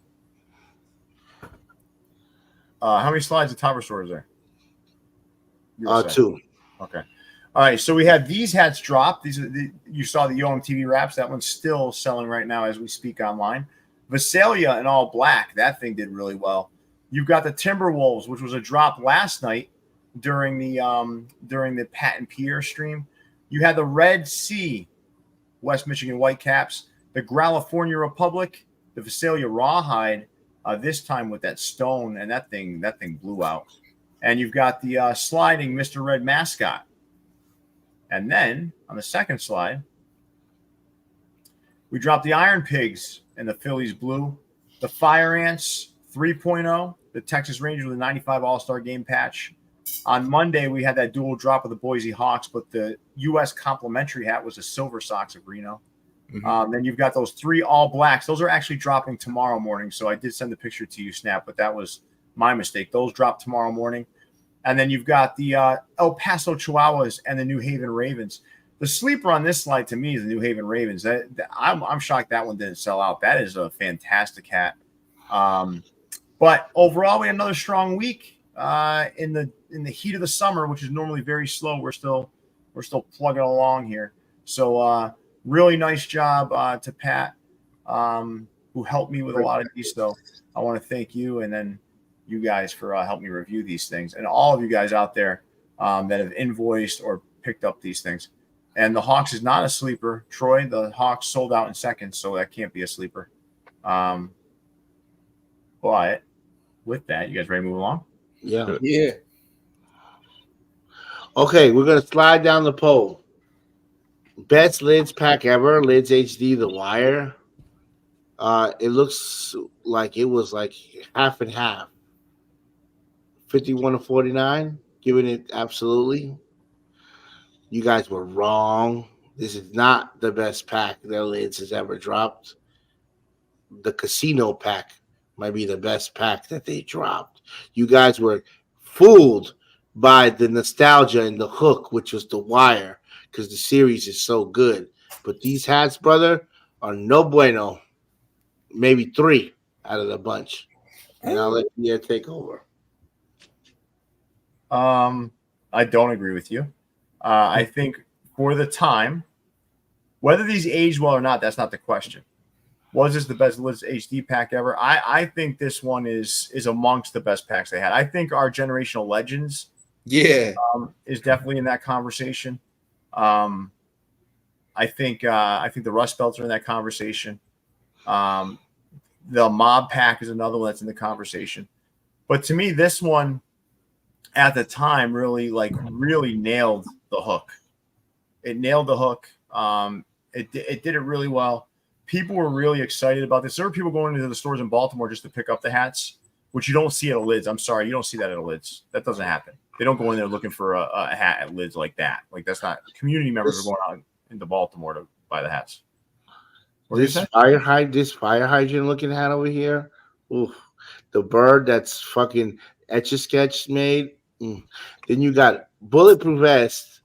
How many slides of Topperzstore is there? USA. 2. Okay. All right. So we had these hats drop. You saw the MTV Raps. That one's still selling right now as we speak online. Visalia in all black. That thing did really well. You've got the Timberwolves, which was a drop last night during the Pat and Pierre stream. You had the Red Sea, West Michigan Whitecaps, the California Republic, the Visalia Rawhide, this time with that stone, and that thing blew out. And you've got the sliding Mr. Red mascot. And then on the second slide, we dropped the Iron Pigs and the Phillies blue, the Fire Ants 3.0, the Texas Rangers with a 95 All-Star game patch. On Monday, we had that dual drop of the Boise Hawks, but the U.S. complimentary hat was the Silver Sox of Reno. Mm-hmm. Then you've got those 3 all blacks. Those are actually dropping tomorrow morning. So I did send the picture to you, Snap, but that was my mistake. Those drop tomorrow morning. And then you've got the El Paso Chihuahuas and the New Haven Ravens. The sleeper on this slide to me is the New Haven Ravens. I'm shocked that one didn't sell out. That is a fantastic hat. But overall, we had another strong week in the heat of the summer, which is normally very slow. We're still plugging along here. So really nice job to Pat, who helped me with a lot of these. So I want to thank you, and then you guys for helping me review these things, and all of you guys out there that have invoiced or picked up these things. And the Hawks is not a sleeper, Troy. The Hawks sold out in seconds, so that can't be a sleeper. But with that, you guys ready to move along? Yeah. Yeah. Okay, we're gonna slide down the poll. Best lids pack ever, Lids HD, The Wire. It looks like it was like half and half. 51-49, giving it absolutely. You guys were wrong. This is not the best pack that Lids has ever dropped. The Casino pack might be the best pack that they dropped. You guys were fooled by the nostalgia and the hook, which was The Wire, because the series is so good. But these hats, brother, are no bueno. Maybe 3 out of the bunch. And I'll let Pierre take over. I don't agree with you. I think for the time, whether these age well or not, that's not the question. Was this the best Lids HD pack ever? I think this one is amongst the best packs they had. I think our generational legends, is definitely in that conversation. I think the Rust Belts are in that conversation. The Mob pack is another one that's in the conversation. But to me, this one at the time really nailed the hook. It nailed the hook. It did it really well. People were really excited about this. There were people going into the stores in Baltimore just to pick up the hats, which you don't see at a Lids. I'm sorry, you don't see that at a Lids. That doesn't happen. They don't go in there looking for a hat at Lids like that. Like that's not community members are going out into Baltimore to buy the hats. This fire hydrant looking hat over here. Ooh, the bird that's fucking Etch-a-Sketch made. Then you got bulletproof vest,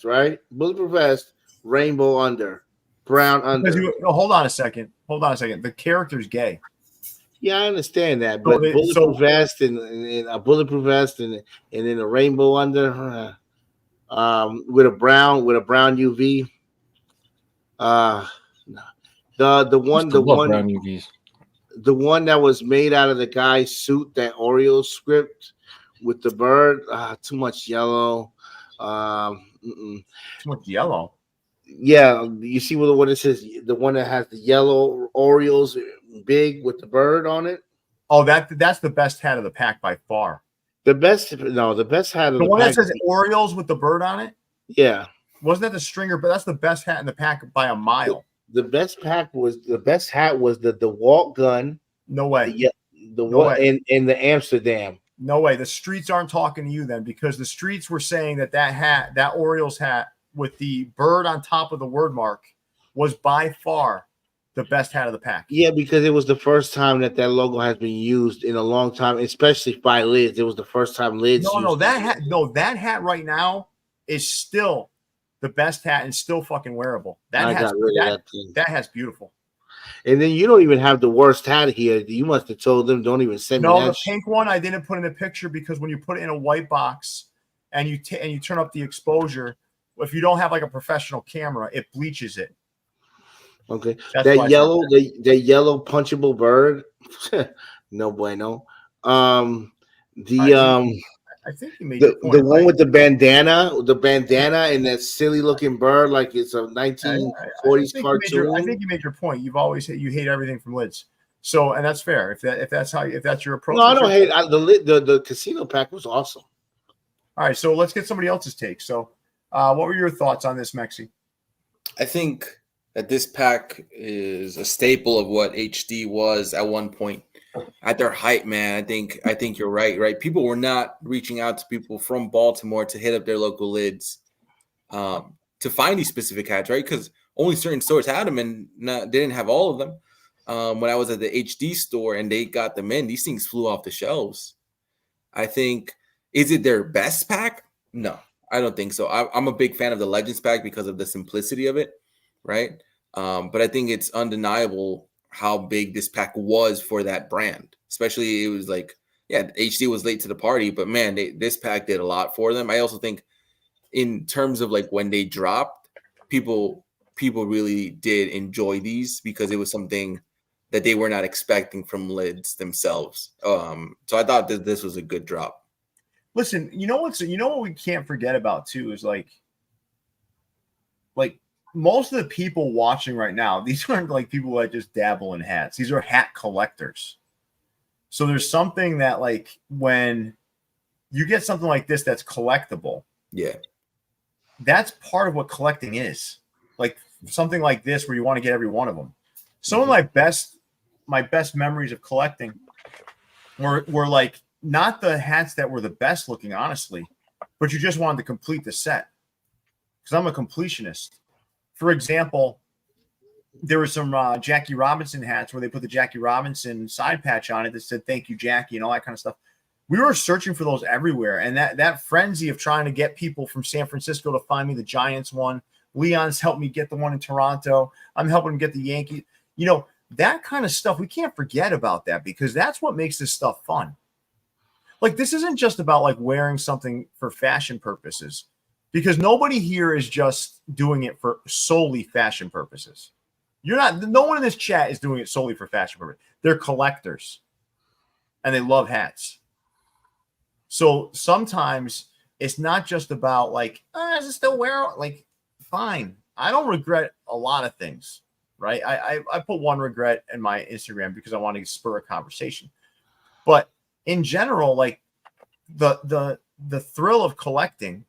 right? Bulletproof vest, rainbow under, brown under. Hold on a second. The character's gay. Yeah, I understand that, but bulletproof vest and a bulletproof vest and then a rainbow under, with a brown UV. The one UVs. The one that was made out of the guy's suit, that Oreo script with the bird, too much yellow. Too much yellow. Yeah, you see what it says? The one that has the yellow Oreos big with the bird on it. Oh, that's the best hat of the pack by far. The best hat of the one pack. That says Orioles with the bird on it. Yeah, wasn't that the stringer? But that's the best hat in the pack by a mile. The best hat was the Walt gun. No way. In the Amsterdam. No way. The streets aren't talking to you then, because the streets were saying that Orioles hat with the bird on top of the word mark was by far the best hat of the pack. Yeah, because it was the first time that logo has been used in a long time, especially by Lids. It was the first time Lids. That hat right now is still the best hat and still fucking wearable. That hat's beautiful. And then you don't even have the worst hat here. You must have told them don't even send me that. No, the pink one I didn't put in a picture because when you put it in a white box and you turn up the exposure, if you don't have like a professional camera, it bleaches it. Okay, that yellow punchable bird, no bueno. I think you made your point. The one with the bandana and that silly looking bird, like it's a 1940s cartoon. I think you made your point. You hate everything from Lids, so and that's fair. If that's your approach. No, I don't hate the casino pack was awesome. All right, so let's get somebody else's take. So, what were your thoughts on this, Mexi? I think that this pack is a staple of what HD was at one point. At their height, man, I think you're right. People were not reaching out to people from Baltimore to hit up their local Lids to find these specific hats, right? Because only certain stores had them, and they didn't have all of them. When I was at the HD store and they got them in, these things flew off the shelves. I think, is it their best pack? No, I don't think so. I'm a big fan of the Legends pack because of the simplicity of it, right? But I think it's undeniable how big this pack was for that brand. Especially it was like, yeah, HD was late to the party, but man, this pack did a lot for them. I also think in terms of like when they dropped, people really did enjoy these because it was something that they were not expecting from Lids themselves. So I thought that this was a good drop. Listen, you know what we can't forget about too is like most of the people watching right now, these aren't like people that just dabble in hats. These are hat collectors. So there's something that like when you get something like this that's collectible, yeah, that's part of what collecting is. Like something like this where you want to get every one of them. Some of my best memories of collecting were like not the hats that were the best looking, honestly, but you just wanted to complete the set. Because I'm a completionist. For example, there were some Jackie Robinson hats where they put the Jackie Robinson side patch on it that said "Thank you, Jackie" and all that kind of stuff. We were searching for those everywhere, and that frenzy of trying to get people from San Francisco to find me the Giants one Leon's helped me get the one in Toronto. I'm helping him get the Yankee. That kind of stuff, we can't forget about that because that's what makes this stuff fun. Like, this isn't just about like wearing something for fashion purposes, because nobody here is just doing it for solely fashion purposes. No one in this chat is doing it solely for fashion purposes. They're collectors and they love hats. So sometimes it's not just about like, does it still wear? Like, fine. I don't regret a lot of things, right? I put one regret in my Instagram because I want to spur a conversation. But in general, like the thrill of collecting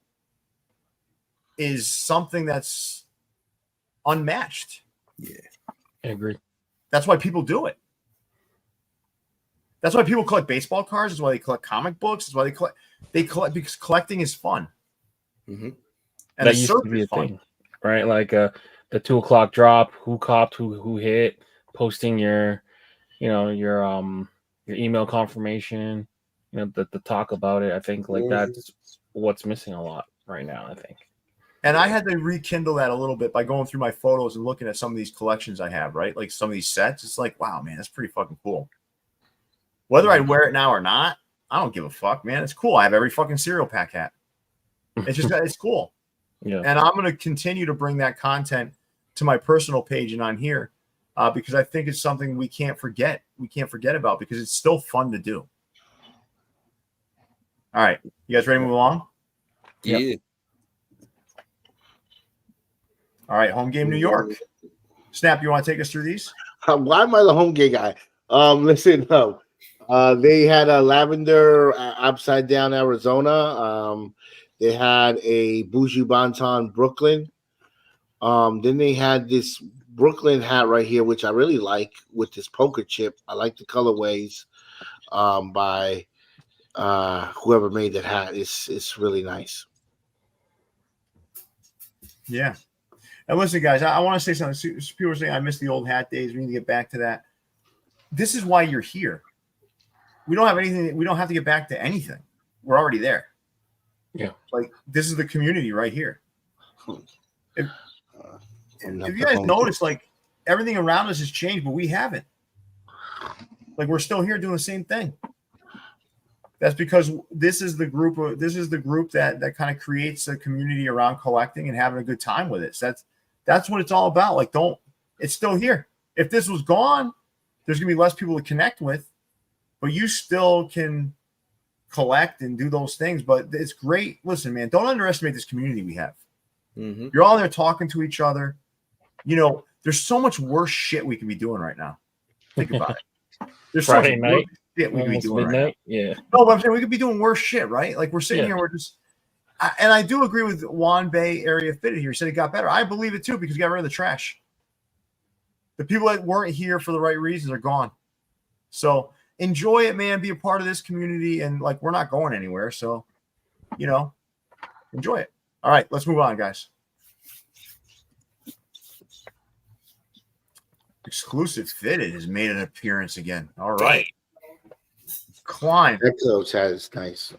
is something that's unmatched. Yeah, I agree. That's why people do it. That's why people collect baseball cards. That's why they collect comic books. That's why they collect because collecting is fun. Mm-hmm. And that used to be a thing, right? Like the 2 o'clock drop, who copped, who hit, posting your email confirmation, the talk about it. I think like that's what's missing a lot right now, I think. And I had to rekindle that a little bit by going through my photos and looking at some of these collections I have, right? Like some of these sets. It's like, wow, man, that's pretty fucking cool. Whether I wear it now or not, I don't give a fuck, man. It's cool. I have every fucking cereal pack hat. It's cool. Yeah. And I'm going to continue to bring that content to my personal page and on here because I think it's something we can't forget. We can't forget about because it's still fun to do. All right. You guys ready to move along? Yeah. Yep. All right. Home game New York. Snap, you want to take us through these? Why am I the home game guy? Listen, no. They had a lavender upside down Arizona. They had a bougie Bonton Brooklyn. Then they had this Brooklyn hat right here, which I really like with this poker chip. I like the colorways by whoever made that hat. It's really nice. Yeah. And listen, guys, I want to say something. People are saying I miss the old hat days. We need to get back to that. This is why you're here. We don't have anything. We don't have to get back to anything. We're already there. Yeah. Like, this is the community right here. If you guys notice, like, everything around us has changed, but we haven't. Like, we're still here doing the same thing. That's because this is the group that kind of creates a community around collecting and having a good time with it. So that's what it's all about. Like, it's still here. If this was gone, there's gonna be less people to connect with, but you still can collect and do those things. But it's great. Listen, man, don't underestimate this community we have. Mm-hmm. You're all there talking to each other. There's so much worse shit we can be doing right now. Think about it. There's Friday so much night, shit we could be doing midnight. right now. Yeah. No, but I'm saying we could be doing worse shit, right? Like, we're sitting here, we're just. And I do agree with Juan Bay Area Fitted here. He said it got better. I believe it too because we got rid of the trash. The people that weren't here for the right reasons are gone. So enjoy it, man. Be a part of this community. And like, we're not going anywhere. So, enjoy it. All right, let's move on, guys. Exclusive Fitted has made an appearance again. All right. Klein. That coach has nice.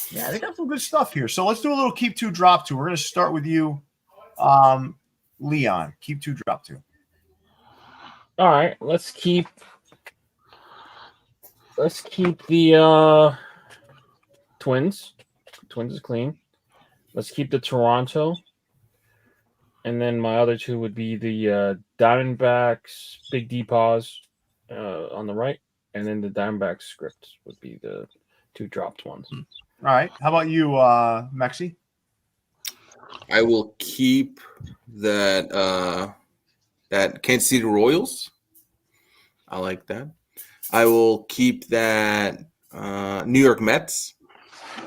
Yeah, they got some good stuff here. So let's do a little keep two, drop two. We're going to start with you, Leon. Keep two, drop two. All right, let's keep the Twins. Twins is clean. Let's keep the Toronto. And then my other two would be the Diamondbacks, Big D Paws on the right. And then the Diamondbacks script would be the two dropped ones. All right. How about you, Mexi? I will keep that Kansas City Royals. I like that. I will keep that New York Mets,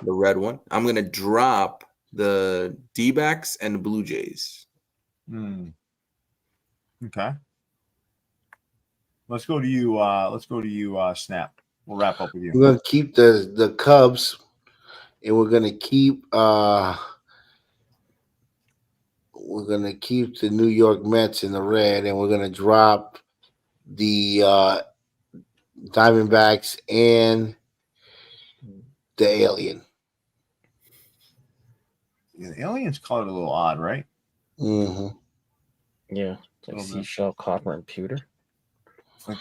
the red one. I'm going to drop the D-backs and the Blue Jays. Okay. Let's go to you. Snap. We'll wrap up with you. We're gonna keep the Cubs, and we're gonna keep the New York Mets in the red, and we're gonna drop the Diamondbacks and the Alien. Yeah, the Alien's colored a little odd, right? Mm-hmm. Yeah, it's like seashell, copper, and pewter. It's like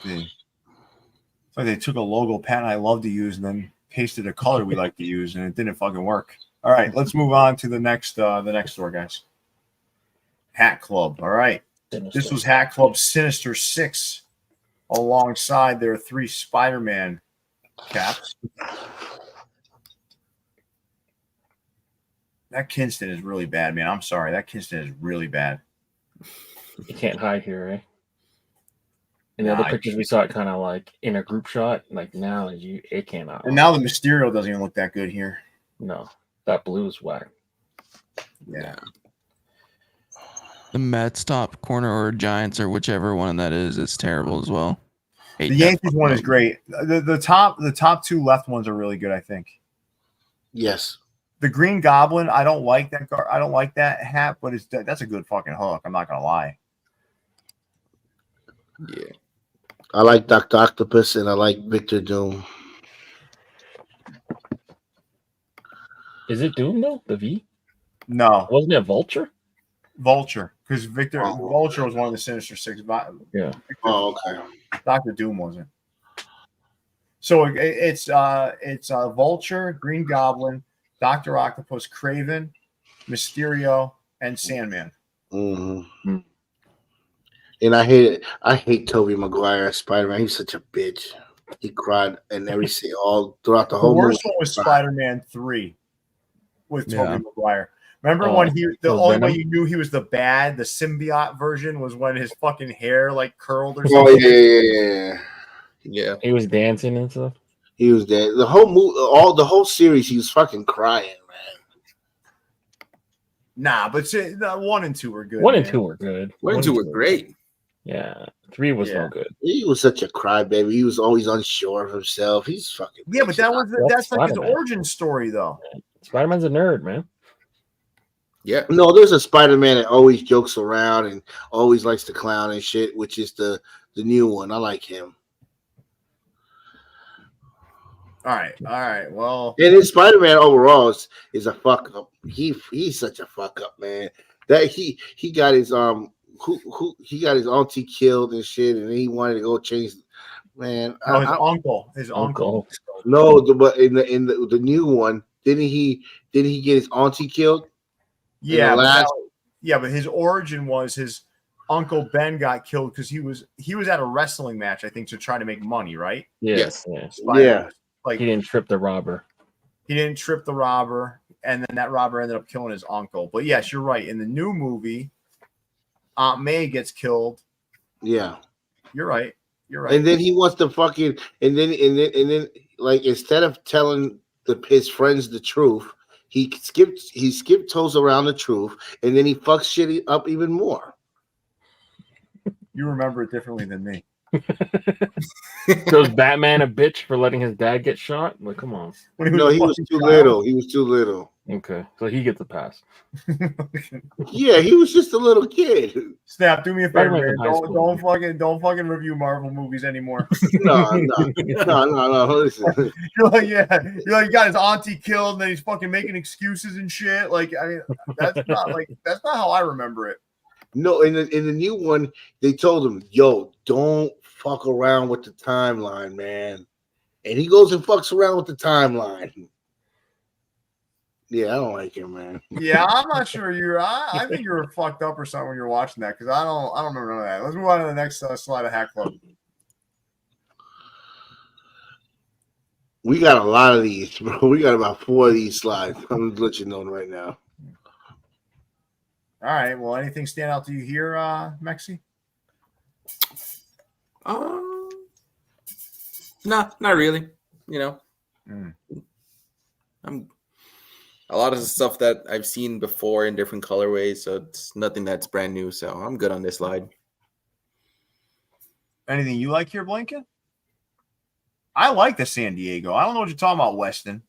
they took a logo patent I love to use and then pasted a color we like to use, and it didn't fucking work. All right, let's move on to the next store, guys. Hat Club. All right, this was Hat Club Sinister 6, alongside their 3 Spider-Man caps. That Kinston is really bad, man. I'm sorry, that Kinston is really bad. You can't hide here, right? In the other pictures, we saw it kind of like in a group shot. Like now, it cannot. And now the Mysterio doesn't even look that good here. No, that blue is whack. Yeah. The Mets top corner or Giants or whichever one that is terrible as well. The Yankees one is great. The top 2 left ones are really good, I think. Yes. The Green Goblin, I don't like that. I don't like that hat, but that's a good fucking hook. I'm not gonna lie. Yeah. I like Dr. Octopus and I like Victor Doom. Is it Doom though? The V? No. Wasn't it Vulture? Vulture, because Vulture was one of the Sinister 6. Yeah. Oh, okay. Dr. Doom wasn't. So it's Vulture, Green Goblin, Dr. Octopus, Kraven, Mysterio, and Sandman. Mm-hmm. And I hate Tobey Maguire as Spider-Man. He's such a bitch. He cried and everything all throughout the whole movie. The worst one was Spider-Man 3 with Tobey Maguire. Remember when the only way you knew he was the symbiote version was when his fucking hair like curled or something. Oh yeah. He was dancing and stuff. He was there. The whole movie, the whole series, he was fucking crying, man. Nah, but 1 and 2 were good. 1 and 2 were good. 1 and 2 were great. Yeah, 3 was no good. He was such a crybaby. He was always unsure of himself. He's fucking. Yeah, but that's like his origin story, though. Spider-Man's a nerd, man. Yeah. No, there's a Spider-Man that always jokes around and always likes to clown and shit, which is the new one. I like him. All right. Well, and his Spider-Man overall is a fuck up. He's such a fuck up, man. That he got his he got his auntie killed and shit, and he wanted to go change. Man, his uncle. No, but in the new one, didn't he get his auntie killed? Yeah, but his origin was his Uncle Ben got killed because he was at a wrestling match, I think, to try to make money, right? Yes. Yeah. Like he didn't trip the robber. And then that robber ended up killing his uncle. But yes, you're right. In the new movie, Aunt May gets killed. Yeah. You're right. And then he wants to fucking and then like instead of telling his friends the truth, he skipped toes around the truth, and then he fucks shit up even more. You remember it differently than me. So is Batman a bitch for letting his dad get shot? Like, come on. No, he was too little. He was too little. Okay, so he gets a pass. Yeah, he was just a little kid. Snap, do me a favor, man. Don't fucking review Marvel movies anymore. No. Listen. You're like, he got his auntie killed, and then he's fucking making excuses and shit. Like, I mean, that's not how I remember it. No, in the new one, they told him, "Yo, don't fuck around with the timeline, man." And he goes and fucks around with the timeline. Yeah, I don't like him, man. Yeah, I'm not sure I think you were fucked up or something when you were watching that, because I don't remember none of that. Let's move on to the next slide of Hat Club. We got a lot of these, bro. We got about 4 of these slides. I'm gonna let you know right now. All right. Well, anything stand out to you here, Mexi? No, not really. You know, I'm a lot of the stuff that I've seen before in different colorways, so it's nothing that's brand new. So I'm good on this slide. Anything you like here, Blanket? I like the San Diego. I don't know what you're talking about, Weston.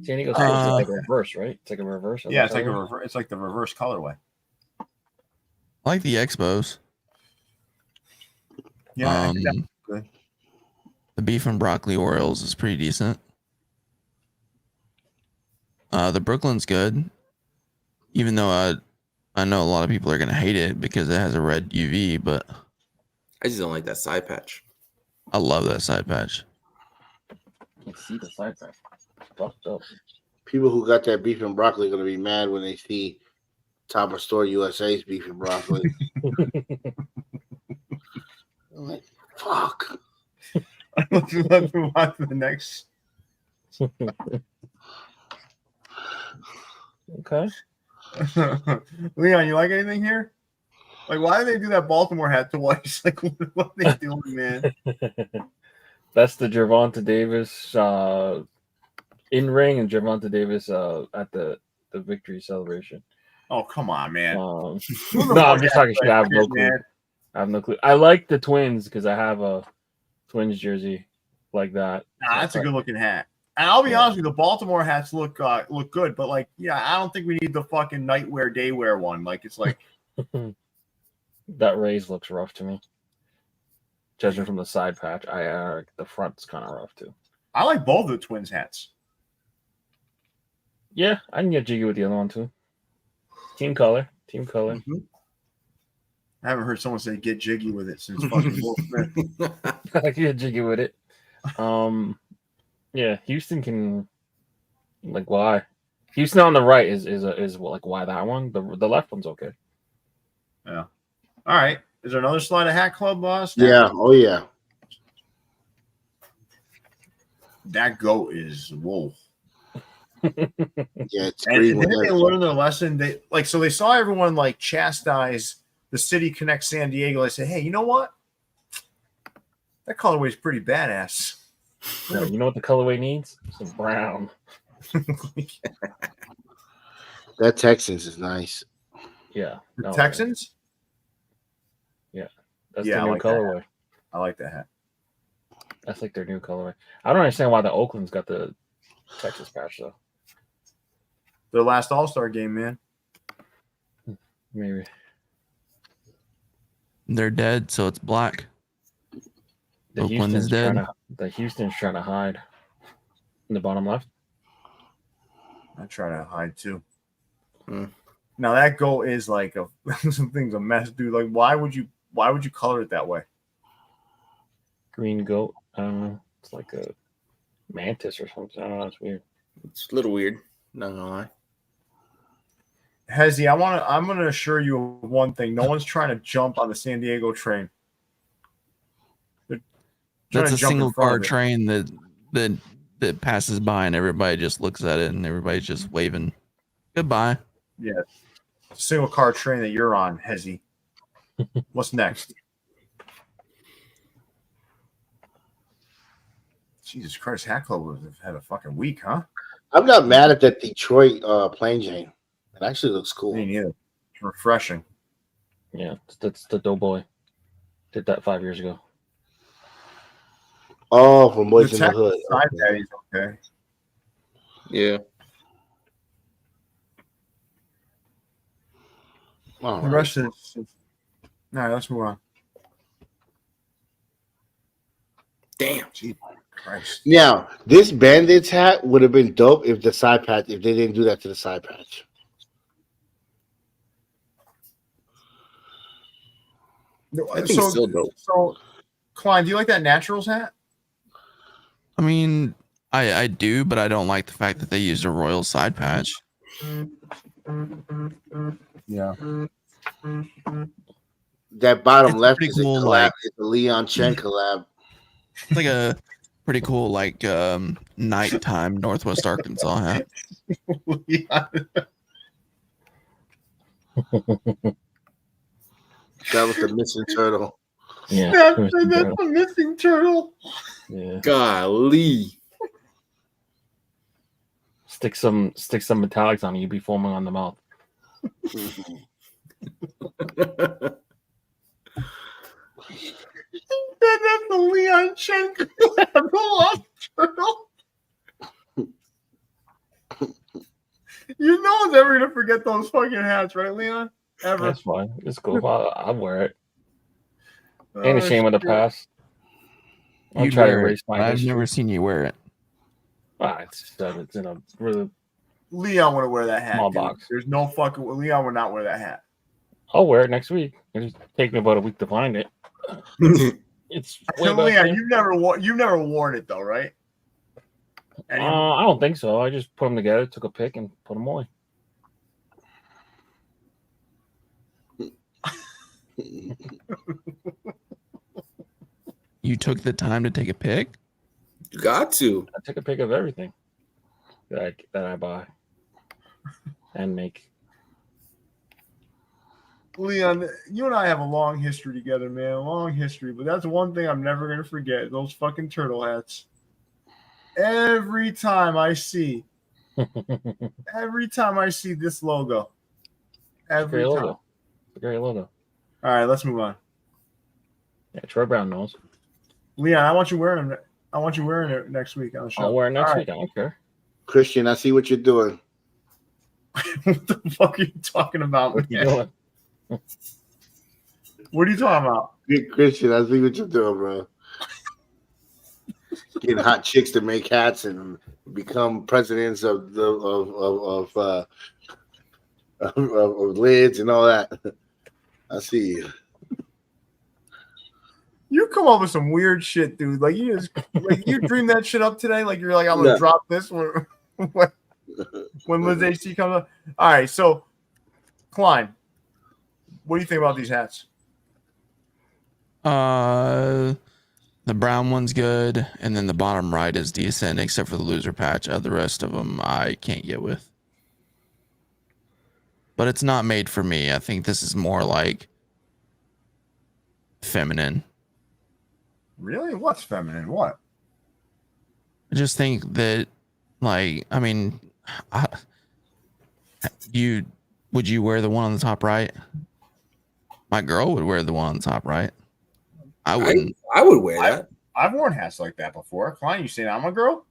San Diego's like a reverse, right? It's like a reverse. Yeah, it's like a reverse. It's like the reverse colorway. I like the Expos. Yeah, I think that's good. The beef and broccoli Orioles is pretty decent. The Brooklyn's good. Even though I know a lot of people are gonna hate it because it has a red UV, but I just don't like that side patch. I love that side patch. You see the side patch. Fucked up. People who got that beef and broccoli are gonna be mad when they see Topperzstore USA's beef and broccoli. I'm like, fuck. Let's move on to the next. Okay. Leon, you like anything here? Like, why do they do that Baltimore hat twice? Like, what are they doing, man? That's the Gervonta Davis in ring and Gervonta Davis at the victory celebration. Oh, come on, man. No, I'm just talking shit. I have no clue. I have no clue. I like the Twins because I have a Twins jersey like that. Nah, that's a good looking hat. And I'll be honest with you, the Baltimore hats look good, but like, yeah, I don't think we need the fucking nightwear, daywear one. Like, it's like that Rays looks rough to me. Judging from the side patch, the front's kind of rough too. I like both of the Twins hats. Yeah, I can get jiggy with the other one too. Team color. Mm-hmm. I haven't heard someone say get jiggy with it since fucking Will Smith. I can get jiggy with it. Yeah, Houston can like why? Houston on the right is like why that one? The left one's okay. Yeah. All right. Is there another slide of Hat Club, boss? Yeah. Oh yeah. That goat is whoa. Yeah, it's And green. didn't they learn their lesson? They so they saw everyone like chastise the City Connect San Diego. They said, hey, you know what? That colorway is pretty badass. No, you know what the colorway needs? Some brown. That Texans is nice. Yeah. The Texans? Yeah. That's Yeah, the I new like colorway. I like that hat. That's like their new colorway. I don't understand why the Oakland's got the Texas patch though. Their last All-Star game, man. Maybe. They're dead, so it's black. The Oakland is dead. The Houston's trying to hide. In the bottom left. I try to hide too. Now that goal is like something's a mess, dude. Like, why would you color it that way? Green goat. I don't know. It's like a mantis or something. I don't know. It's weird. It's a little weird. Not gonna lie. Hezzy, I'm gonna assure you of one thing. No one's trying to jump on the San Diego train. That's a single car train that passes by and everybody just looks at it and everybody's just waving goodbye. Yeah. Single car train that you're on, Hezzy. What's next? Jesus Christ, Hat Club have had a fucking week, huh? I'm not mad at that Detroit plain Jane. It actually looks cool. Me neither. It's refreshing. Yeah, that's the Doughboy. Did that 5 years ago. Oh, from Boys in the Hood. Side daddy's okay. Yeah. All The right. rest is all right, let's move on. Damn. Jesus Christ. Now, this Bandits hat would have been dope if the side patch, if they didn't do that to the side patch. I think it's still dope. So, Klein, do you like that Naturals hat? I mean, I do, but I don't like the fact that they used a Royal side patch. Yeah. That bottom It's left pretty is a cool, collab. like- It's a Leon Chen collab. It's like a pretty cool, like nighttime Northwest Arkansas hat. That was the missing turtle. Yeah. That's a missing turtle. Yeah. Golly. Stick some metallics on it, you'd be foaming on the mouth. That's the Leon Chen collab turtle. You no one's ever gonna forget those fucking hats, right, Leon? Ever. That's fine. It's cool. I'll wear it. Ain't a shame of the past. I'll You'd try to wear it, erase my but I've history. never seen you wear it. It's in a really Leon wouldn't wear that hat. Small Dude. box. There's no fucking Leon would not wear that hat. I'll wear it next week. It'll take me about a week to find it. It's way back Leon, there. you've never worn it though, right? I don't think so. I just put them together, took a pic, and put them away. You took the time to take a pic? You got to. I took a pic of everything that I buy and make. Leon, you and I have a long history together, man. A long history, but that's one thing I'm never gonna forget. Those fucking turtle hats. Every time I see this logo. Every time. Logo. It's a great logo. All right, let's move on. Yeah, Troy Brown knows. Leon, I want you wearing it next week on the show. I'll wear it next All week. I don't care. Christian, I see what you're doing. What the fuck are you talking about? What you man? doing? What are you talking about? Christian, I see what you're doing, bro. Getting hot chicks to make hats and become presidents of lids and all that. I see you. You come up with some weird shit, dude. Like you dream that shit up today. Like you're like, I'm gonna drop this when Liz HT comes up. All right, so Klein, what do you think about these hats? The brown one's good, and then the bottom right is decent, except for the loser patch. The rest of them I can't get with. But it's not made for me. I think this is more like feminine. Really? What's feminine? What? I just think that, like, I mean, would you wear the one on the top right? My girl would wear the one on the top right. I wouldn't. I would wear that. I've worn hats like that before. Klein, you saying I'm a girl?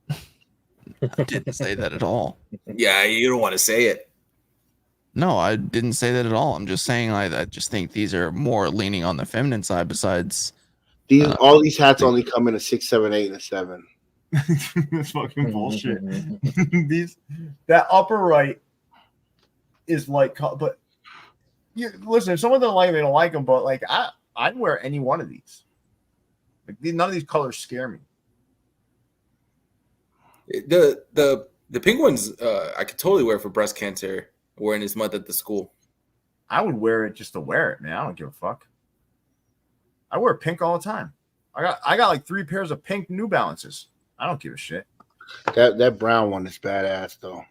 I didn't say that at all. Yeah, you don't want to say it. No, I didn't say that at all. I'm just saying, like, I just think these are more leaning on the feminine side. Besides, all these hats only come in a 6, 7, 8, and a 7. That's fucking bullshit. That upper right is like, but listen, if someone doesn't like them, they don't like them. But like, I'd wear any one of these. Like, none of these colors scare me. The pink ones, I could totally wear for breast cancer. Wearing his month at the school. I would wear it just to wear it, man. I don't give a fuck. I wear pink all the time. I got like 3 pairs of pink New Balances. I don't give a shit. That brown one is badass though.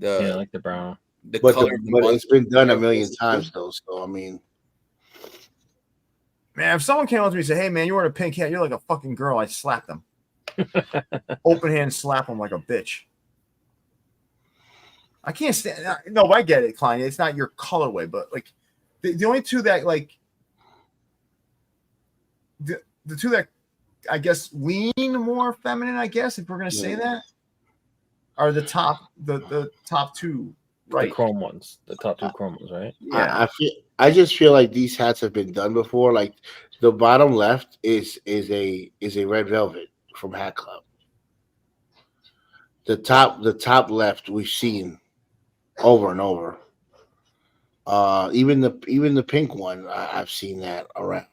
I like the brown. But it's been done a million times though. So I mean, man, if someone came up to me and said, "Hey, man, you wearing a pink hat? You're like a fucking girl," I'd slap them. Open hand slap them like a bitch. I can't stand. No, I get it, Klein. It's not your colorway, but like the only two that like the two that I guess lean more feminine, I guess if we're gonna say that, are the top two, right? The chrome ones, the top 2 chrome ones, right? Yeah. I just feel like these hats have been done before. Like the bottom left is a red velvet from Hat Club. The top left we've seen over and over. Even the pink one, I've seen that around.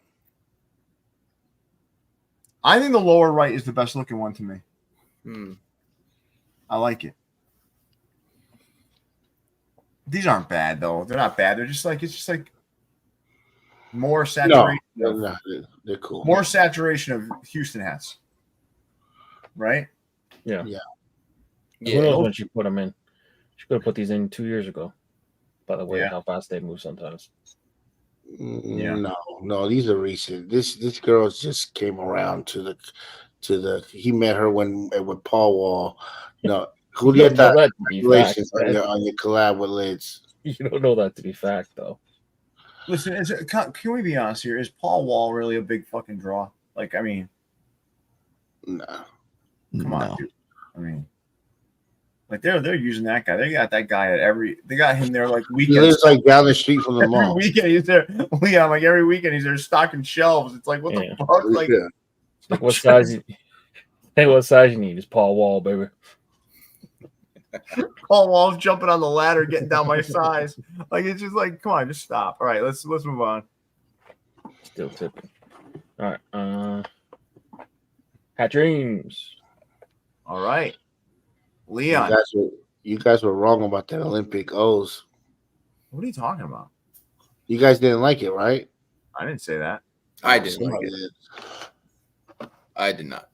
I think the lower right is the best looking one to me. I like it. These aren't bad though. They're not bad. It's just like more saturation. No, they're cool. More saturation of Houston hats, right? Yeah. Yeah. Who knows when she put them in? She could have put these in 2 years ago. By the way, how fast they move sometimes. No, these are recent. This girl just came around to the. He met her with Paul Wall. No, who did that? Congratulations on your collab with Lids. You don't know that to be fact, though. Listen, can we be honest here? Is Paul Wall really a big fucking draw? Like, I mean, no. Come on, dude. I mean, like they're using that guy. They got that guy they got him there like weekends. He lives like down the street from the mall. Every weekend he's there. Leon, like every weekend he's there stocking shelves. It's like, what the fuck? Like what size? Hey, what size you need? Is Paul Wall, baby. Paul Wall's jumping on the ladder, getting down my size. Like it's just like, come on, just stop. All right, let's move on. Still tipping. All right. Hat dreams. All right, Leon. You guys were wrong about that Olympic O's. What are you talking about? You guys didn't like it, right? I didn't say that. I didn't like it. I did not.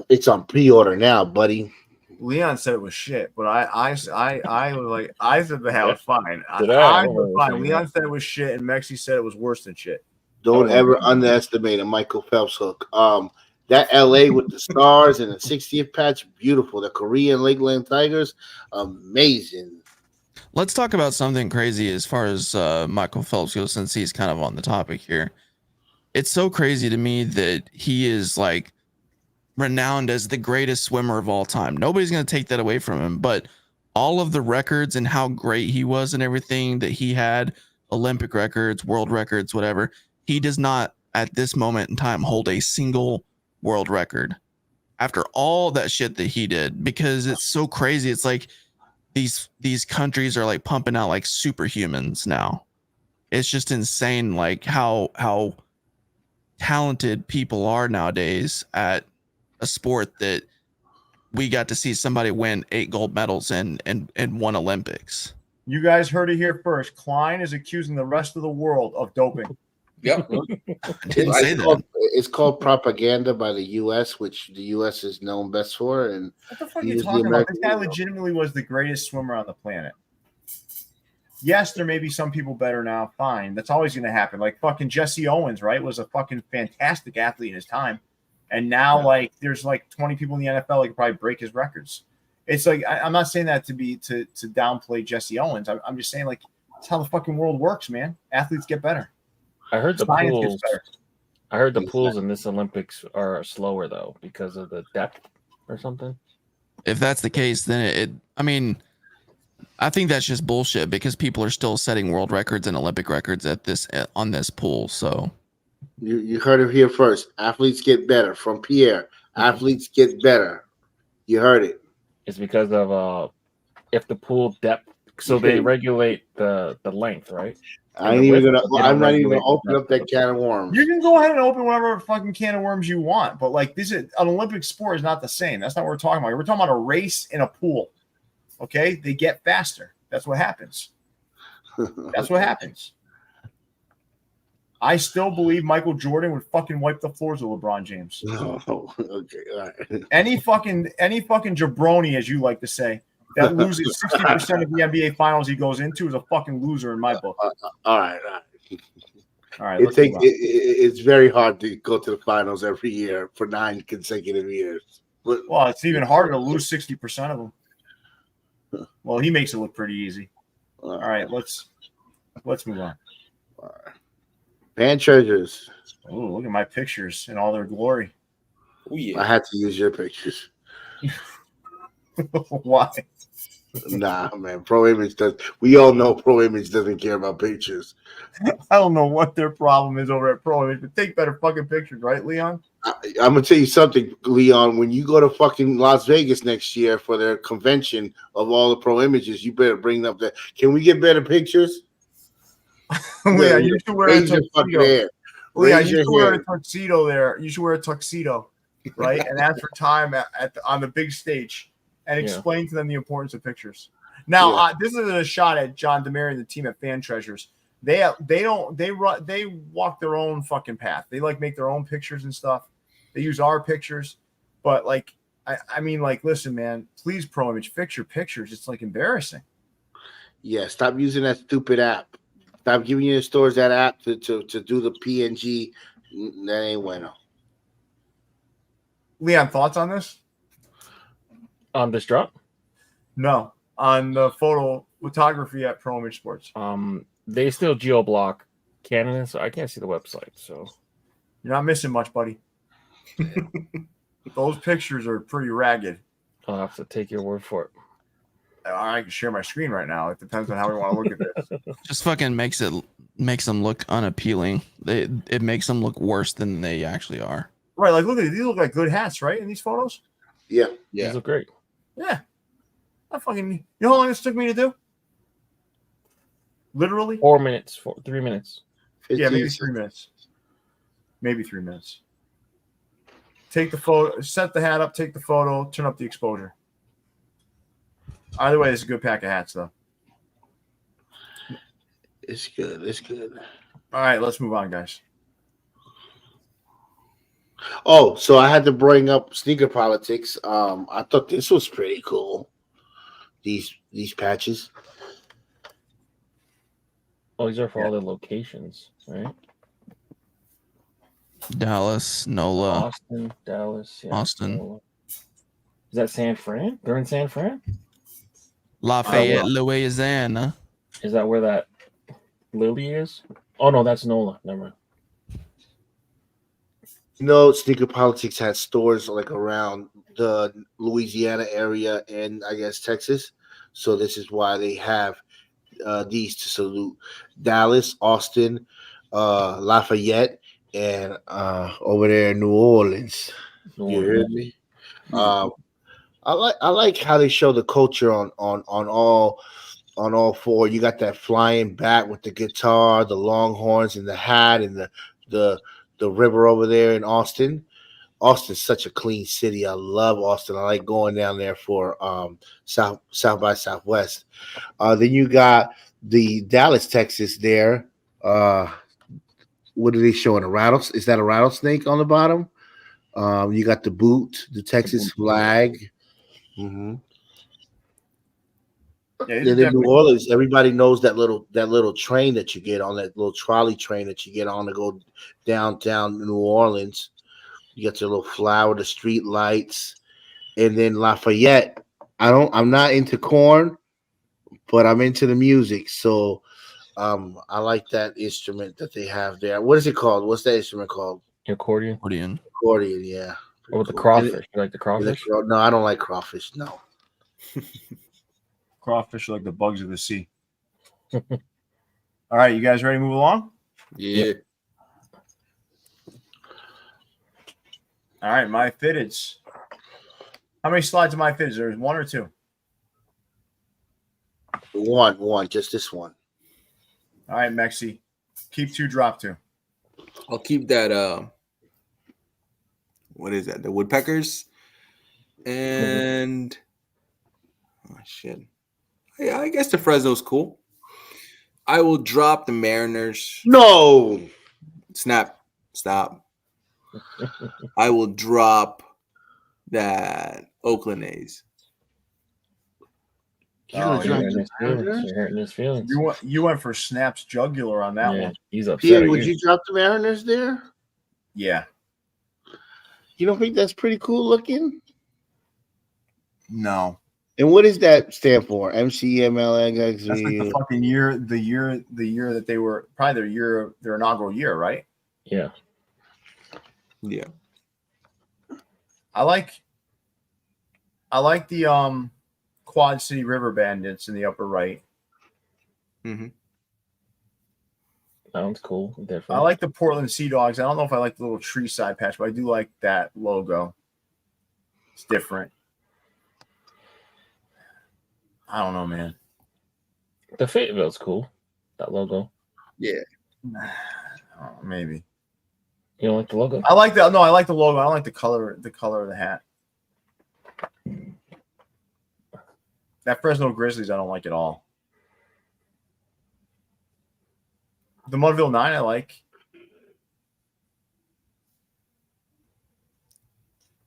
It's on pre-order now, buddy. Leon said it was shit, but I was like, I said the hell was fine. I was fine. Leon said it was shit, and Mexi said it was worse than shit. Don't ever underestimate a Michael Phelps hook. That LA with the stars and the 60th patch, beautiful. The Korean Lakeland Tigers, amazing. Let's talk about something crazy as far as Michael Phelps goes, since he's kind of on the topic here. It's so crazy to me that he is like renowned as the greatest swimmer of all time. Nobody's going to take that away from him, but all of the records and how great he was and everything that he had, Olympic records, world records, whatever, he does not at this moment in time hold a single world record after all that shit that he did, because it's so crazy. It's like these countries are like pumping out like superhumans now. It's just insane, like how talented people are nowadays at a sport that we got to see somebody win 8 gold medals in 1 Olympics. You guys heard it here first. Klein is accusing the rest of the world of doping. Yep. I didn't say that. It's called propaganda by the U.S., which the U.S. is known best for. And what the fuck are you talking about? This guy legitimately was the greatest swimmer on the planet. Yes, there may be some people better now. Fine. That's always going to happen. Like fucking Jesse Owens, right? Was a fucking fantastic athlete in his time. And now, like, there's like 20 people in the NFL that could probably break his records. It's like, I'm not saying that to downplay Jesse Owens. I'm just saying, like, that's how the fucking world works, man. Athletes get better. I heard the pools. I heard the pools in this Olympics are slower though because of the depth or something. If that's the case, then I mean, I think that's just bullshit, because people are still setting world records and Olympic records on this pool. So you heard it here first. Athletes get better from Pierre. Athletes get better. You heard it. It's because of if the pool depth, so they regulate the length, right? I'm not even gonna open up that can of worms. You can go ahead and open whatever fucking can of worms you want, but like this is an Olympic sport is not the same. That's not what we're talking about. We're talking about a race in a pool. Okay, they get faster. That's what happens. That's what happens. I still believe Michael Jordan would fucking wipe the floors with LeBron James. Oh, okay, all right. Any fucking jabroni, as you like to say, that loses 60% of the NBA finals he goes into is a fucking loser in my book. All right. It's very hard to go to the finals every year for 9 consecutive years. Well, it's even harder to lose 60% of them. Well, he makes it look pretty easy. All right, let's move on. All right. Fan treasures. Oh, look at my pictures in all their glory. Oh, yeah. I had to use your pictures. Why? Nah, man. Pro Image does. We all know Pro Image doesn't care about pictures. I don't know what their problem is over at Pro Image, but take better fucking pictures, right, Leon? I'm gonna tell you something, Leon. When you go to fucking Las Vegas next year for their convention of all the Pro Images, you better bring up that. Can we get better pictures? Yeah, you should wear a tuxedo. Yeah, you should wear a tuxedo there. You should wear a tuxedo, right? And ask for time on the big stage and explain to them the importance of pictures. Now, this is a shot at John Demary and the team at Fan Treasures. They walk their own fucking path. They like make their own pictures and stuff. They use our pictures, but like, I mean, like, listen, man, please, Pro Image, fix your pictures. It's like embarrassing. Yeah, stop using that stupid app. Stop giving your stores that app to do the PNG. That ain't bueno. Leon, thoughts on this? On this drop? No, on the photography at Pro Image Sports. They still geo-block Canada, so I can't see the website. So you're not missing much, buddy. Those pictures are pretty ragged. I'll have to take your word for it. I can share my screen right now. It depends on how we want to look at this. Just fucking makes them look unappealing. It makes them look worse than they actually are. Right, like look at these look like good hats, right? In these photos. Yeah. These look great. Yeah, You know how long this took me to do? Literally 4 minutes, 3 minutes. Yeah, maybe 3 minutes. Maybe 3 minutes. Take the photo, set the hat up, take the photo, turn up the exposure. Either way, it's a good pack of hats, though. It's good. It's good. All right, let's move on, guys. Oh, so I had to bring up sneaker politics. I thought this was pretty cool. These patches. Oh, these are for all the locations, right? Dallas, NOLA, Austin, Dallas, yeah, Austin. NOLA. Is that San Fran? They're in San Fran? Lafayette, Louisiana. Is that where that Lily is? Oh, no, that's NOLA. Never mind. You know, Sneaker Politics has stores like around the Louisiana area and I guess Texas. So this is why they have these to salute Dallas, Austin, Lafayette, and over there in New Orleans. You heard me? I like how they show the culture on all four. You got that flying bat with the guitar, the Longhorns, and the hat, and the river over there in Austin. Austin's such a clean city. I love Austin. I like going down there for South by Southwest. Then you got the Dallas, Texas there. What are they showing? Is that a rattlesnake on the bottom? You got the boot, the Texas flag. Mm-hmm. Yeah, then in New Orleans, everybody knows that little train that you get on, that little trolley train that you get on to go downtown New Orleans. You got your little flower, the street lights, and then Lafayette. I'm not into corn, but I'm into the music. So I like that instrument that they have there. What is it called? What's that instrument called? Accordion. Accordion, yeah. Or with the crawfish. You like the crawfish? No, I don't like crawfish. No. Crawfish are like the bugs of the sea. All right, you guys ready to move along? Yeah. All right, MyFitteds. How many slides of MyFitteds? There's one or two? One, just this one. All right, Mexi. Keep two, drop two. I'll keep that. What is that? The woodpeckers. And oh shit. Yeah, I guess the Fresno's cool. I will drop the Mariners. No. Snap. Stop. I will drop that Oakland A's. You're hurting his feelings. You went for Snap's jugular on that one. He's upset. Pierre, would you drop the Mariners there? Yeah. You don't think that's pretty cool looking? No. And what does that stand for? MCMLXV. That's like the fucking year that they were probably their inaugural year, right? Yeah. Yeah. I like the Quad City River Bandits in the upper right. Mm-hmm. That one's cool. Definitely. I like the Portland Sea Dogs. I don't know if I like the little tree side patch, but I do like that logo. It's different. I don't know, man. The Fayetteville's cool. That logo. Yeah. Oh, maybe. You don't like the logo? I like that. No, I like the logo. I don't like the color of the hat. That Fresno Grizzlies, I don't like at all. The Mudville 9, I like.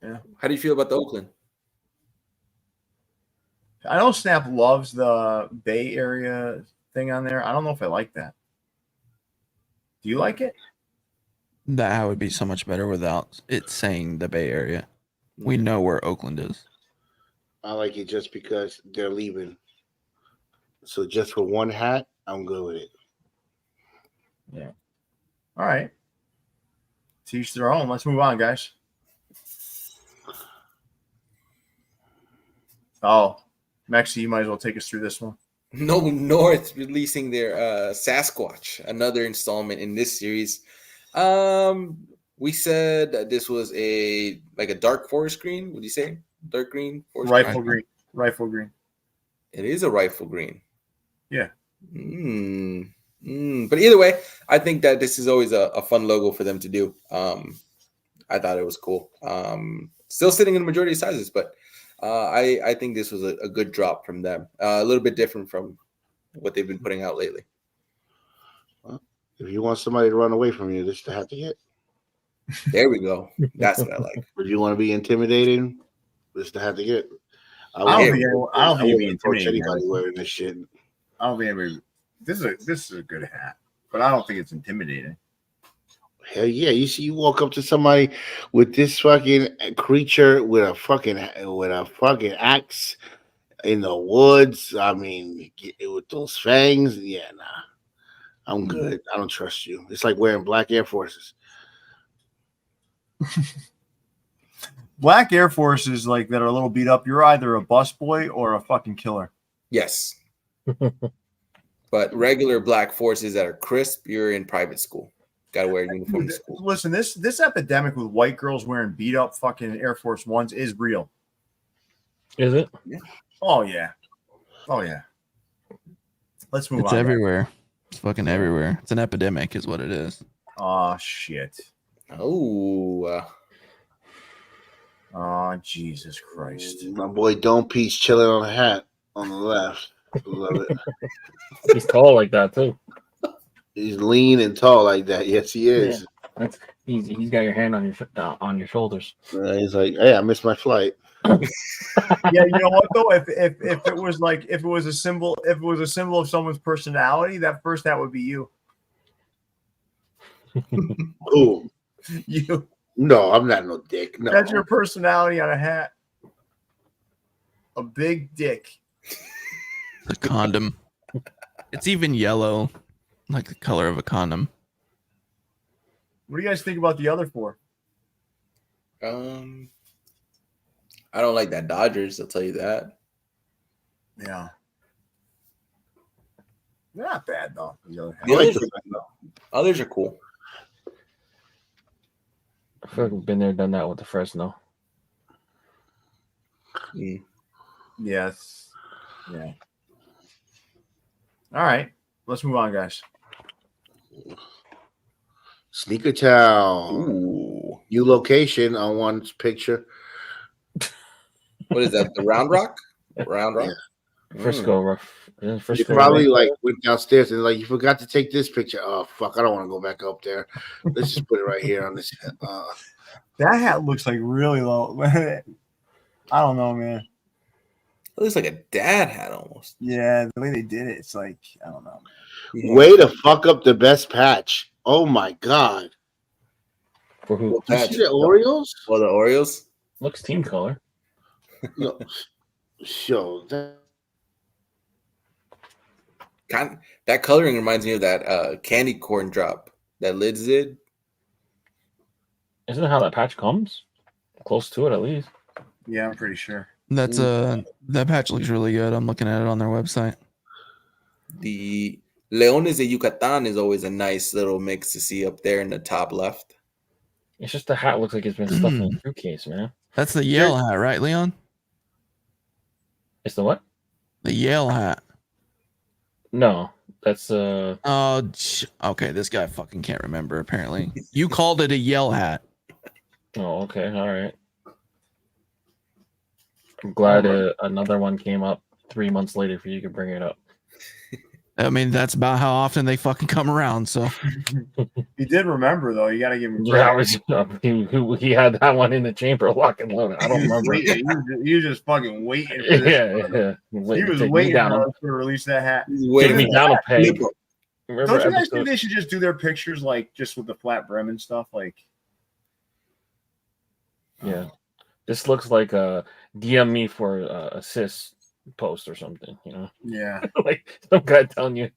Yeah. How do you feel about the Oakland? I know Snap loves the Bay Area thing on there. I don't know if I like that. Do you like it? That would be so much better without it saying the Bay Area. We know where Oakland is. I like it just because they're leaving. So just for one hat, I'm good with it. Yeah. All right. To each their own. Let's move on, guys. Oh, Mexi, you might as well take us through this one. No North releasing their Sasquatch, another installment in this series. We said that this was a dark forest green. Would you say dark green? Rifle green. It is a rifle green. Yeah. But either way, I think that this is always a fun logo for them to do. I thought it was cool. Still sitting in the majority of sizes, but I think this was a good drop from them. A little bit different from what they've been putting out lately. Well, if you want somebody to run away from you, this is the hat to get. There we go. That's what I like. If you want to be intimidating, this is the hat to get. I don't think you'd be approach intimidating anybody wearing this shit. I don't think anybody. This is a good hat, but I don't think it's intimidating. Hell yeah! You see, you walk up to somebody with this fucking creature with a fucking axe in the woods. I mean, with those fangs. Yeah, nah. I'm good. I don't trust you. It's like wearing black Air Forces. Black Air Forces like that are a little beat up. You're either a busboy or a fucking killer. Yes. But regular black forces that are crisp, you're in private school. Got to wear a uniform to school. Listen, this epidemic with white girls wearing beat up fucking Air Force Ones is real. Is it? Yeah. Oh yeah. Oh yeah. Let's move on. It's everywhere. It's fucking everywhere. It's an epidemic, is what it is. Oh shit. Oh. Oh Jesus Christ. My boy Don't Peace chilling on a hat on the left. Love it. He's tall like that too. He's lean and tall like that. Yes, he is. Yeah. He's got your hand on your shoulders. He's like, hey, I missed my flight. Yeah, you know what though? If it was a symbol of someone's personality, that would be you. Who? You. No, I'm not no dick. No. That's your personality on a hat. A big dick. The condom. It's even yellow, like the color of a condom. What do you guys think about the other four? I don't like that Dodgers. I'll tell you that. Yeah. They're not bad though. Others are cool. I feel like we've been there, done that with the Fresno. Yes. Yeah. All right. Let's move on, guys. Sneaker Town. Ooh. New location on one picture. What is that? The Round Rock? Round Rock? Yeah. Frisco. You probably like went downstairs and like you forgot to take this picture. Oh fuck! I don't want to go back up there. Let's just put it right here on this. That hat looks like really low. I don't know, man. It looks like a dad hat almost. Yeah, the way they did it, it's like I don't know. Yeah. Way to fuck up the best patch. Oh my god! For who? What You patch? see the Orioles? Oh, the Orioles? Looks team color. No, show that. That coloring reminds me of that candy corn drop that Lids did. Isn't that how that patch comes? Close to it, at least. Yeah, I'm pretty sure. That's that patch looks really good. I'm looking at it on their website. The Leones de Yucatan is always a nice little mix to see up there in the top left. It's just the hat looks like it's been stuffed in a suitcase, man. That's the Yale hat, right, Leon? It's the what? The Yale hat. No, that's Oh, okay. This guy fucking can't remember. Apparently, you called it a Yale hat. Oh, okay, all right. I'm glad another one came up 3 months later for you to bring it up. I mean, that's about how often they fucking come around. So He did remember though. You got to give him Yeah, credit. he had that one in the chamber lock and loaded. I don't remember. You just fucking waiting. For this. Yeah. He was waiting for us to release that hat. Take me down a peg. Don't you guys think they should just do their pictures like just with the flat brim and stuff? Like, Yeah, this looks like a DM me for assist post or something. You know, yeah, like some guy telling you,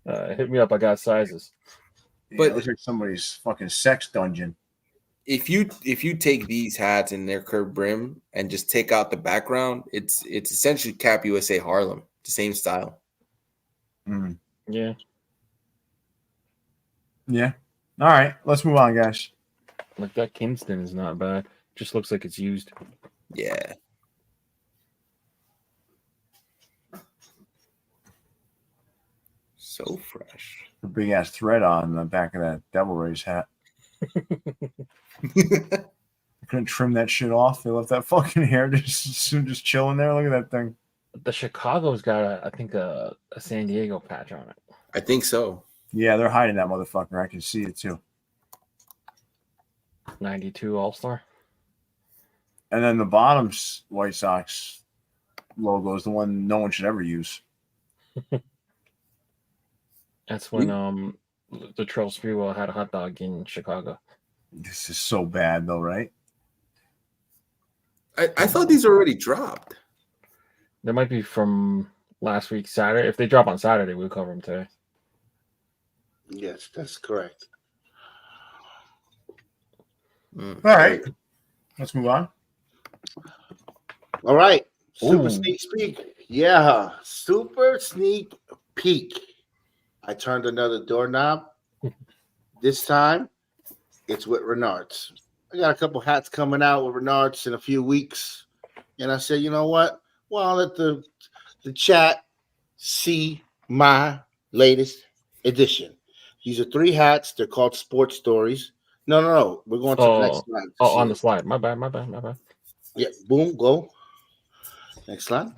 hit me up. I got sizes. but it looks like somebody's fucking sex dungeon. If you take these hats and their curved brim and just take out the background, it's essentially Cap USA Harlem, the same style. Mm. Yeah. Yeah. All right, let's move on, guys. Like that Kingston is not bad. Just looks like it's used. Yeah. So fresh. The big ass thread on the back of that Devil Rays hat. Couldn't trim that shit off. They left that fucking hair just chilling there. Look at that thing. The Chicago's got, I think, a San Diego patch on it. I think so. Yeah, they're hiding that motherfucker. I can see it too. 92 All-Star. And then the bottom's White Sox logo is the one no one should ever use. That's when the Trail Speedwell had a hot dog in Chicago. This is so bad though, right? I thought these already dropped. They might be from last week Saturday. If they drop on Saturday, we'll cover them today. Yes, that's correct. All right. Let's move on. All right. Super Ooh. sneak peek. Yeah. Super sneak peek. I turned another doorknob. This time, it's with Renard's. I got a couple hats coming out with Renard's in a few weeks. And I said, you know what? Well, I'll let the chat see my latest edition. These are 3 hats. They're called Sports Stories. No. We're going to the next slide. Oh, on the slide. My bad. Yeah, boom, go. Next slide.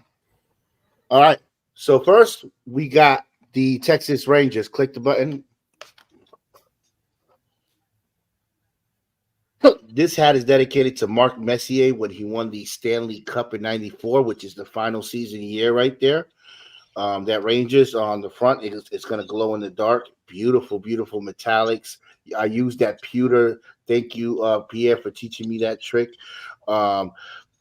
All right. So first, we got the Texas Rangers. Click the button. This hat is dedicated to Mark Messier when he won the Stanley Cup in '94, which is the final season year right there. That Rangers on the front, it's going to glow in the dark. Beautiful, beautiful metallics. I used that pewter. Thank you, Pierre, for teaching me that trick.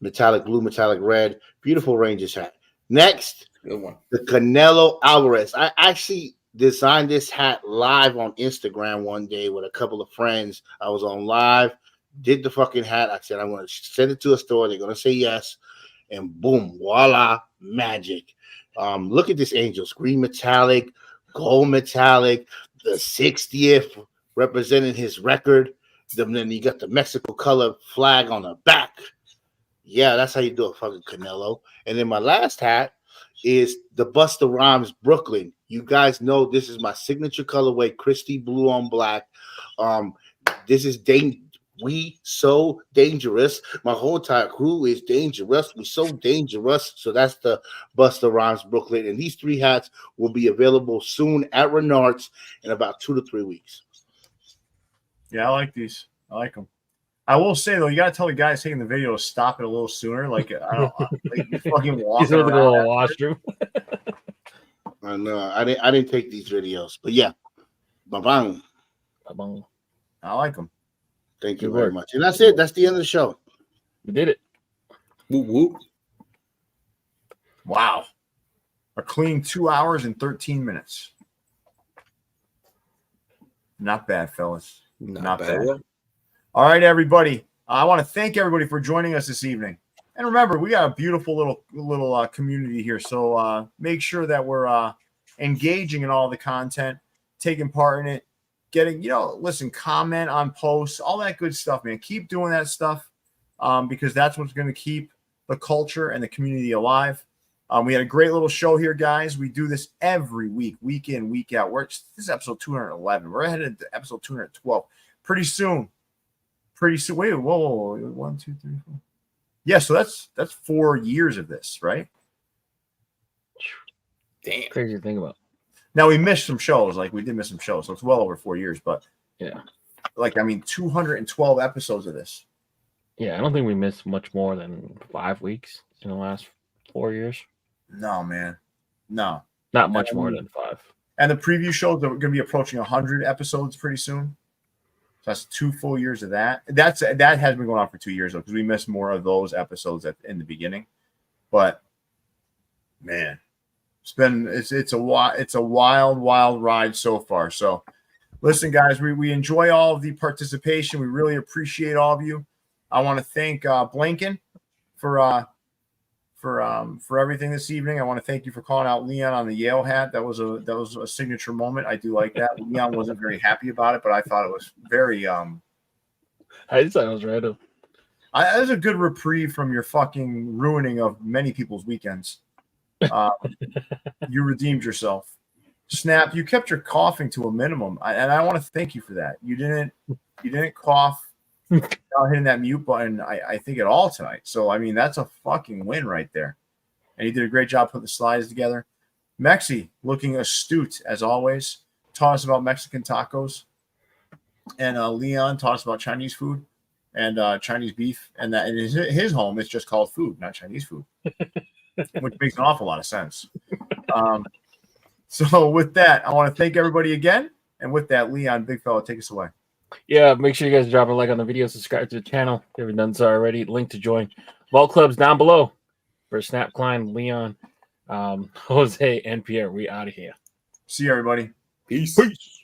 Metallic blue, metallic red. Beautiful Rangers hat. Next, Good one. the Canelo Alvarez. I actually designed this hat live on Instagram one day with a couple of friends. I was on live, did the fucking hat. I said, I'm going to send it to a store. They're going to say yes. And boom, voila, magic. Look at this Angels. Green metallic, gold metallic, the 60th representing his record. Then you got the Mexico color flag on the back. Yeah, that's how you do it, fucking Canelo. And then my last hat is the Busta Rhymes Brooklyn. You guys know this is my signature colorway, Christy blue on black. This is we so dangerous. My whole entire crew is dangerous. We so dangerous. So that's the Busta Rhymes Brooklyn. And these 3 hats will be available soon at Renard's in about 2 to 3 weeks. Yeah, I like these. I like them. I will say though, you gotta tell the guys taking the video to stop it a little sooner. Like I don't like you fucking walking He's over the around. little washroom. I know. I didn't take these videos, but yeah. Bye-bye. I like them. Thank you Good very work. much. And that's it. That's the end of the show. We did it. Whoop, whoop. Wow. A clean 2 hours and 13 minutes. Not bad, fellas. Not bad. All right, everybody. I want to thank everybody for joining us this evening. And remember, we got a beautiful little community here. So make sure that we're engaging in all the content, taking part in it, getting, listen, comment on posts, all that good stuff, man. Keep doing that stuff because that's what's going to keep the culture and the community alive. We had a great little show here, guys. We do this every week, week in, week out. This is episode 211. We're headed to episode 212. Pretty soon. Wait, whoa. 1, 2, 3, 4. Yeah, so that's 4 years of this, right? Damn. Crazy to think about. Now we missed some shows, we did miss some shows, so it's well over 4 years. But yeah, 212 episodes of this. Yeah, I don't think we missed much more than 5 weeks in the last 4 years. No, man, no, not much more than 5. And the preview shows that we're going to be approaching 100 episodes pretty soon. So that's 2 full years of that. That has been going on for 2 years though, because we missed more of those episodes in the beginning. But man, it's a wild ride so far. So listen, guys, we enjoy all of the participation. We really appreciate all of you. I want to thank Blanken for everything this evening. I want to thank you for calling out Leon on the Yale hat. That was a signature moment. I do like that. Leon wasn't very happy about it, but I thought it was very I just thought it was random. That was a good reprieve from your fucking ruining of many people's weekends. You redeemed yourself. Snap, you kept your coughing to a minimum, and I want to thank you for that. You didn't cough without hitting that mute button. I think at all tonight. So I mean, that's a fucking win right there. And you did a great job putting the slides together. Mexi, looking astute as always, taught us about Mexican tacos, and Leon taught us about Chinese food and Chinese beef, and that in his home it's just called food, not Chinese food, which makes an awful lot of sense. So with that, I want to thank everybody again. And with that, Leon, big fella, take us away. Yeah, make sure you guys drop a like on the video, subscribe to the channel if you haven't done so already. Link to join Vault Clubs down below. For Snap, Klein, Leon, Jose, and Pierre, we out of here. See you, everybody. Peace. Peace.